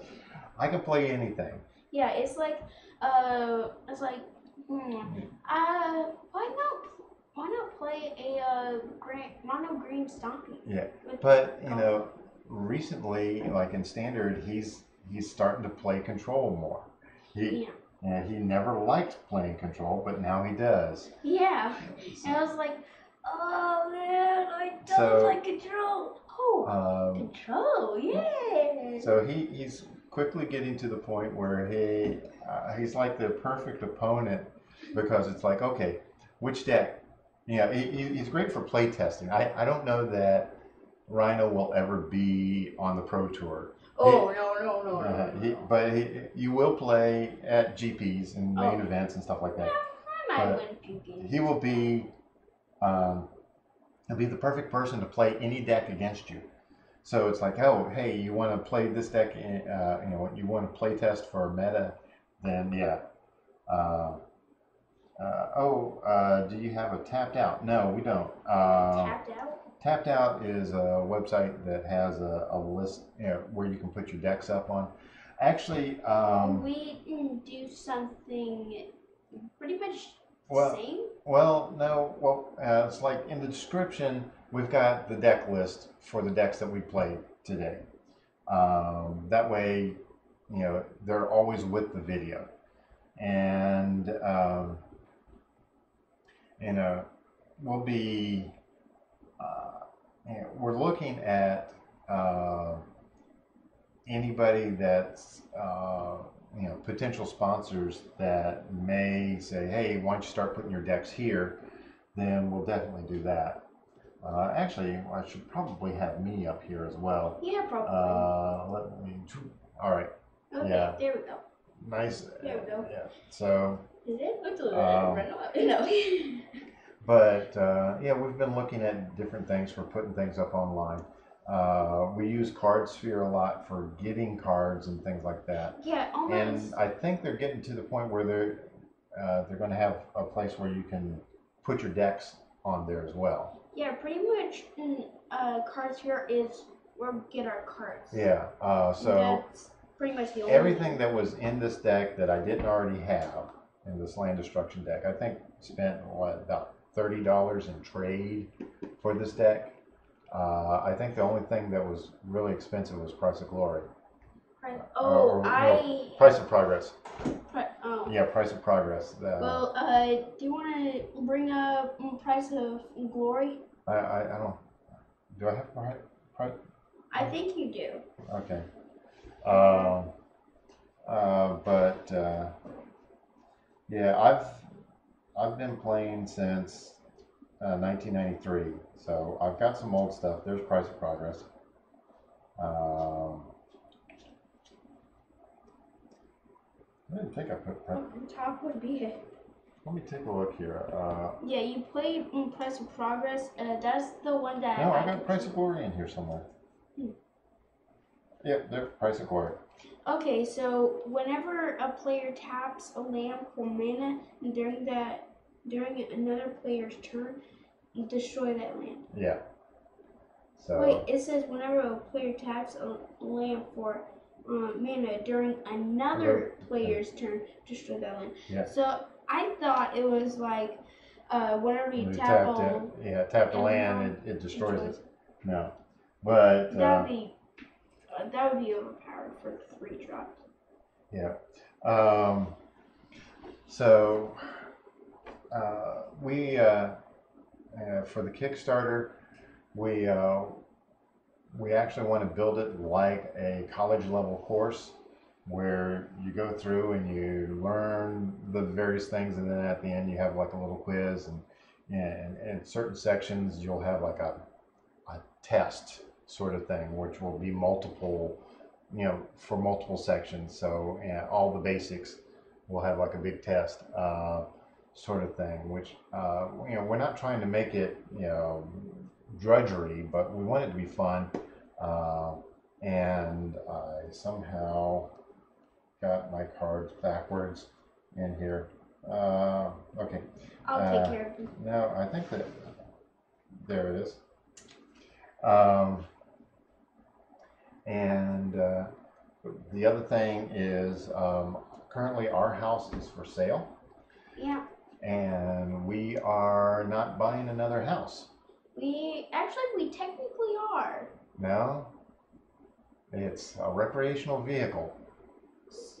I can play anything. Yeah, it's like why not play a mono green stomping? Yeah, but you know, recently, like in standard, he's starting to play control more. He never liked playing control, but now he does. Yeah, and I was like, oh man, I don't like control. Oh, control, yeah. So he's quickly getting to the point where he's like the perfect opponent, because it's like, okay, which deck? Yeah, he's great for play testing. I don't know that Rhino will ever be on the Pro Tour. No. But you will play at GPs and main events and stuff like that. Yeah, I might win GPs. He will be, he'll be the perfect person to play any deck against you. So it's like, oh, hey, you want to play this deck? You know, you want to play test for meta? Then yeah. Do you have a tapped out? No, we don't. Tapped out? Tapped out is a website that has a list, you know, where you can put your decks up on. Actually, we do something pretty much same. Well, no. Well, it's like in the description, we've got the deck list for the decks that we played today. That way, you know, they're always with the video, and you know, we'll be. We're looking at anybody that's you know, potential sponsors that may say, hey, why don't you start putting your decks here? Then we'll definitely do that. Actually, I should probably have me up here as well. Yeah, probably. All right. Okay, yeah. There we go. Nice. There we go. Yeah. So. Is it? Looks a little bit no. But yeah, we've been looking at different things for putting things up online. We use CardSphere a lot for getting cards and things like that. Yeah, almost. And I think they're getting to the point where they're going to have a place where you can put your decks on there as well. Yeah, pretty much. CardSphere is where we get our cards. Yeah. So that's pretty much the only everything that was in this deck that I didn't already have in this land destruction deck, I think spent about $30 in trade for this deck. I think the only thing that was really expensive was Price of Glory. Price of Progress. Yeah, Price of Progress. Well, do you want to bring up Price of Glory? I don't. Do I have price? I think you do. Okay. Yeah, I've been playing since 1993, so I've got some old stuff. There's Price of Progress. I didn't think I put price. Top would be it. Let me take a look here. Yeah, you played Price of Progress. That's the one that. No, I got Price of Glory in here somewhere. Yep, there's Price of Glory. Okay, so whenever a player taps a land for mana during another player's turn, you destroy that land. Yeah. So. Wait, it says whenever a player taps a land for mana during another player's turn, destroy that land. Yeah. So I thought it was like whenever you tap the land, it destroys it. No, but that would be overpowered for 3 drops. Yeah. So we for the Kickstarter, we actually want to build it like a college level course, where you go through and you learn the various things, and then at the end you have like a little quiz, and in certain sections you'll have like a test sort of thing, which will be multiple, you know, for multiple sections. So all the basics will have like a big test sort of thing, which you know, we're not trying to make it, you know, drudgery, but we want it to be fun. And I somehow got my cards backwards in here. Okay. I'll take care of them. No, I think that there it is. And the other thing is, currently our house is for sale. Yeah. And we are not buying another house. We technically are. No, it's a recreational vehicle.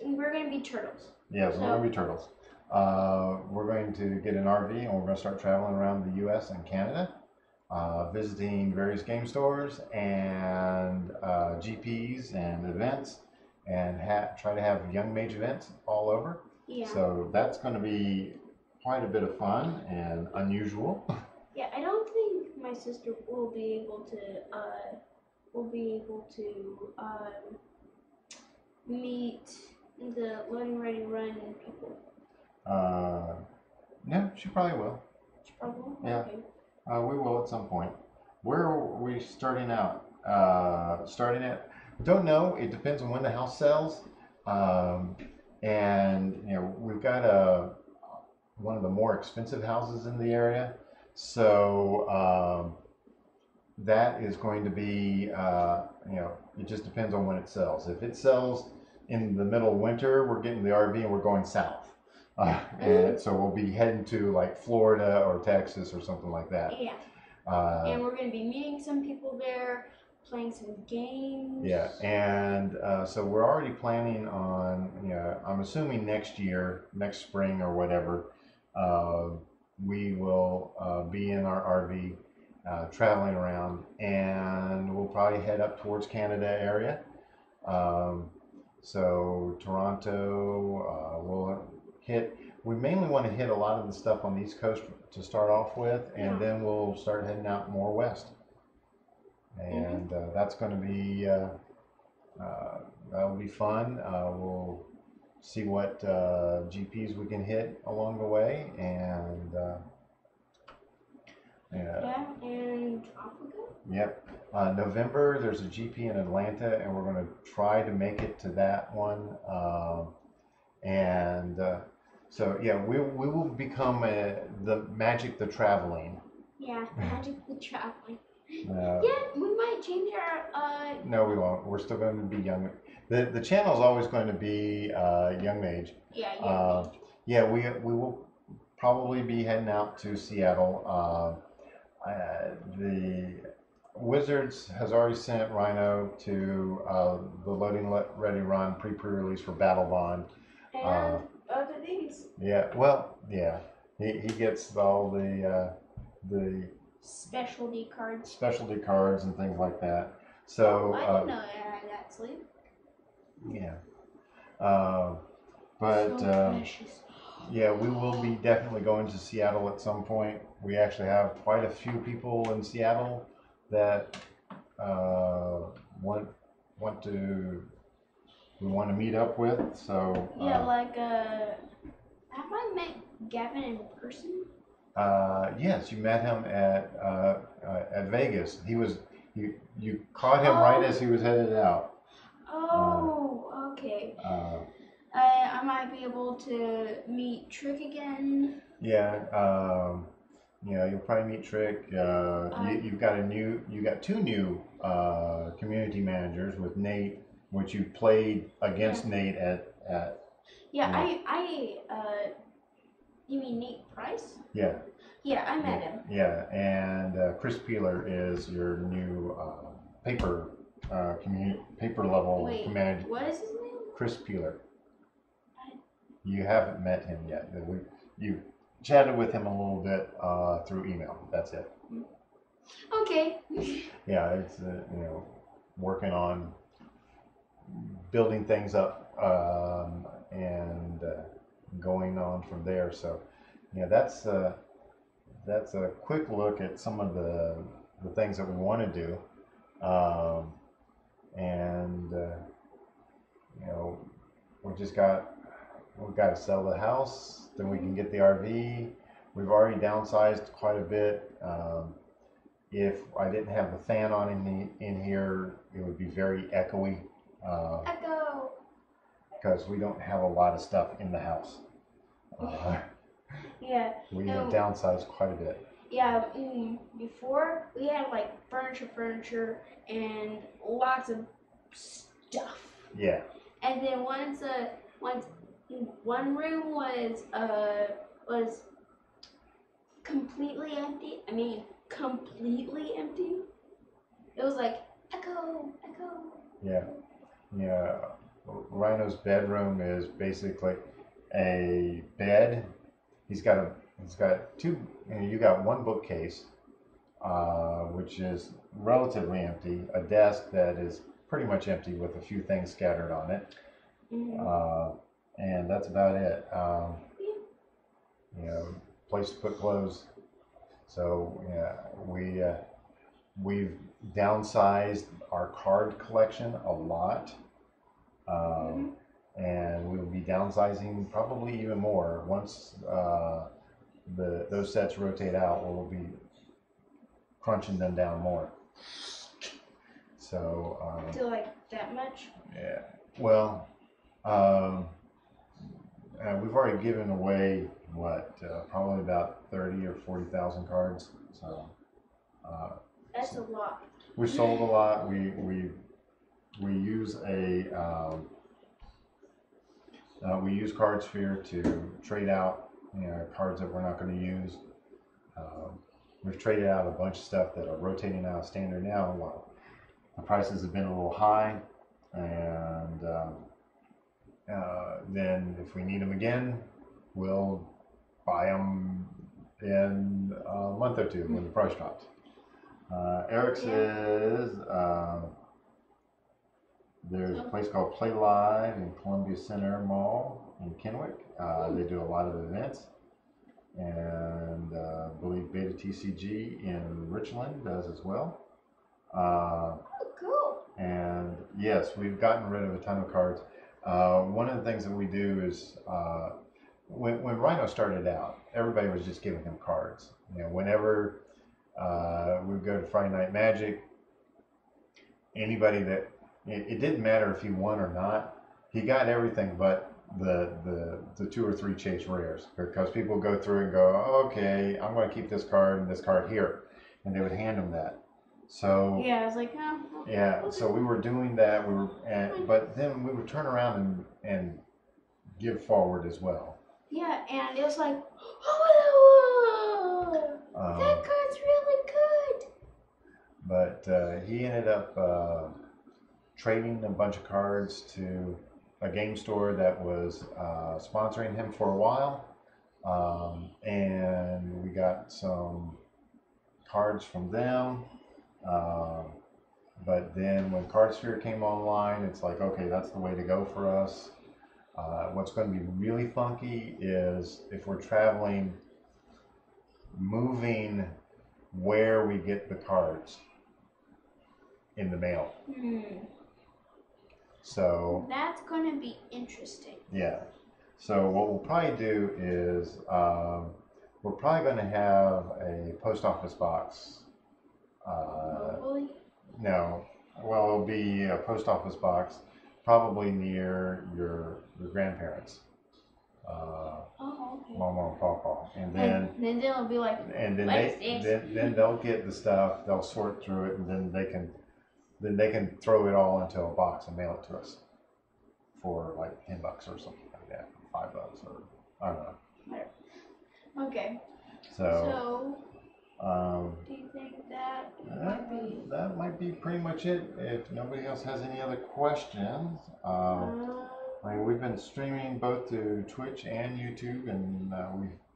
We're going to be turtles. Yes, we're going to be turtles. We're going to get an RV and we're going to start traveling around the U.S. and Canada, visiting various game stores and GPs and events, and try to have young mage events all over. Yeah. So that's going to be quite a bit of fun and unusual. Yeah, I don't think my sister will be able to meet the loading ready run people. No, she probably will. She probably will? Yeah. Okay. We will at some point. Where are we starting out? Don't know. It depends on when the house sells. And you know, we've got one of the more expensive houses in the area, so that is going to be you know, it just depends on when it sells. If it sells in the middle of winter, we're getting the RV and we're going south, and so we'll be heading to like Florida or Texas or something like that. Yeah. And we're going to be meeting some people there, playing some games. Yeah, and so we're already planning on, you know, I'm assuming next year, next spring or whatever, we will be in our RV traveling around, and we'll probably head up towards Canada area. So Toronto, we'll hit. We mainly want to hit a lot of the stuff on the East Coast to start off with, and then we'll start heading out more west. And that's going to be that'll be fun. We'll see what GPs we can hit along the way, and and Africa. Yep. November there's a GP in Atlanta, and we're going to try to make it to that one. So yeah, we will become the Magic the Traveling. Yeah, Magic the Traveling. Yeah, we might change our. No, we won't. We're still going to be young. The channel is always going to be Young Mage. Yeah, Young Mage. Yeah, we will probably be heading out to Seattle. The Wizards has already sent Rhino to the Loading Ready Run pre-release for Battle Bond. And other things. Yeah, well, yeah, he gets all the specialty cards and things like that. So I didn't know I had that sleep. Yeah, Precious. yeah, we will be definitely going to Seattle at some point. We actually have quite a few people in Seattle that we want to meet up with. So have I met Gavin in person? Yes, you met him at Vegas. You caught him right as he was headed out. Oh, okay. I might be able to meet Trick again. Yeah, you'll probably meet Trick. You've got two new community managers with Nate, which you played against Nate at. Yeah, you mean Nate Price? Yeah. Yeah, I met him. Yeah, and Chris Peeler is your new paper level commander. What is his name? Chris Peeler. You haven't met him yet. You chatted with him a little bit through email. That's it. Okay. Yeah, it's working on building things up and going on from there. So yeah, that's a quick look at some of the things that we want to do, we've got to sell the house, then we can get the RV. We've already downsized quite a bit. If I didn't have the fan on in here, it would be very echoey. Echo. Because we don't have a lot of stuff in the house. Yeah. We have downsized quite a bit. Yeah. Before we had like furniture, and lots of stuff. Yeah. And then once one room was completely empty. I mean, completely empty. It was like echo, echo. Yeah, yeah. Rhino's bedroom is basically a bed. He's got two. You got one bookcase, which is relatively empty. A desk that is pretty much empty with a few things scattered on it. And that's about it. Place to put clothes. So yeah, we've downsized our card collection a lot, and we'll be downsizing probably even more once those sets rotate out. We'll be crunching them down more. So to like that much? Yeah. Well, we've already given away probably about 30 or 40,000 cards. So that's a lot. We sold a lot. We use we use CardSphere to trade out cards that we're not going to use. We've traded out a bunch of stuff that are rotating out of standard now. Well, the prices have been a little high, and then if we need them again, we'll buy them in a month or two when the price drops. Eric says there's a place called Play Live in Columbia Center Mall in Kennewick. They do a lot of events, and I believe Beta TCG in Richland does as well. Cool. And yes, we've gotten rid of a ton of cards. One of the things that we do is when Rhino started out, everybody was just giving him cards. Whenever we'd go to Friday Night Magic, anybody that it didn't matter if he won or not, he got everything but the 2 or 3 chase rares, because people go through and go, oh, okay, I'm going to keep this card and this card here, and they would hand him that. So yeah, I was like, oh, yeah. okay. So we were doing that. But then we would turn around and give forward as well. Yeah, and it was like, oh, that card's really good. But he ended up trading a bunch of cards to a game store that was sponsoring him for a while, and we got some cards from them. But then when CardSphere came online, it's like, okay, that's the way to go for us. What's going to be really funky is if we're traveling, moving where we get the cards in the mail. So that's going to be interesting. Yeah. So what we'll probably do is we're probably going to have a post office box. Hopefully. No. Well, it'll be a post office box probably near your grandparents. Okay. Mama and Papa. And then they'll be like, and then then they'll get the stuff, they'll sort through it, and then they can throw it all into a box and mail it to us for like $10 or something like that, $5 or I don't know. Okay. So do you think that might be? That might be pretty much it. If nobody else has any other questions, I mean, we've been streaming both to Twitch and YouTube, and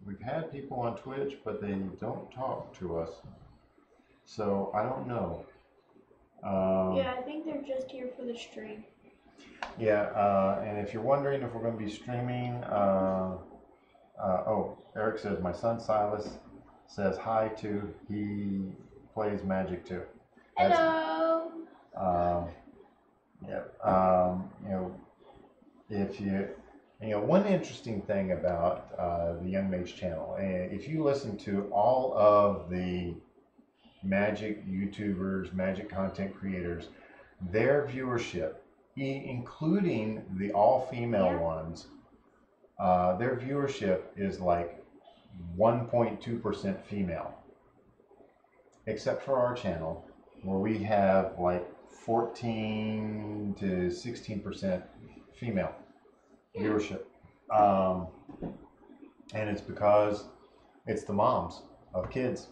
we've had people on Twitch, but they don't talk to us. So I don't know. Yeah, I think they're just here for the stream. Yeah, and if you're wondering if we're going to be streaming, Eric says my son Silas says hi too. He plays Magic too. Hello. If one interesting thing about the Young Mage channel, if you listen to all of the Magic YouTubers, Magic content creators, their viewership, including the all-female ones, their viewership is like 1.2% female, except for our channel, where we have like 14 to 16% female viewership. And it's because it's the moms of kids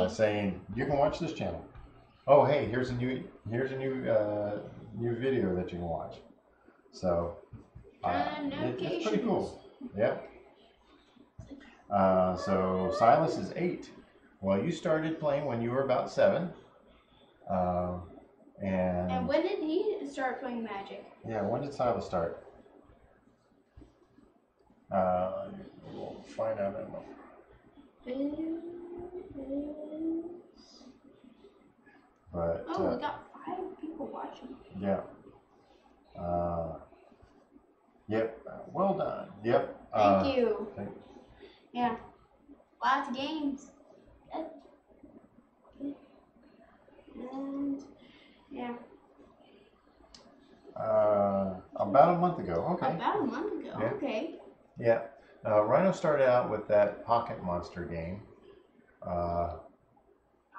saying, "You can watch this channel. Oh, hey, here's a new new video that you can watch." So it's pretty cool. Yeah. So Silas is 8. Well, you started playing when you were about 7. And when did he start playing Magic? Yeah, when did Silas start? We'll find out in a moment. But, we got 5 people watching. Yeah. Yep. Well done. Yep. Thank you. Yeah. Lots of games. And yeah. About a month ago. Okay. About a month ago. Yeah. Okay. Yeah. Rhino started out with that Pocket Monster game.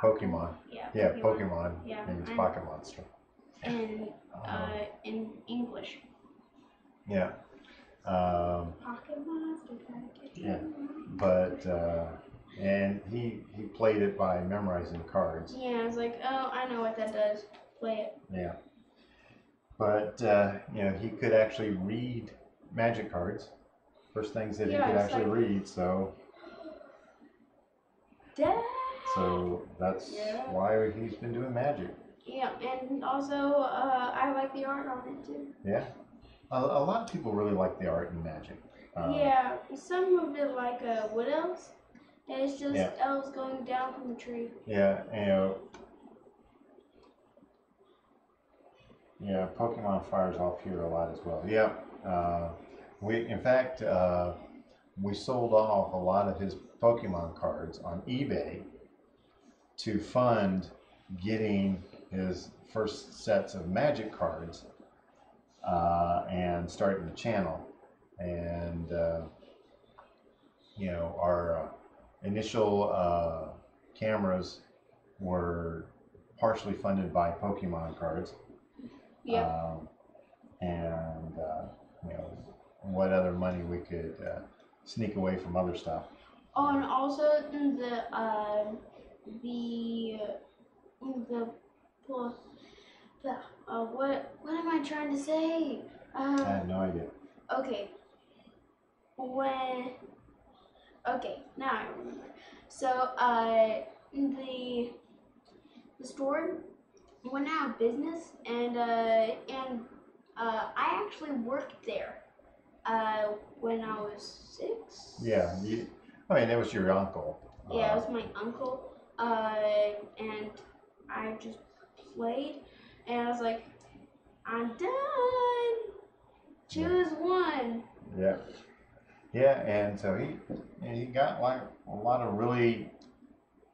Pokemon. Yeah. Pokemon. Yeah. It's Pocket Monster. And in English. Yeah. Pocket Monster. Yeah. But and he played it by memorizing cards. Yeah. I was like, oh, I know what that does. Play it. Yeah. But you know, he could actually read Magic cards. First things that he could actually read. So. Dad. So that's why he's been doing Magic. Yeah, and also I like the art on it too. Yeah, a lot of people really like the art in Magic. Yeah, some of it like wood elves, and it's just elves going down from the tree. Yeah, you know. Yeah, Pokemon fires off here a lot as well. Yeah, in fact we sold off a lot of his Pokemon cards on eBay to fund getting his first sets of Magic cards and starting the channel. And you know, our initial cameras were partially funded by Pokemon cards. Yeah. And you know, what other money we could sneak away from other stuff. Oh, and also what am I trying to say? I have no idea. Okay. Now I remember. So the store went out of business, and I actually worked there when I was 6. Yeah, I mean, it was your uncle. Yeah, it was my uncle, and I just played, and I was like, I'm done. Choose one. Yeah. Yeah, and so he got like a lot of really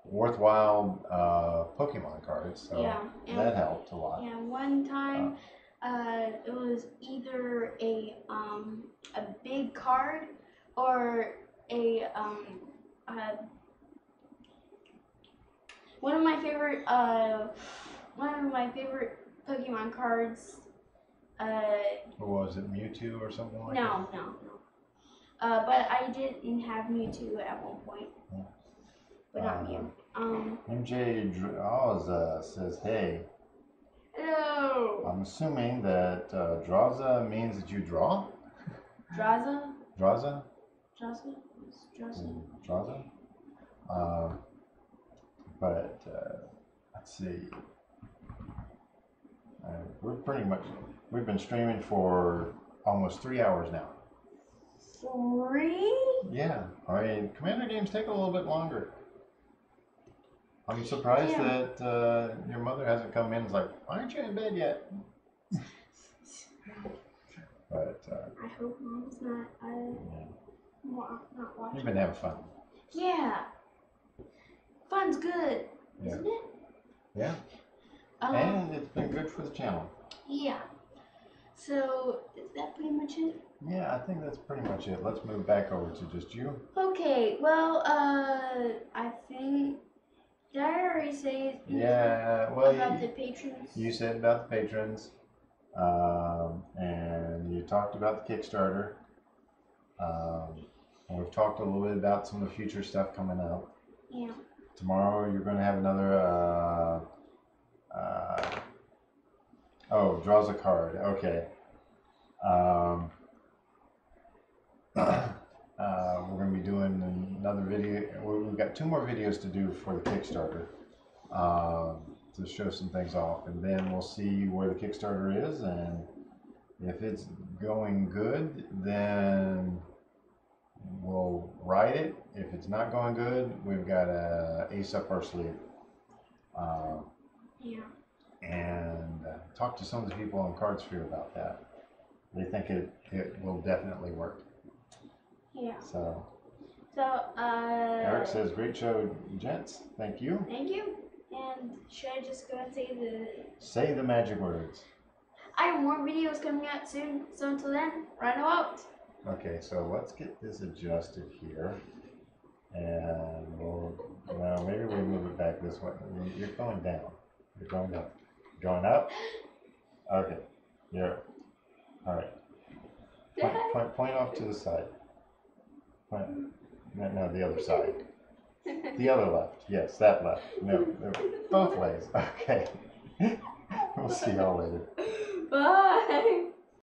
worthwhile Pokemon cards, so that helped a lot. Yeah, one time it was either a big card or a one of my favorite Pokemon cards. What was it, Mewtwo or something like that? No. But I didn't have Mewtwo at one point. Yeah. But not Mew. MJ Draza says, hey. Hello. I'm assuming that Draza means that you draw? Draza? Draza? Draza? Draza? But let's see. We've been streaming for almost 3 hours now. 3? Yeah, I mean, Commander games take a little bit longer. I'm surprised that your mother hasn't come in and is like, why aren't you in bed yet? But I hope Mom's not watching. You've been having fun. Yeah. Fun's good, isn't it? Yeah. And it's been good for the channel. Yeah. So, is that pretty much it? Yeah, I think that's pretty much it. Let's move back over to just you. Okay, well, I think... Did I already say about the patrons? You said about the patrons. And you talked about the Kickstarter. And we've talked a little bit about some of the future stuff coming up. Yeah. Tomorrow you're going to have another, oh, draws a card. Okay. We're going to be doing another video. We've got 2 more videos to do for the Kickstarter to show some things off, and then we'll see where the Kickstarter is, and if it's going good, then we'll write it. If it's not going good, we've got a ace up our sleeve. Yeah. And talk to some of the people on Card Sphere about that. They think it will definitely work. Yeah. So Eric says, great show, gents. Thank you. Thank you. And should I just go and say the magic words. I have more videos coming out soon. So until then, Rhino out. Okay, so let's get this adjusted here. And well, maybe we'll move it back this way. You're going down. You're going up. Going up? Okay. You're all right. Point off to the side. No, the other side. The other left. Yes, that left. No, both ways. Okay. We'll see y'all later. Bye.